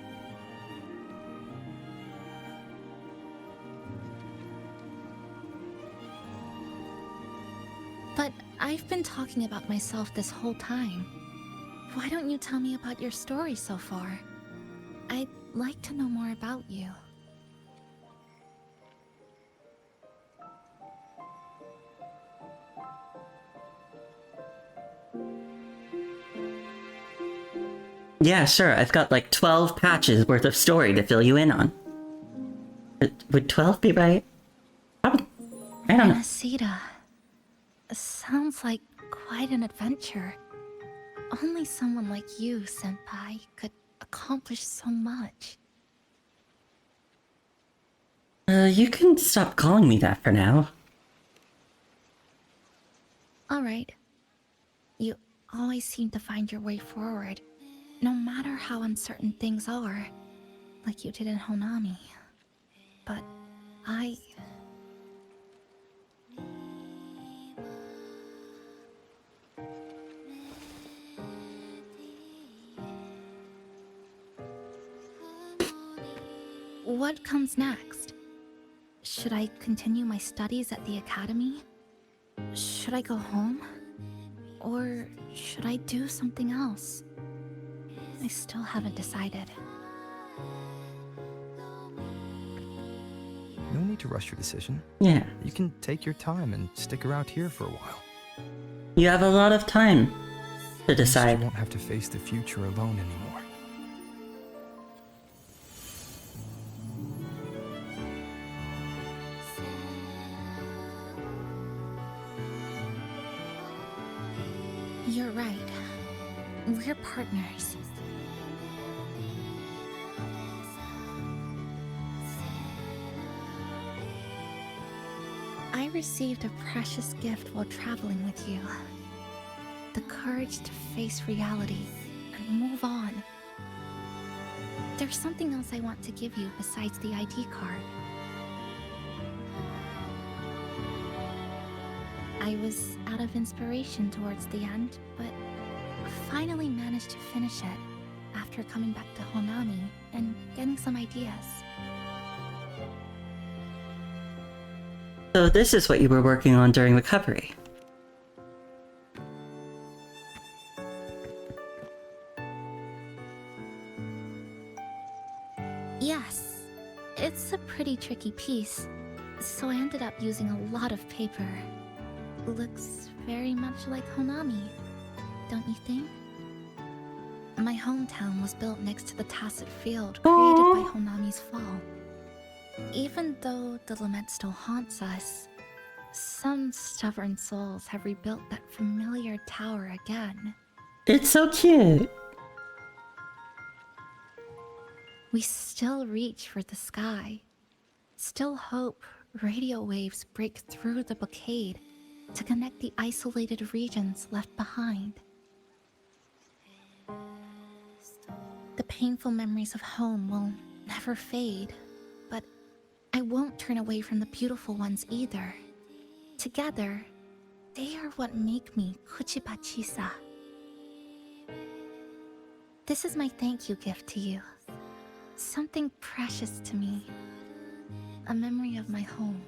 But I've been talking about myself this whole time. Why don't you tell me about your story so far? I'd like to know more about you. Yeah, sure, I've got like 12 patches worth of story to fill you in on. Would 12 be right? I don't know. Nasita. Sounds like quite an adventure. Only someone like you, Senpai, could accomplish so much. You can stop calling me that for now. Alright. You always seem to find your way forward, No matter how uncertain things are, like you did in Honami. But what comes next? Should I continue my studies at the academy? Should I go home? Or should I do something else? I still haven't decided. No need to rush your decision. Yeah. You can take your time and stick around here for a while. You have a lot of time to decide. You won't have to face the future alone anymore. You're right. We're partners. I received a precious gift while traveling with you. The courage to face reality and move on. There's something else I want to give you besides the ID card. I was out of inspiration towards the end, but finally managed to finish it after coming back to Honami and getting some ideas. So this is what you were working on during recovery. Yes, it's a pretty tricky piece, so I ended up using a lot of paper. Looks very much like Honami, don't you think? My hometown was built next to the tacit field created by Honami's fall. Even though the lament still haunts us, some stubborn souls have rebuilt that familiar tower again. It's so cute. We still reach for the sky, still hope radio waves break through the blockade to connect the isolated regions left behind. The painful memories of home will never fade, but I won't turn away from the beautiful ones either. Together, they are what make me Kuchiba Chisa. This is my thank you gift to you. Something precious to me. A memory of my home.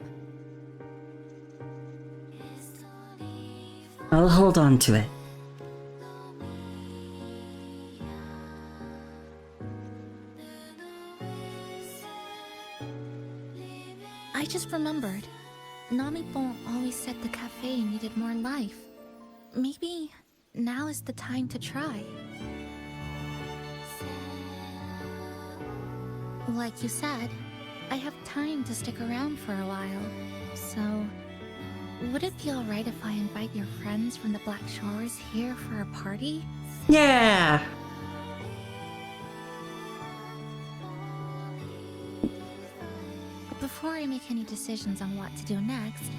I'll hold on to it. I just remembered. Namipon always said the cafe needed more life. Maybe now is the time to try. Like you said, I have time to stick around for a while, so would it be alright if I invite your friends from the Black Shores here for a party? Yeah! Before I make any decisions on what to do next,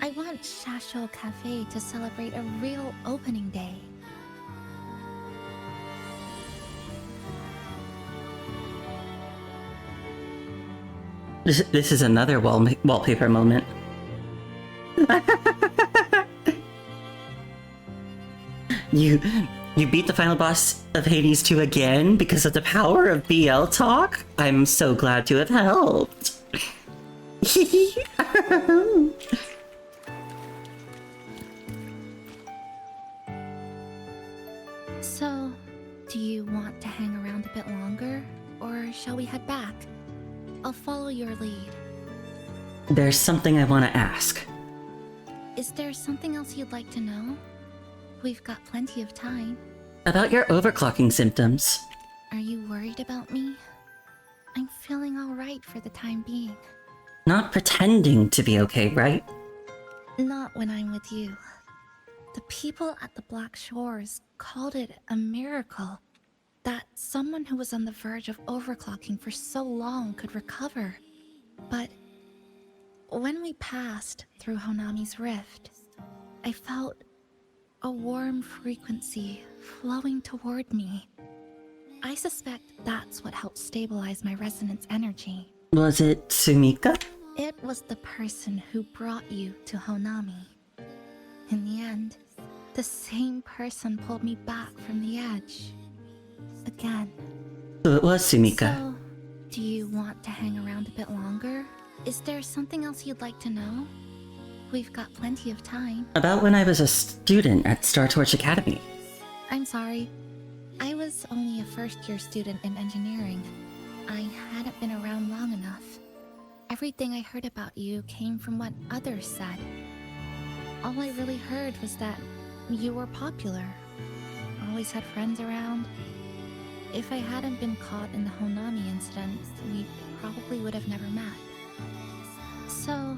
I want Shasho Cafe to celebrate a real opening day. This is another wallpaper moment. You beat the final boss of Hades 2 again because of the power of BL talk? I'm so glad to have helped. So, do you want to hang around a bit longer, or shall we head back? I'll follow your lead. There's something I want to ask. Is there something else you'd like to know? We've got plenty of time. About your overclocking symptoms. Are you worried about me? I'm feeling alright for the time being. Not pretending to be okay, right? Not when I'm with you. The people at the Black Shores called it a miracle that someone who was on the verge of overclocking for so long could recover. But when we passed through Honami's rift, I felt a warm frequency flowing toward me. I suspect that's what helped stabilize my resonance energy. Was it Sumika? It was the person who brought you to Honami. In the end, the same person pulled me back from the edge. Again. So it was Sumika. So, do you want to hang around a bit longer? Is there something else you'd like to know? We've got plenty of time. About when I was a student at Star Torch Academy. I'm sorry. I was only a first-year student in engineering. I hadn't been around long enough. Everything I heard about you came from what others said. All I really heard was that you were popular. Always had friends around. If I hadn't been caught in the Honami incident, we probably would have never met. So,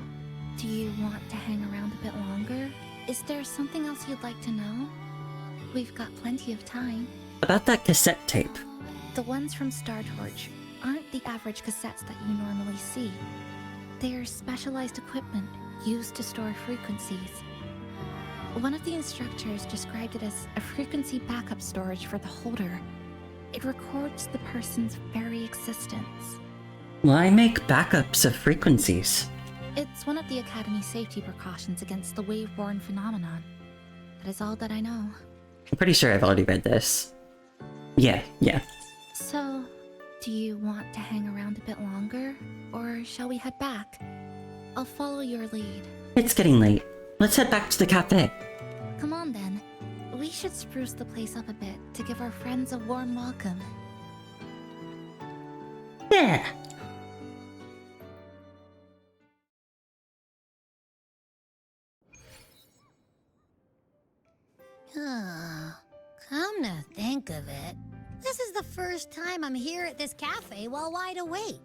do you want to hang around a bit longer? Is there something else you'd like to know? We've got plenty of time. About that cassette tape. The ones from Star Torch aren't the average cassettes that you normally see. They are specialized equipment used to store frequencies. One of the instructors described it as a frequency backup storage for the holder. It records the person's very existence. Why make backups of frequencies? It's one of the Academy's safety precautions against the wave-borne phenomenon. That is all that I know. I'm pretty sure I've already read this. Yeah. So, do you want to hang around a bit longer? Or shall we head back? I'll follow your lead. It's getting late. Let's head back to the cafe. Come on then. We should spruce the place up a bit to give our friends a warm welcome. Yeah! Come to think of it, this is the first time I'm here at this cafe while wide awake.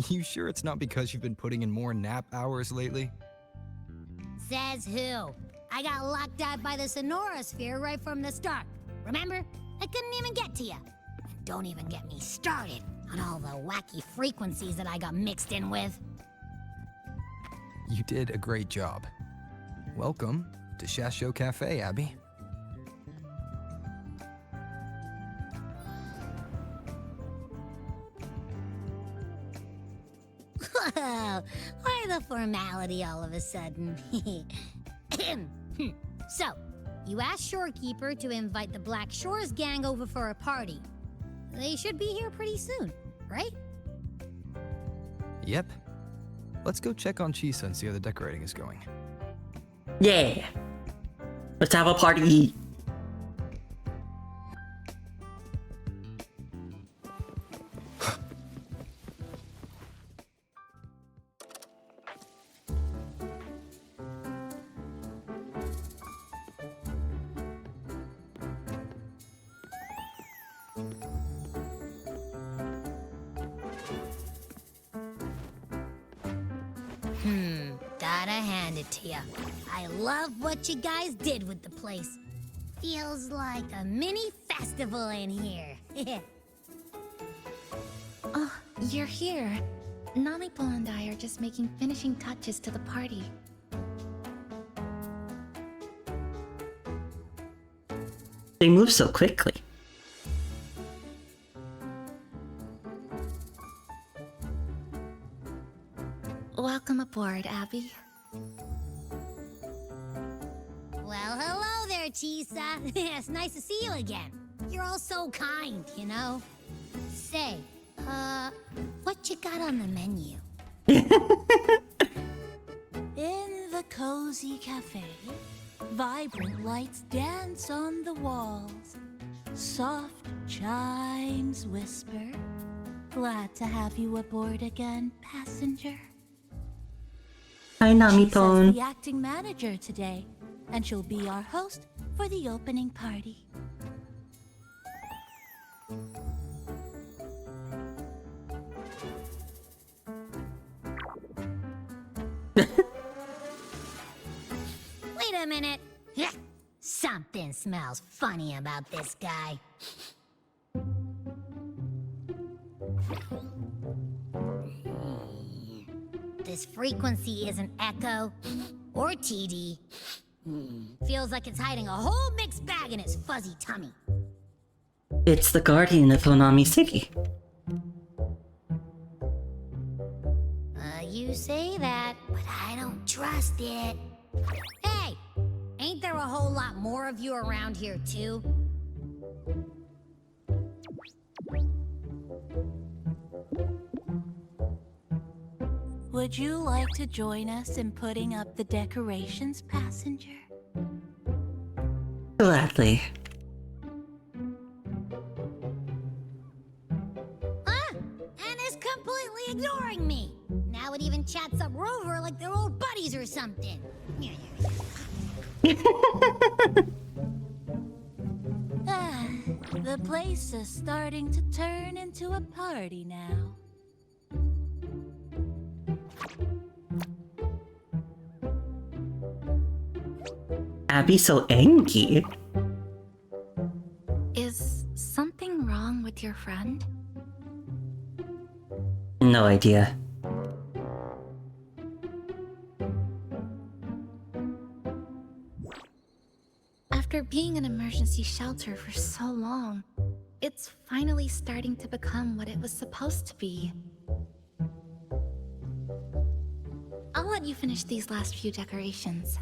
You sure it's not because you've been putting in more nap hours lately? Says who? I got locked out by the Sonoro Sphere right from the start. Remember? I couldn't even get to you. Don't even get me started on all the wacky frequencies that I got mixed in with. You did a great job. Welcome to Shasho Cafe, Abby. Whoa, why the formality all of a sudden? So, you asked Shorekeeper to invite the Black Shores gang over for a party. They should be here pretty soon, right? Yep. Let's go check on Chisa and see how the decorating is going. Yeah! Let's have a party! Gotta hand it to ya. I love what you guys did with the place. Feels like a mini festival in here. Oh, you're here. Namipo and I are just making finishing touches to the party. They move so quickly. Welcome aboard, Abby. Well, hello there, Chisa. It's nice to see you again. You're all so kind, you know? Say, what you got on the menu? In the cozy cafe, vibrant lights dance on the walls. Soft chimes whisper. Glad to have you aboard again, passenger. Hi, Namiton. She's the acting manager today, and she'll be our host for the opening party. Wait a minute. Something smells funny about this guy. This frequency isn't echo or TD. Feels like it's hiding a whole mixed bag in its fuzzy tummy. It's the guardian of Honami City. You say that, but I don't trust it. Hey! Ain't there a whole lot more of you around here, too? Would you like to join us in putting up the decorations, passenger? Gladly. And is completely ignoring me. Now it even chats up Rover like they're old buddies or something. The place is starting to turn into a party now. Abby so angry. Is something wrong with your friend? No idea. After being an emergency shelter for so long, it's finally starting to become what it was supposed to be. I'll let you finish these last few decorations.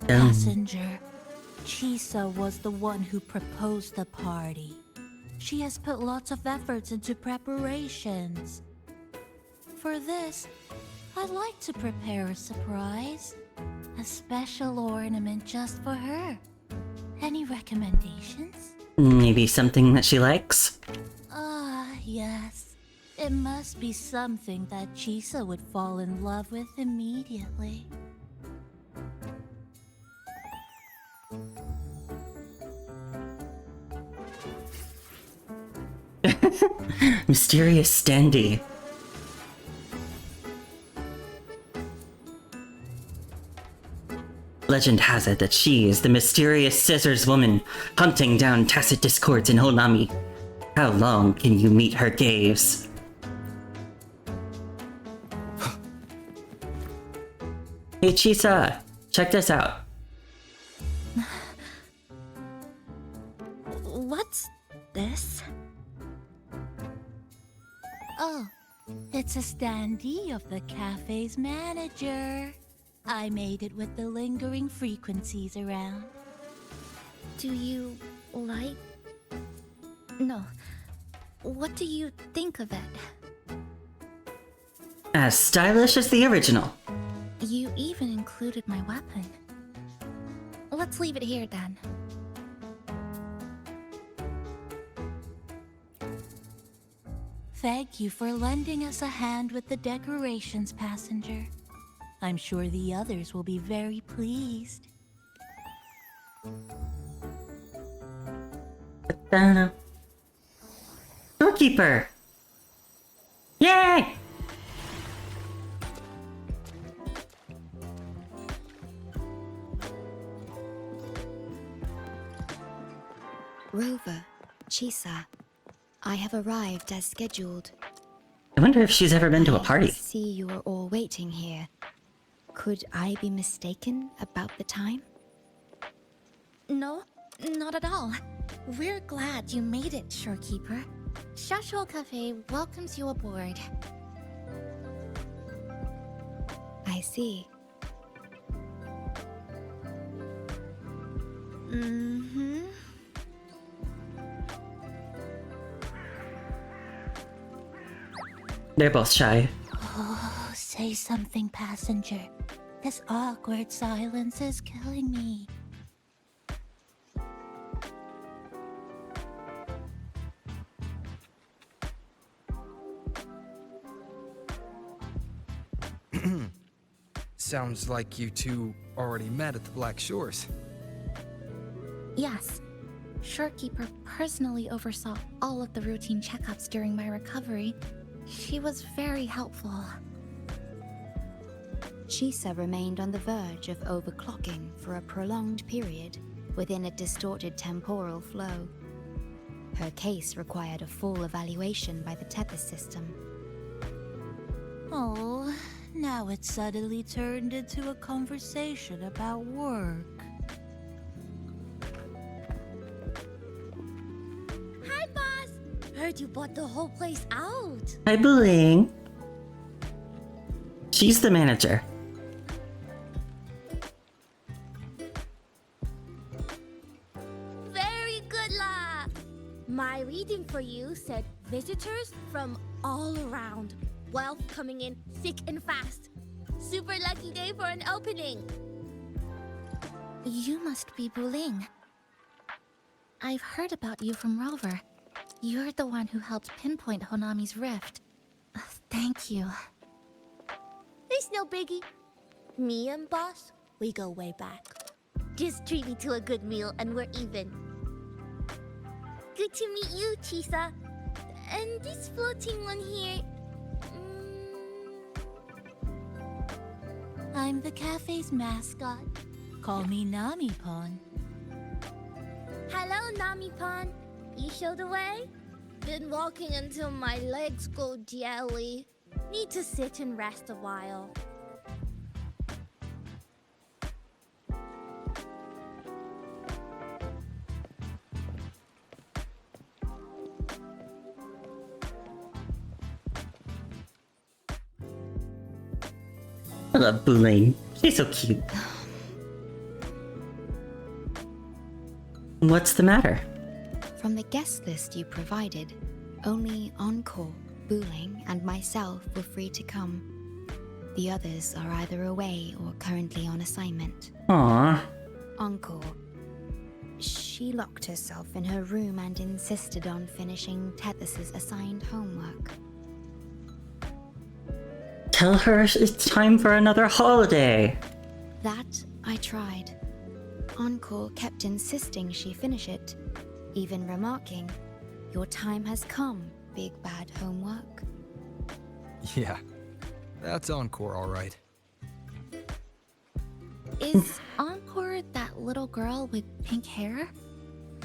Passenger, Chisa was the one who proposed the party. She has put lots of efforts into preparations. For this, I'd like to prepare a surprise. A special ornament just for her. Any recommendations? Maybe something that she likes? Yes. It must be something that Chisa would fall in love with immediately. Mysterious standee. Legend has it that she is the mysterious scissors woman hunting down tacit discords in Honami. How long can you meet her gaze? Hey Chisa, check this out. What's this? Oh, it's a standee of the cafe's manager. I made it with the lingering frequencies around. Do you like... No. What do you think of it? As stylish as the original. You even included my weapon. Let's leave it here then. Thank you for lending us a hand with the decorations, passenger. I'm sure the others will be very pleased. Doorkeeper! Yay! Rover, Chisa, I have arrived as scheduled. I wonder if she's ever been to a party. I see you are all waiting here. Could I be mistaken about the time? No, not at all. We're glad you made it, Shorekeeper. Shashuo Cafe welcomes you aboard. I see. Mm-hmm. They're both shy. Oh, say something, passenger. This awkward silence is killing me. Sounds like you two already met at the Black Shores. Yes. Shorekeeper personally oversaw all of the routine checkups during my recovery, She was very helpful. Chisa remained on the verge of overclocking for a prolonged period within a distorted temporal flow. Her case required a full evaluation by the Tethys system. Oh, now it suddenly turned into a conversation about work. Hi, boss! Heard you bought the whole place out. Hi, Bling. She's the manager. Very good, La! My reading for you said visitors from all around. Wealth coming in thick and fast. Super lucky day for an opening. You must be Buling. I've heard about you from Rover. You're the one who helped pinpoint Honami's rift. Thank you. It's no biggie. Me and boss, we go way back. Just treat me to a good meal and we're even. Good to meet you, Chisa. And this floating one here... I'm the cafe's mascot. Call me Nami-pon. Hello, Nami-pon. You show the way? Been walking until my legs go jelly. Need to sit and rest a while. I love Bling. She's so cute. What's the matter? From the guest list you provided, only Encore, Buling, and myself were free to come. The others are either away or currently on assignment. Aww. Encore. She locked herself in her room and insisted on finishing Tethys's assigned homework. Tell her it's time for another holiday. That I tried. Encore kept insisting she finish it, even remarking, "Your time has come, big bad homework." Yeah, that's Encore, all right. Is Encore that little girl with pink hair?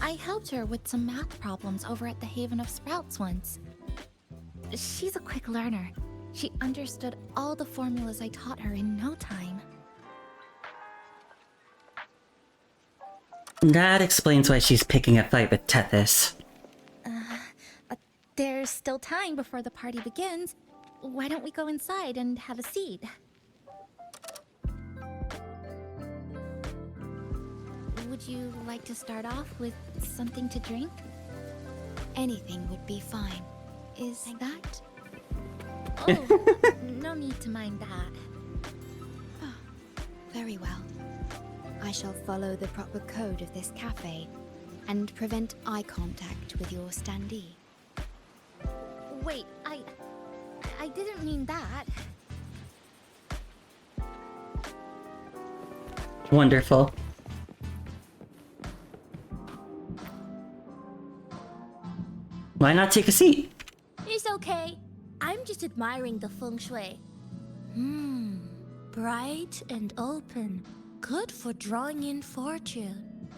I helped her with some math problems over at the Haven of Sprouts once. She's a quick learner. She understood all the formulas I taught her in no time. That explains why she's picking a fight with Tethys. There's still time before the party begins. Why don't we go inside and have a seat? Would you like to start off with something to drink? Anything would be fine. Is that? Oh, no need to mind that. Oh, very well. I shall follow the proper code of this cafe and prevent eye contact with your standee. Wait, I didn't mean that. Wonderful. Why not take a seat? It's okay. I'm just admiring the feng shui. Bright and open. Good for drawing in fortune.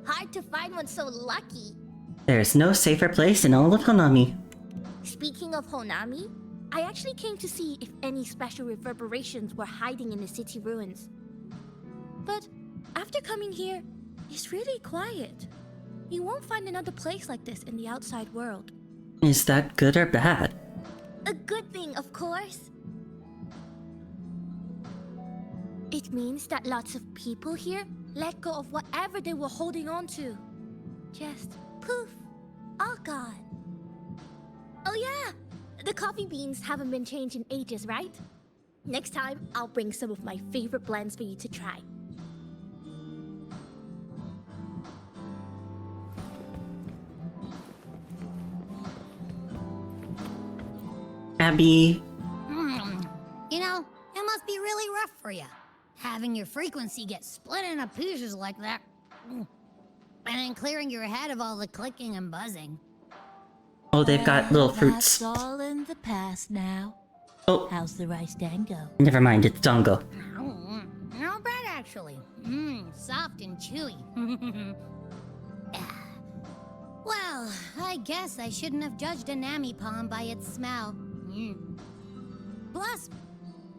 Hard to find one so lucky. There's no safer place in all of Honami. Speaking of Honami, I actually came to see if any special reverberations were hiding in the city ruins. But after coming here, it's really quiet. You won't find another place like this in the outside world. Is that good or bad? A good thing, of course. It means that lots of people here let go of whatever they were holding on to. Just poof, all gone. Oh yeah, the coffee beans haven't been changed in ages, right? Next time, I'll bring some of my favorite blends for you to try. Abby. You know, it must be really rough for you, having your frequency get split into pieces like that. And then clearing your head of all the clicking and buzzing. Oh, they've got little That's fruits. all in the past now. Oh. How's the rice dango? Never mind, it's Dongo. Not bad, actually. Soft and chewy. Well, I guess I shouldn't have judged a Nami palm by its smell. Plus,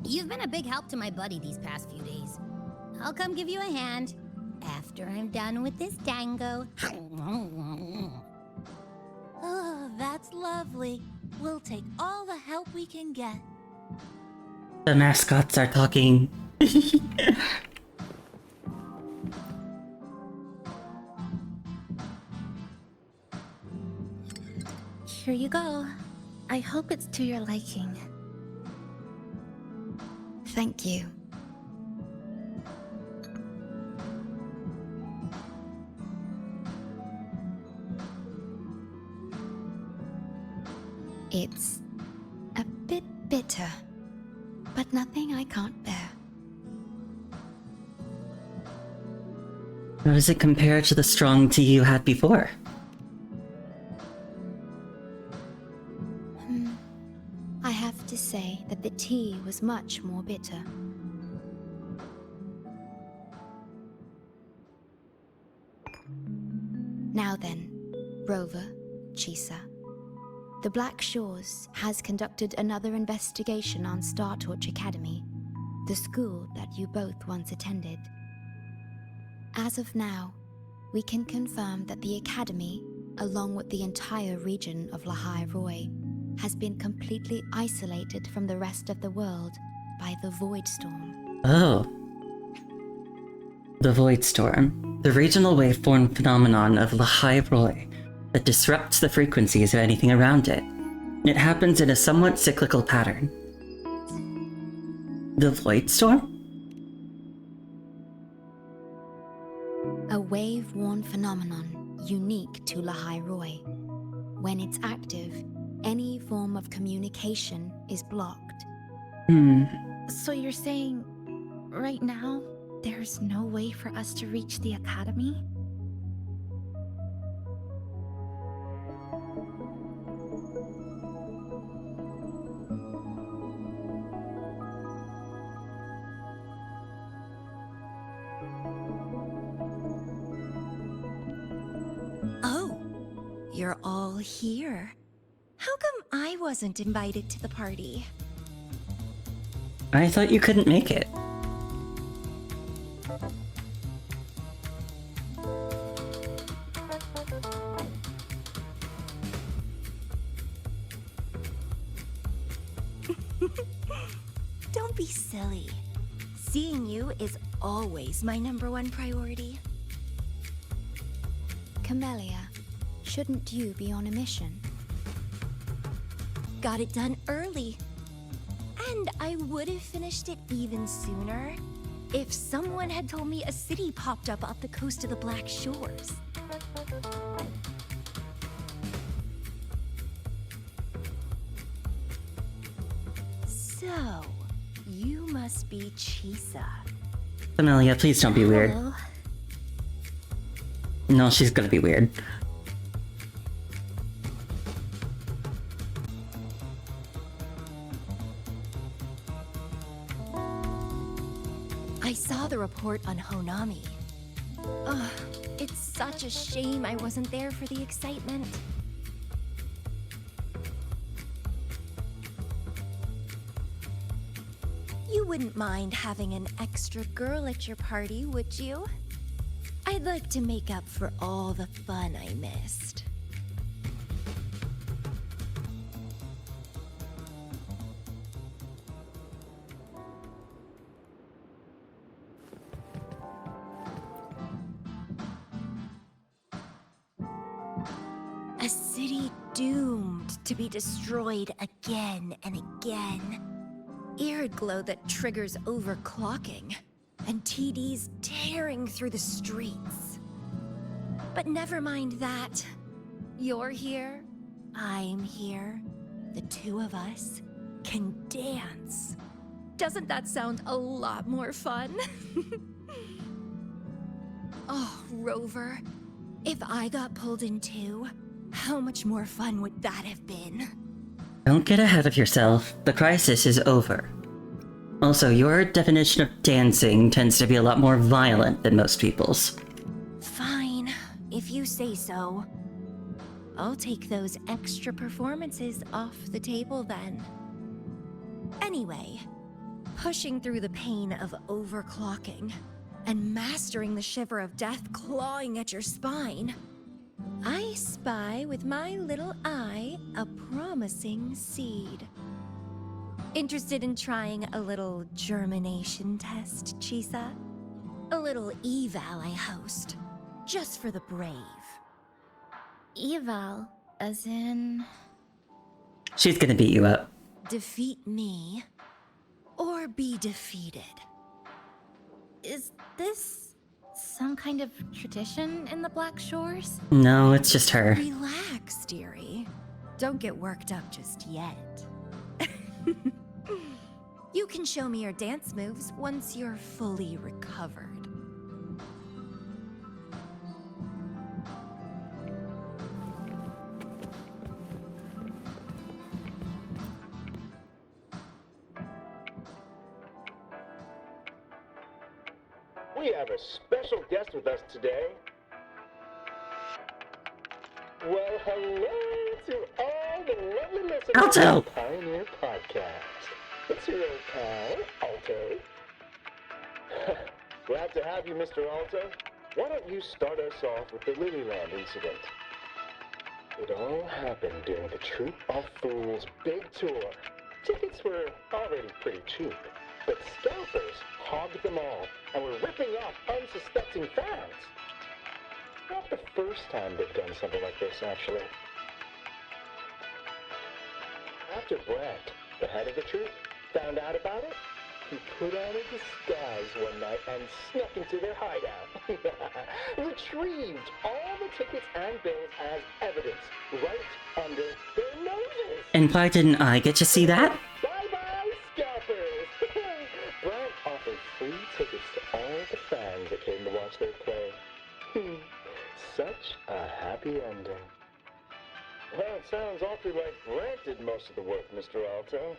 you've been a big help to my buddy these past few days. I'll come give you a hand after I'm done with this dango. Oh, that's lovely. We'll take all the help we can get. The mascots are talking. Here you go. I hope it's to your liking. Thank you. It's a bit bitter, but nothing I can't bear. How does it compare to the strong tea you had before? I have to say that the tea was much more bitter. Now then, Rover, Chisa, the Black Shores has conducted another investigation on Startorch Academy, the school that you both once attended. As of now, we can confirm that the Academy, along with the entire region of Lahai Roi, has been completely isolated from the rest of the world by the Void Storm. Oh. The Void Storm, the regional waveform phenomenon of Lahai Roi that disrupts the frequencies of anything around it. It happens in a somewhat cyclical pattern. The Void Storm? A wave-worn phenomenon unique to Lahai Roi. When it's active, any form of communication is blocked. So you're saying, right now, there's no way for us to reach the Academy? Oh, you're all here. How come I wasn't invited to the party? I thought you couldn't make it. Don't be silly. Seeing you is always my #1 priority. Camellia, shouldn't you be on a mission? Got it done early. And I would have finished it even sooner if someone had told me a city popped up off the coast of the Black Shores. So, you must be Chisa. Amelia, please don't be weird. Hello. No, she's gonna be weird. I saw the report on Honami. Ugh, it's such a shame I wasn't there for the excitement. You wouldn't mind having an extra girl at your party, would you? I'd like to make up for all the fun I missed. A city doomed to be destroyed again and again. Eerid glow that triggers overclocking, and TDs tearing through the streets. But never mind that. You're here, I'm here. The two of us can dance. Doesn't that sound a lot more fun? Oh, Rover, if I got pulled in too, How much more fun would that have been? Don't get ahead of yourself. The crisis is over. Also, your definition of dancing tends to be a lot more violent than most people's. Fine, if you say so. I'll take those extra performances off the table then. Anyway, pushing through the pain of overclocking and mastering the shiver of death clawing at your spine, I spy with my little eye a promising seed. Interested in trying a little germination test, Chisa? A little eval I host, just for the brave. Eval, as in... She's gonna beat you up. Defeat me, or be defeated. Is this some kind of tradition in the Black Shores? No, it's just her. Relax, dearie. Don't get worked up just yet. You can show me your dance moves once you're fully recovered. We have a special guest with us today. Well, hello to all the lovely listeners Alto. of the Pioneer Podcast. It's your old pal, Alto. Glad to have you, Mr. Alto. Why don't you start us off with the Lilyland incident? It all happened during the Troop of Fools' big tour. Tickets were already pretty cheap, but scalpers hogged them all and were ripping off unsuspecting fans. Not the first time they've done something like this, actually. After Brent, the head of the troupe, found out about it, he put on a disguise one night and snuck into their hideout. Retrieved all the tickets and bills as evidence right under their noses. And why didn't I get to see that? Bye-bye, scalpers! Brent offered free tickets to all the fans that came to watch their play. Such a happy ending. Well, it sounds awfully like Brent did most of the work, Mr. Alto.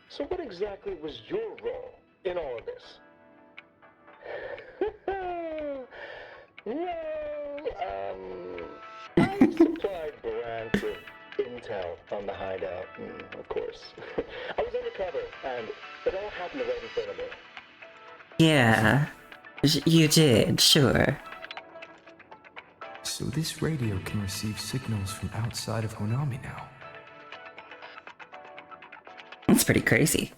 So what exactly was your role in all of this? I supplied Brent with intel on the hideout, of course. I was undercover, and it all happened right in front of me. Yeah, you did, sure. So this radio can receive signals from outside of Honami now. That's pretty crazy.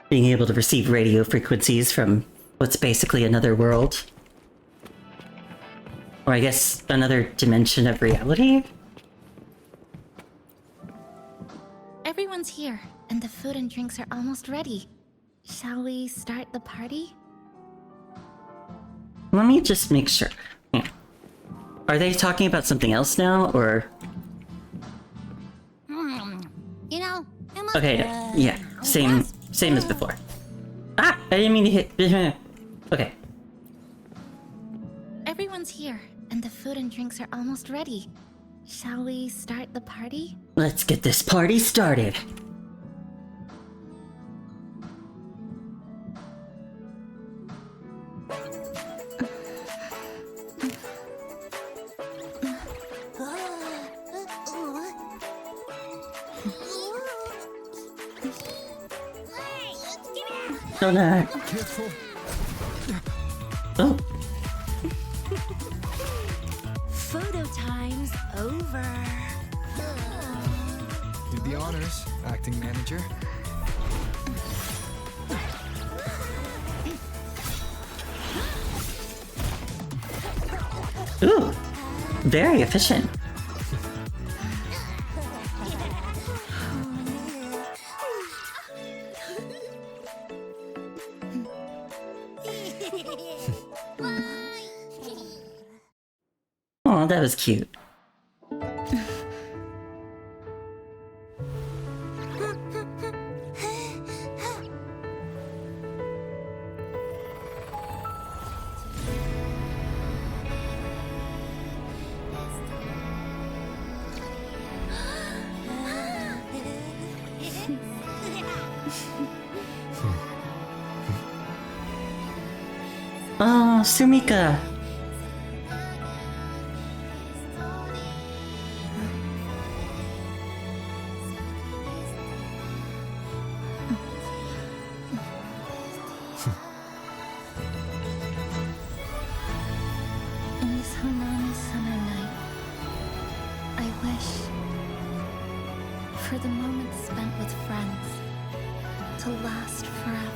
Being able to receive radio frequencies from what's basically another world. Or I guess another dimension of reality? Everyone's here, and the food and drinks are almost ready. Shall we start the party? Let me just make sure. Yeah. Are they talking about something else now, or...? You know, Okay, yeah, same as before. Ah, I didn't mean to hit... Okay. Everyone's here, and the food and drinks are almost ready. Shall we start the party? Let's get this party started. Oh no. Careful. Oh. Photo time's over. Do the honors, acting manager. Ooh, very efficient. Oh, that was cute. Oh, Sumika. In this Honami summer night, I wish for the moments spent with friends to last forever.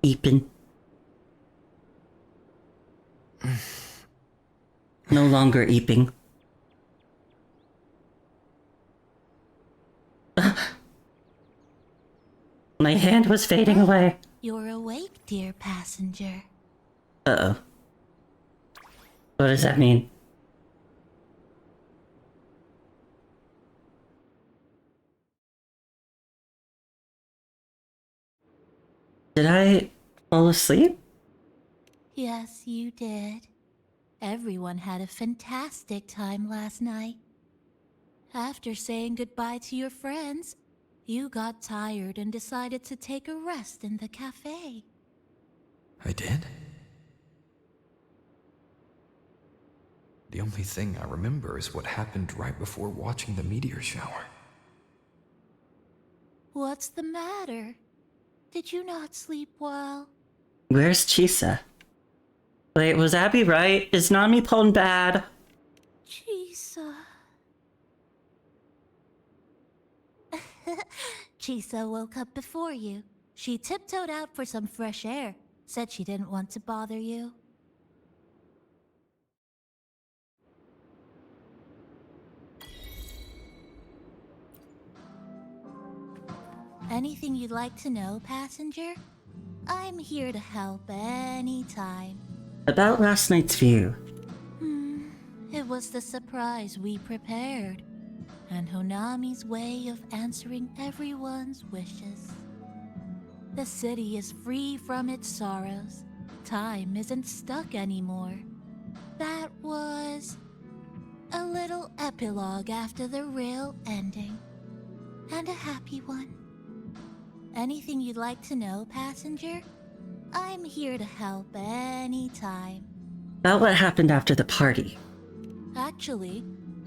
Eepin. No longer eeping. My hand was fading away. You're awake, dear passenger. Uh-oh. What does that mean? Did I fall asleep? Yes, you did. Everyone had a fantastic time last night. After saying goodbye to your friends, you got tired and decided to take a rest in the cafe. I did? The only thing I remember is what happened right before watching the meteor shower. What's the matter? Did you not sleep well? Where's Chisa? Wait, was Abby right? Is Nami Pone bad? Chisa. Chisa woke up before you. She tiptoed out for some fresh air. Said she didn't want to bother you. Anything you'd like to know, passenger? I'm here to help anytime. About last night's view. It was the surprise we prepared, and Honami's way of answering everyone's wishes. The city is free from its sorrows. Time isn't stuck anymore. That was a little epilogue after the real ending. And a happy one. Anything you'd like to know, passenger? I'm here to help anytime. About what happened after the party. Actually,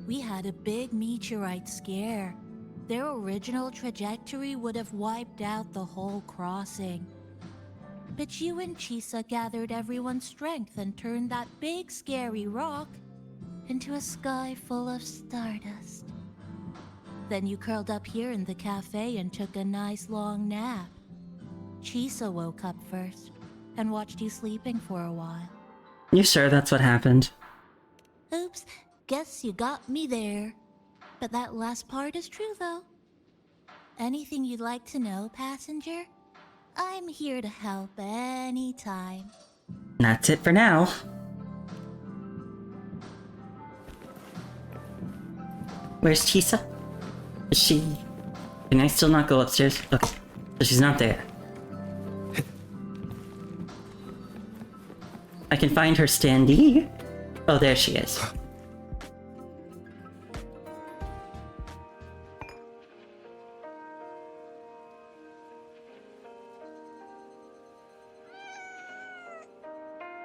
we had a big meteorite scare. Their original trajectory would have wiped out the whole crossing. But you and Chisa gathered everyone's strength and turned that big scary rock into a sky full of stardust. Then you curled up here in the cafe and took a nice long nap. Chisa woke up first and watched you sleeping for a while. You sure that's what happened? Oops, guess you got me there. But that last part is true, though. Anything you'd like to know, passenger? I'm here to help anytime. That's it for now. Where's Chisa? Is she... Can I still not go upstairs? Okay, so she's not there. I can find her standee. Oh, there she is.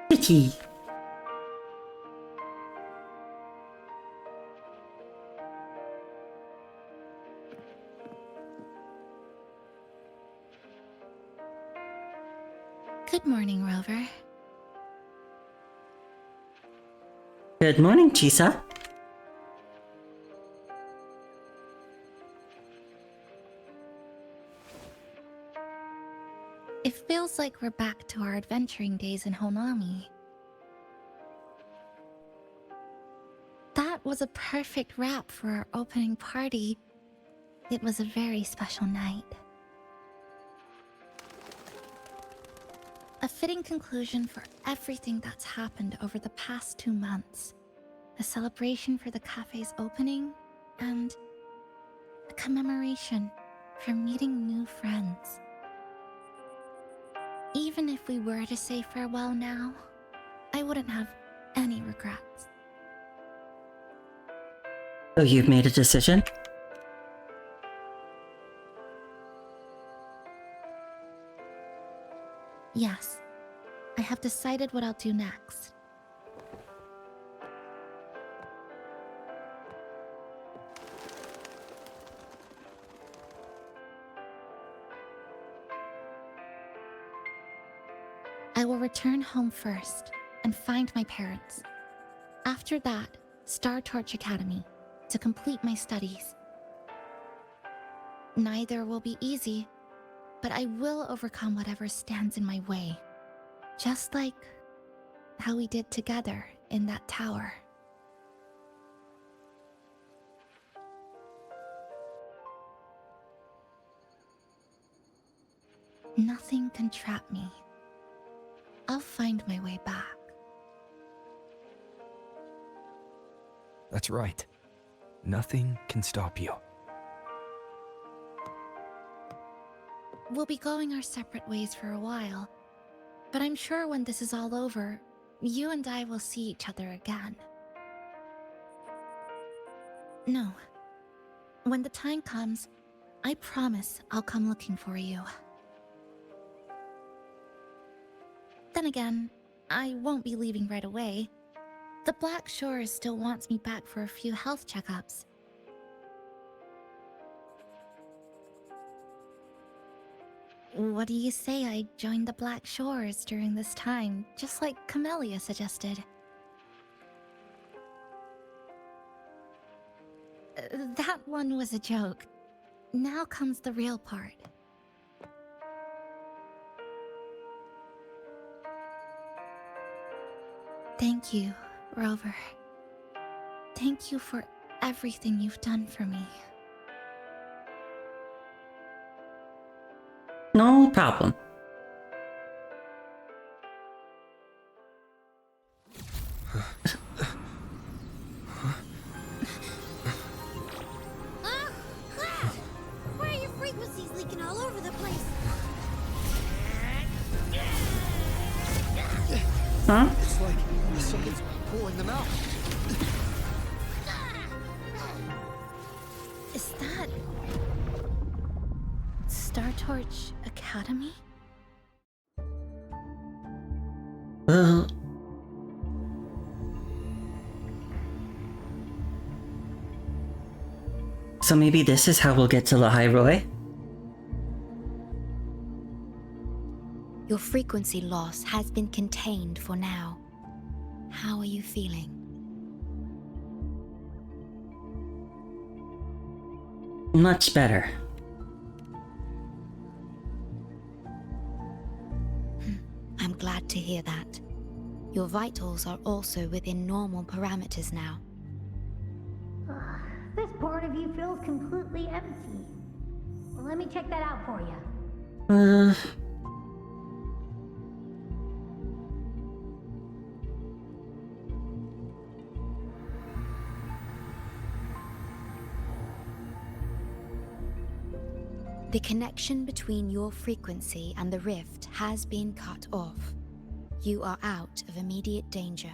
Kitty. Good morning, Rover. Good morning, Chisa. It feels like we're back to our adventuring days in Honami. That was a perfect wrap for our opening party. It was a very special night. A fitting conclusion for everything that's happened over the past 2 months. A celebration for the cafe's opening, and a commemoration for meeting new friends. Even if we were to say farewell now, I wouldn't have any regrets. So you've made a decision? Yes, I have decided what I'll do next. I will return home first and find my parents. After that, Star Torch Academy to complete my studies. Neither will be easy, but I will overcome whatever stands in my way. Just like how we did together in that tower. Nothing can trap me. I'll find my way back. That's right. Nothing can stop you. We'll be going our separate ways for a while, but I'm sure when this is all over, you and I will see each other again. No. When the time comes, I promise I'll come looking for you. Then again, I won't be leaving right away. The Black Shores still wants me back for a few health checkups. What do you say I join the Black Shores during this time, just like Camellia suggested? That one was a joke. Now comes the real part. Thank you, Rover. Thank you for everything you've done for me. No problem. Why are your frequencies leaking all over the place? Huh? It's like someone's pulling them out. Is that... Star Torch Academy? Well... So maybe this is how we'll get to Lahai-Roi? Your frequency loss has been contained for now. How are you feeling? Much better. I'm glad to hear that. Your vitals are also within normal parameters now. This part of you feels completely empty. Well, let me check that out for you. The connection between your frequency and the rift has been cut off. You are out of immediate danger.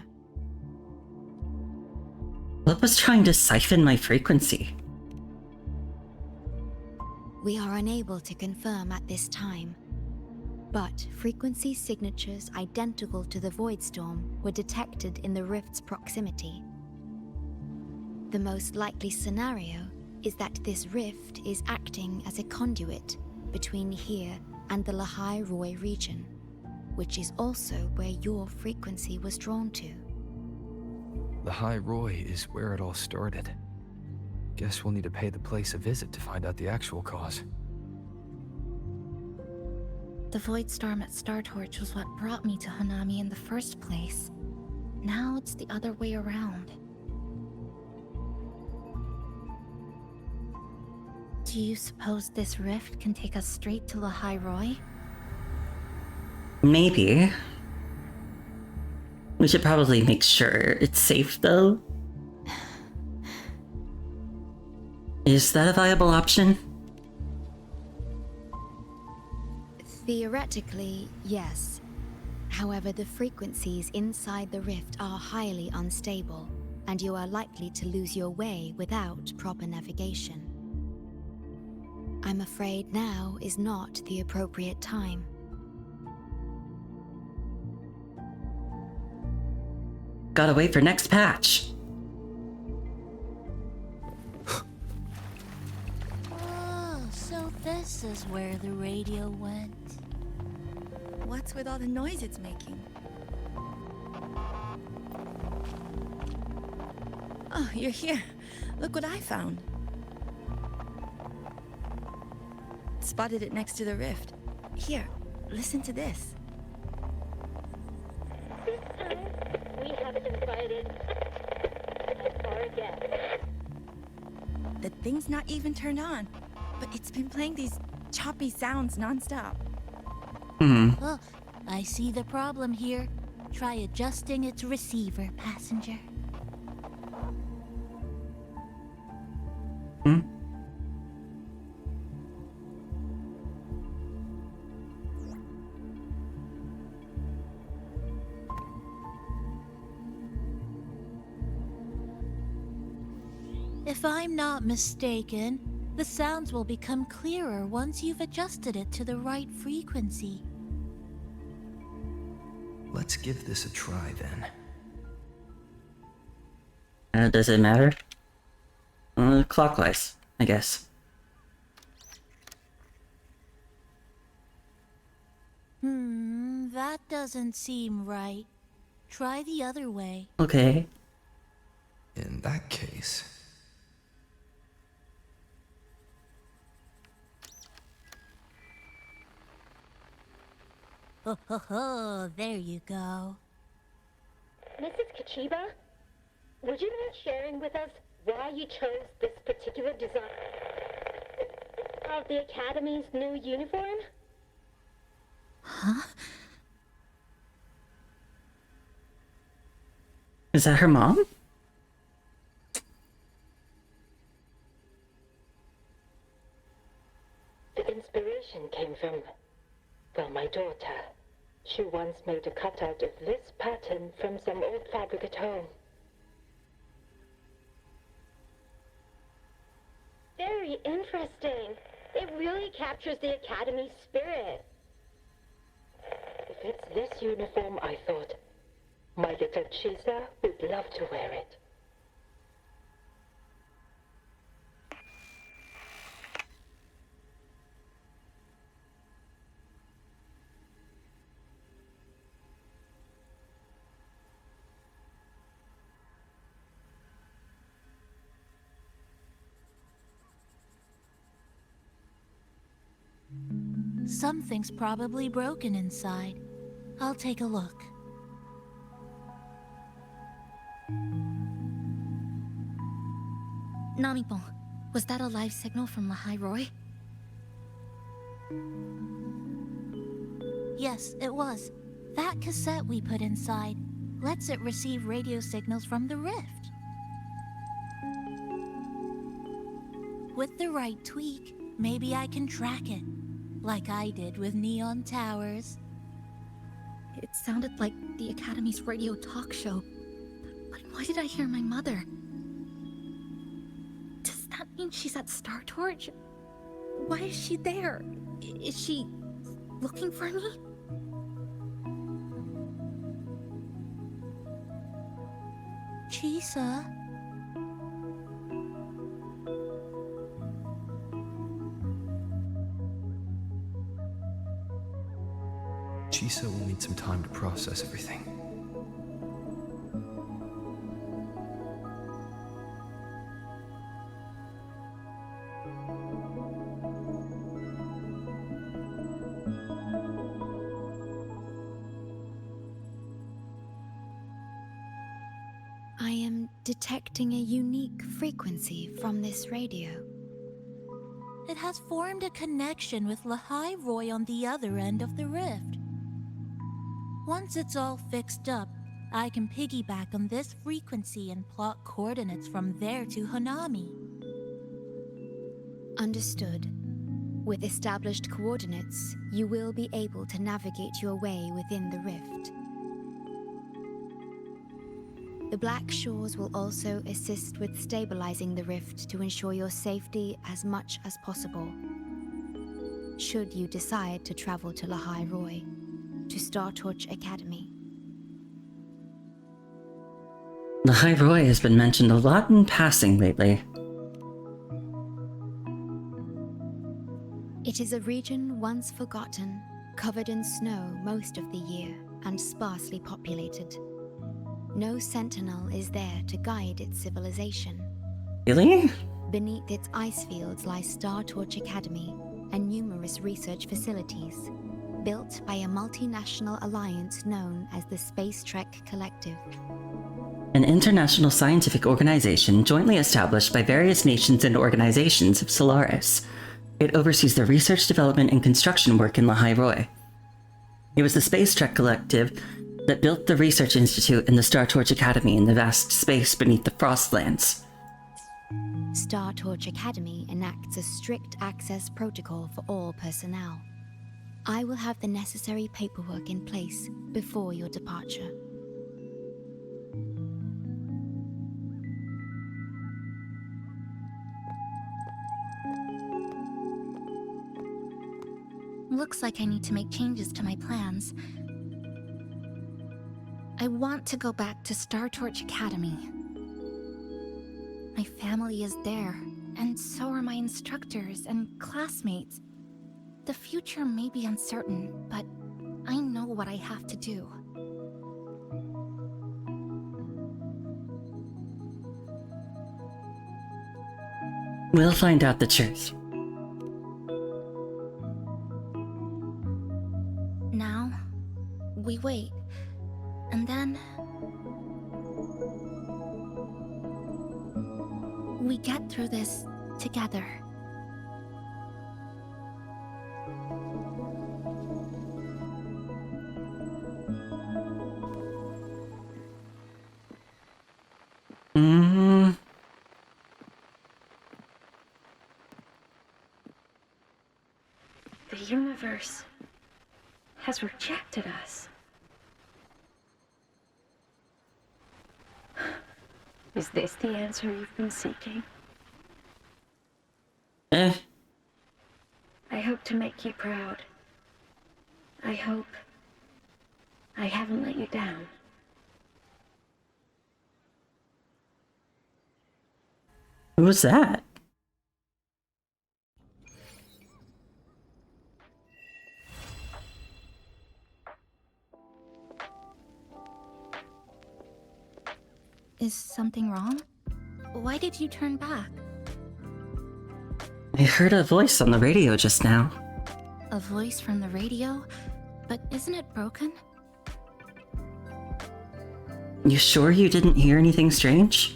What was trying to siphon my frequency? We are unable to confirm at this time, but frequency signatures identical to the Void Storm were detected in the rift's proximity. The most likely scenario is that this rift is acting as a conduit between here and the Lahai-Roi region, which is also where your frequency was drawn to. Lahai-Roi is where it all started. Guess we'll need to pay the place a visit to find out the actual cause. The Void Storm at Star Torch was what brought me to Hanami in the first place. Now it's the other way around. Do you suppose this rift can take us straight to Lahai-Roi? Maybe. We should probably make sure it's safe, though. Is that a viable option? Theoretically, yes. However, the frequencies inside the rift are highly unstable, and you are likely to lose your way without proper navigation. I'm afraid now is not the appropriate time. Gotta wait for next patch. Oh, so this is where the radio went. What's with all the noise it's making? Oh, you're here. Look what I found. Spotted it next to the rift. Here, listen to this. This time, we have invited our guest. The thing's not even turned on, but it's been playing these choppy sounds nonstop. Oh, I see the problem here. Try adjusting its receiver, passenger. If I'm not mistaken, the sounds will become clearer once you've adjusted it to the right frequency. Let's give this a try then. Does it matter? Clockwise, I guess. That doesn't seem right. Try the other way. Okay. In that case... Ho ho ho, there you go. Mrs. Kachiba, would you mind sharing with us why you chose this particular design of the Academy's new uniform? Huh? Is that her mom? The inspiration came from, well, my daughter. She once made a cutout of this pattern from some old fabric at home. Very interesting. It really captures the Academy's spirit. If it's this uniform, I thought, my little Chisa would love to wear it. Something's probably broken inside. I'll take a look. Namipon, was that a live signal from Lahai Roy? Yes, it was. That cassette we put inside lets it receive radio signals from the rift. With the right tweak, maybe I can track it. Like I did with Neon Towers. It sounded like the Academy's radio talk show. But why did I hear my mother? Does that mean she's at Star Torch? Why is she there? Is she looking for me? Chisa? Chisa will need some time to process everything. I am detecting a unique frequency from this radio. It has formed a connection with Lahai Roy on the other end of the rift. Once it's all fixed up, I can piggyback on this frequency and plot coordinates from there to Hanami. Understood. With established coordinates, you will be able to navigate your way within the rift. The Black Shores will also assist with stabilizing the rift to ensure your safety as much as possible. Should you decide to travel to Lahai Roy, to Star Torch Academy. Lahai Roy has been mentioned a lot in passing lately. It is a region once forgotten, covered in snow most of the year, and sparsely populated. No sentinel is there to guide its civilization. Really? Beneath its ice fields lies Star Torch Academy and numerous research facilities, built by a multinational alliance known as the Space Trek Collective. An international scientific organization jointly established by various nations and organizations of Solaris. It oversees the research, development, and construction work in Lahai Roy. It was the Space Trek Collective that built the Research Institute and the Star Torch Academy in the vast space beneath the Frostlands. Star Torch Academy enacts a strict access protocol for all personnel. I will have the necessary paperwork in place before your departure. Looks like I need to make changes to my plans. I want to go back to Star Torch Academy. My family is there, and so are my instructors and classmates. The future may be uncertain, but I know what I have to do. We'll find out the truth. Now, we wait, and then we get through this together. The universe has rejected us. Is this the answer you've been seeking? I hope to make you proud. I hope I haven't let you down. Who was that? Is something wrong? Why did you turn back? I heard a voice on the radio just now. A voice from the radio? But isn't it broken? You sure you didn't hear anything strange?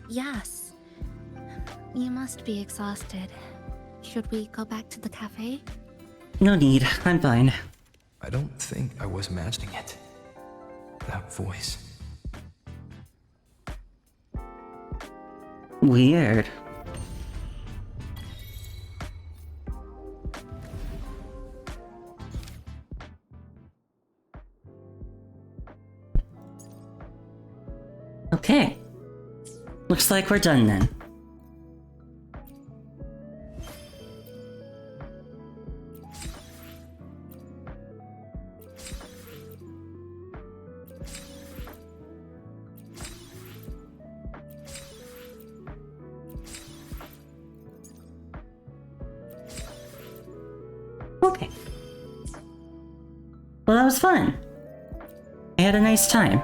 Yes. You must be exhausted. Should we go back to the cafe? No need, I'm fine. I don't think I was imagining it. That voice. Weird. Okay. Looks like we're done then. Okay. Well, that was fun. I had a nice time.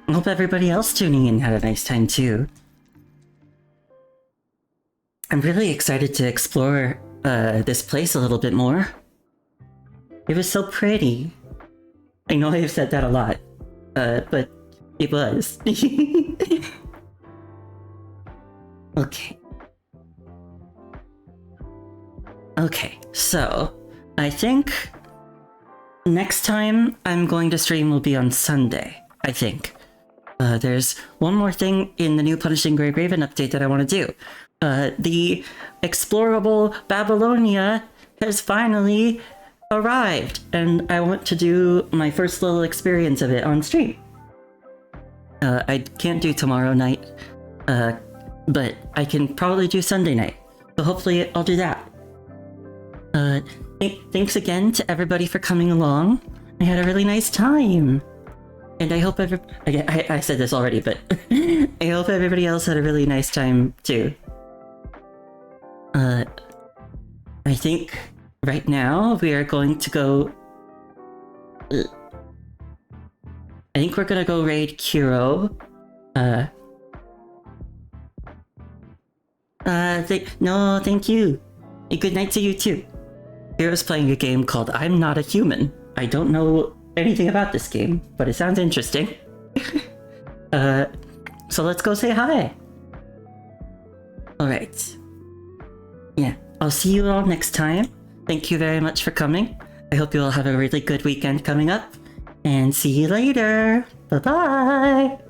I hope everybody else tuning in had a nice time too. I'm really excited to explore this place a little bit more. It was so pretty. I know I've said that a lot, but it was. Okay. Okay, so I think next time I'm going to stream will be on Sunday, I think. There's one more thing in the new Punishing Grey Raven update that I want to do. The explorable Babylonia has finally arrived, and I want to do my first little experience of it on stream. I can't do tomorrow night, but I can probably do Sunday night, so hopefully I'll do that. Thanks again to everybody for coming along. I had a really nice time. And I hope I said this already, but I hope everybody else had a really nice time too. I think right now we are going to go... I think we're gonna go raid Kiro. No, thank you. And good night to you too. Kiro's playing a game called I'm Not a Human. I don't know anything about this game, but it sounds interesting. So let's go say hi. Alright. Yeah, I'll see you all next time. Thank you very much for coming. I hope you all have a really good weekend coming up. And see you later. Bye-bye.